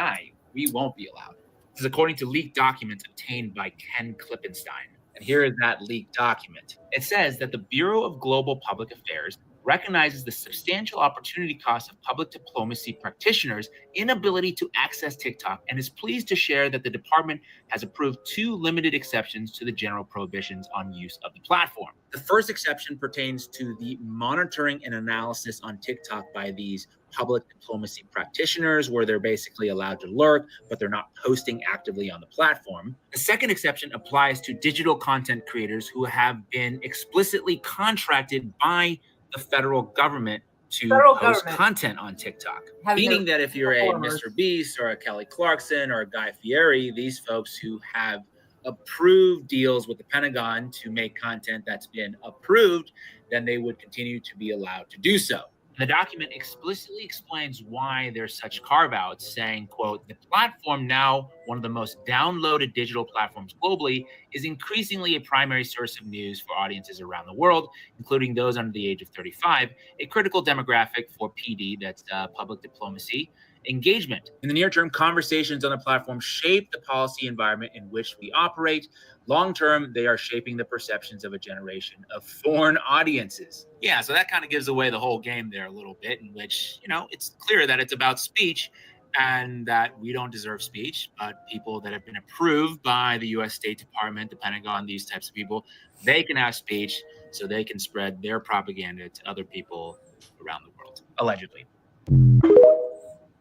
we won't be allowed. This is according to leaked documents obtained by Ken Klippenstein. And here is that leaked document. It says that the Bureau of Global Public Affairs recognizes the substantial opportunity cost of public diplomacy practitioners' inability to access TikTok, and is pleased to share that the department has approved 2 limited exceptions to the general prohibitions on use of the platform. The first exception pertains to the monitoring and analysis on TikTok by these public diplomacy practitioners, where they're basically allowed to lurk, but they're not posting actively on the platform. The second exception applies to digital content creators who have been explicitly contracted by the federal government to post content on TikTok. Meaning that if you're a Mr. Beast or a Kelly Clarkson or a Guy Fieri, these folks who have approved deals with the Pentagon to make content that's been approved, then they would continue to be allowed to do so. The document explicitly explains why there's such carve-outs, saying, quote, the platform, now one of the most downloaded digital platforms globally, is increasingly a primary source of news for audiences around the world, including those under the age of 35, a critical demographic for PD, that's public diplomacy, engagement. In the near term, conversations on the platform shape the policy environment in which we operate. Long term, they are shaping the perceptions of a generation of foreign audiences. Yeah, so that kind of gives away the whole game there a little bit, in which, it's clear that it's about speech and that we don't deserve speech, but people that have been approved by the US State Department, the Pentagon, these types of people, they can have speech so they can spread their propaganda to other people around the world, allegedly.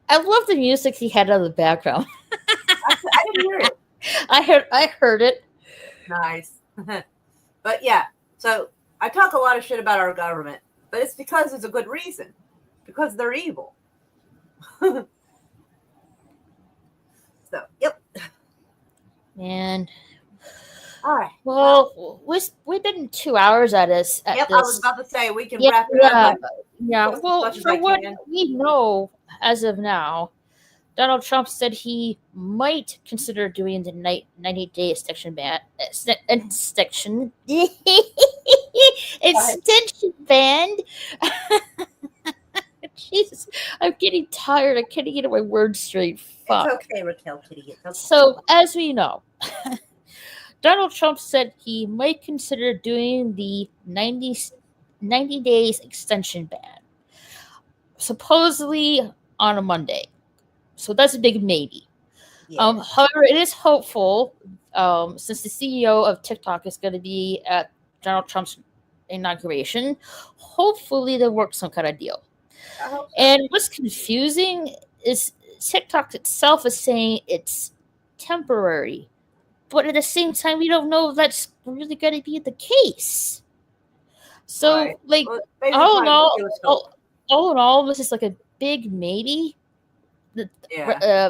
I love the music he had in the background. I didn't hear it. I heard it. Nice. But yeah, so I talk a lot of shit about our government, but it's because it's a good reason. Because they're evil. So, yep. Man. All right. Well, we've been 2 hours at this. Yep, this. I was about to say we can wrap it up. Yeah. as Well, much as for I what can. we know as of now, Donald Trump said he might consider doing the 90-day extension ban. Extension ban. Jesus, I'm getting tired. I can't get my words straight. Fuck. It's okay, Raquel Kitty. It's okay. So, as we know, Donald Trump said he might consider doing the 90 days extension ban, supposedly on a Monday. So that's a big maybe. Yeah. However, it is hopeful, since the CEO of TikTok is going to be at Donald Trump's inauguration. Hopefully, they'll work some kind of deal. I hope so. And what's confusing is TikTok itself is saying it's temporary, but at the same time, we don't know if that's really going to be the case. So, Right. like, Well, all in basically, all, it was hope. all in all, this is like a big maybe. Yeah.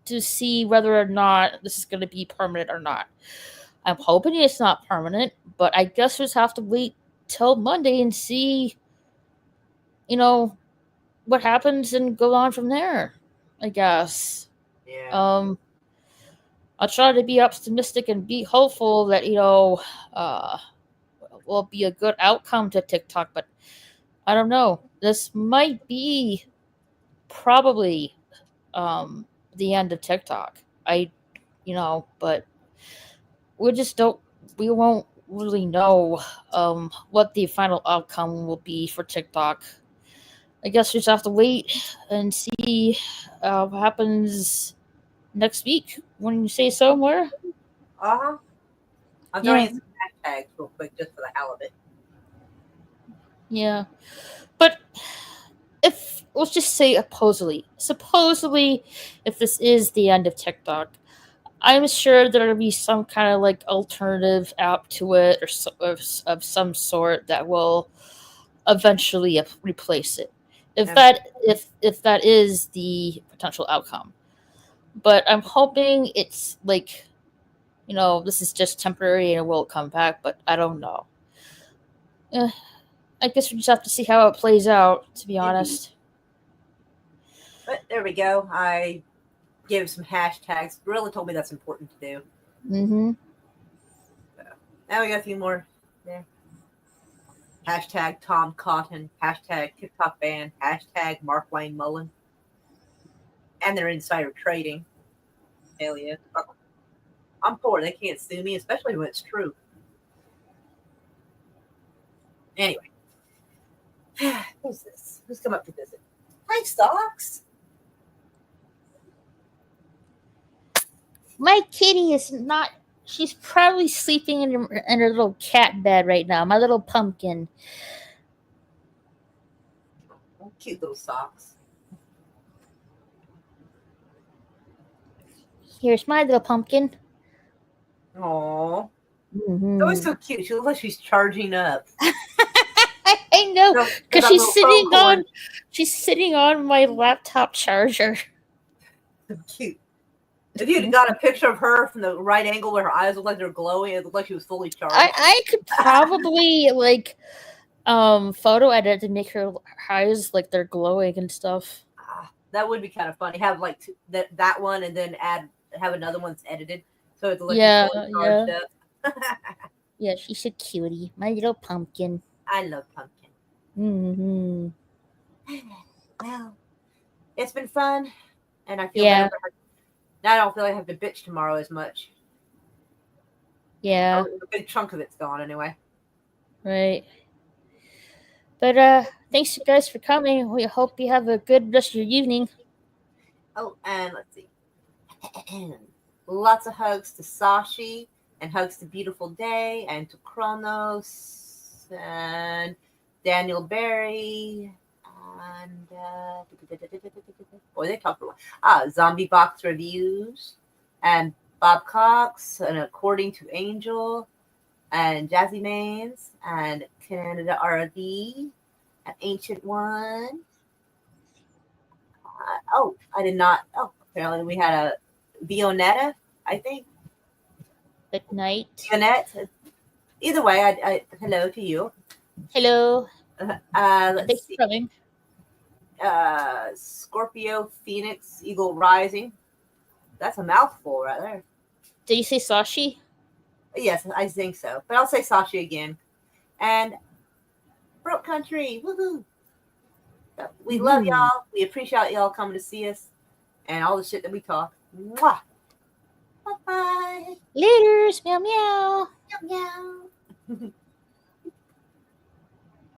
To see whether or not this is going to be permanent or not. I'm hoping it's not permanent, but I guess we'll just have to wait till Monday and see, what happens and go on from there, I guess. Yeah. I'll try to be optimistic and be hopeful that, will be a good outcome to TikTok, but I don't know. This might be probably the end of TikTok. But we won't really know what the final outcome will be for TikTok. I guess we just have to wait and see what happens next week. When you say so, Moira? Uh-huh. I'm throwing in some hashtags real quick just for the hell of it. Yeah. But let's just say supposedly, if this is the end of TikTok, I'm sure there'll be some kind of like alternative app to it or of some sort that will eventually replace it. If that is the potential outcome. But I'm hoping it's like, this is just temporary and it will come back, but I don't know. I guess we just have to see how it plays out, to be honest. But there we go. I gave some hashtags. Gorilla told me that's important to do. Mm-hmm. So, now we got a few more there. Hashtag Tom Cotton. Hashtag TikTok ban. Hashtag Mark Wayne Mullen. And their insider trading. Hell yeah. I'm poor. They can't sue me, especially when it's true. Anyway. Who's this? Who's come up to visit? Hi, Stocks. My kitty is not. She's probably sleeping in her little cat bed right now. My little pumpkin. Oh, cute little socks. Here's my little pumpkin. Aww. Mm-hmm. It's always so cute. She looks like she's charging up. I know, because So, she's sitting on my laptop charger. Cute. If you had got a picture of her from the right angle where her eyes look like they're glowing, it looked like she was fully charged. I could probably photo edit to make her eyes like they're glowing and stuff. That would be kind of funny. Have like that one and then have another one that's edited so it's like she's fully charged up. Yeah, she's a cutie. My little pumpkin. I love pumpkin. Mm-hmm. Well, It's been fun, and I feel Yeah. better. Now I don't feel like I have to bitch tomorrow as much. Yeah. A big chunk of it's gone anyway. Right. But thanks you guys for coming. We hope you have a good rest of your evening. Oh, and let's see. Lots of hugs to Sashi, and hugs to Beautiful Day, and to Kronos, and Daniel Barry, and boy, they talked a lot. Zombie Box Reviews, and Bob Cox, and According to Angel, and Jazzy Mains, and Canada RV, an Ancient One. I did not. Oh, apparently we had a Vionetta, I think. Good night. Vionette. Either way, I hello to you. Hello. Let's Thanks see. for coming. Scorpio, Phoenix, Eagle Rising. That's a mouthful right there. Did you say Sashi? Yes, I think so. But I'll say Sashi again. And Broke Country. Woohoo. We love y'all. We appreciate y'all coming to see us and all the shit that we talk. Mwah. Bye-bye. Laters. Meow meow. Meow, meow.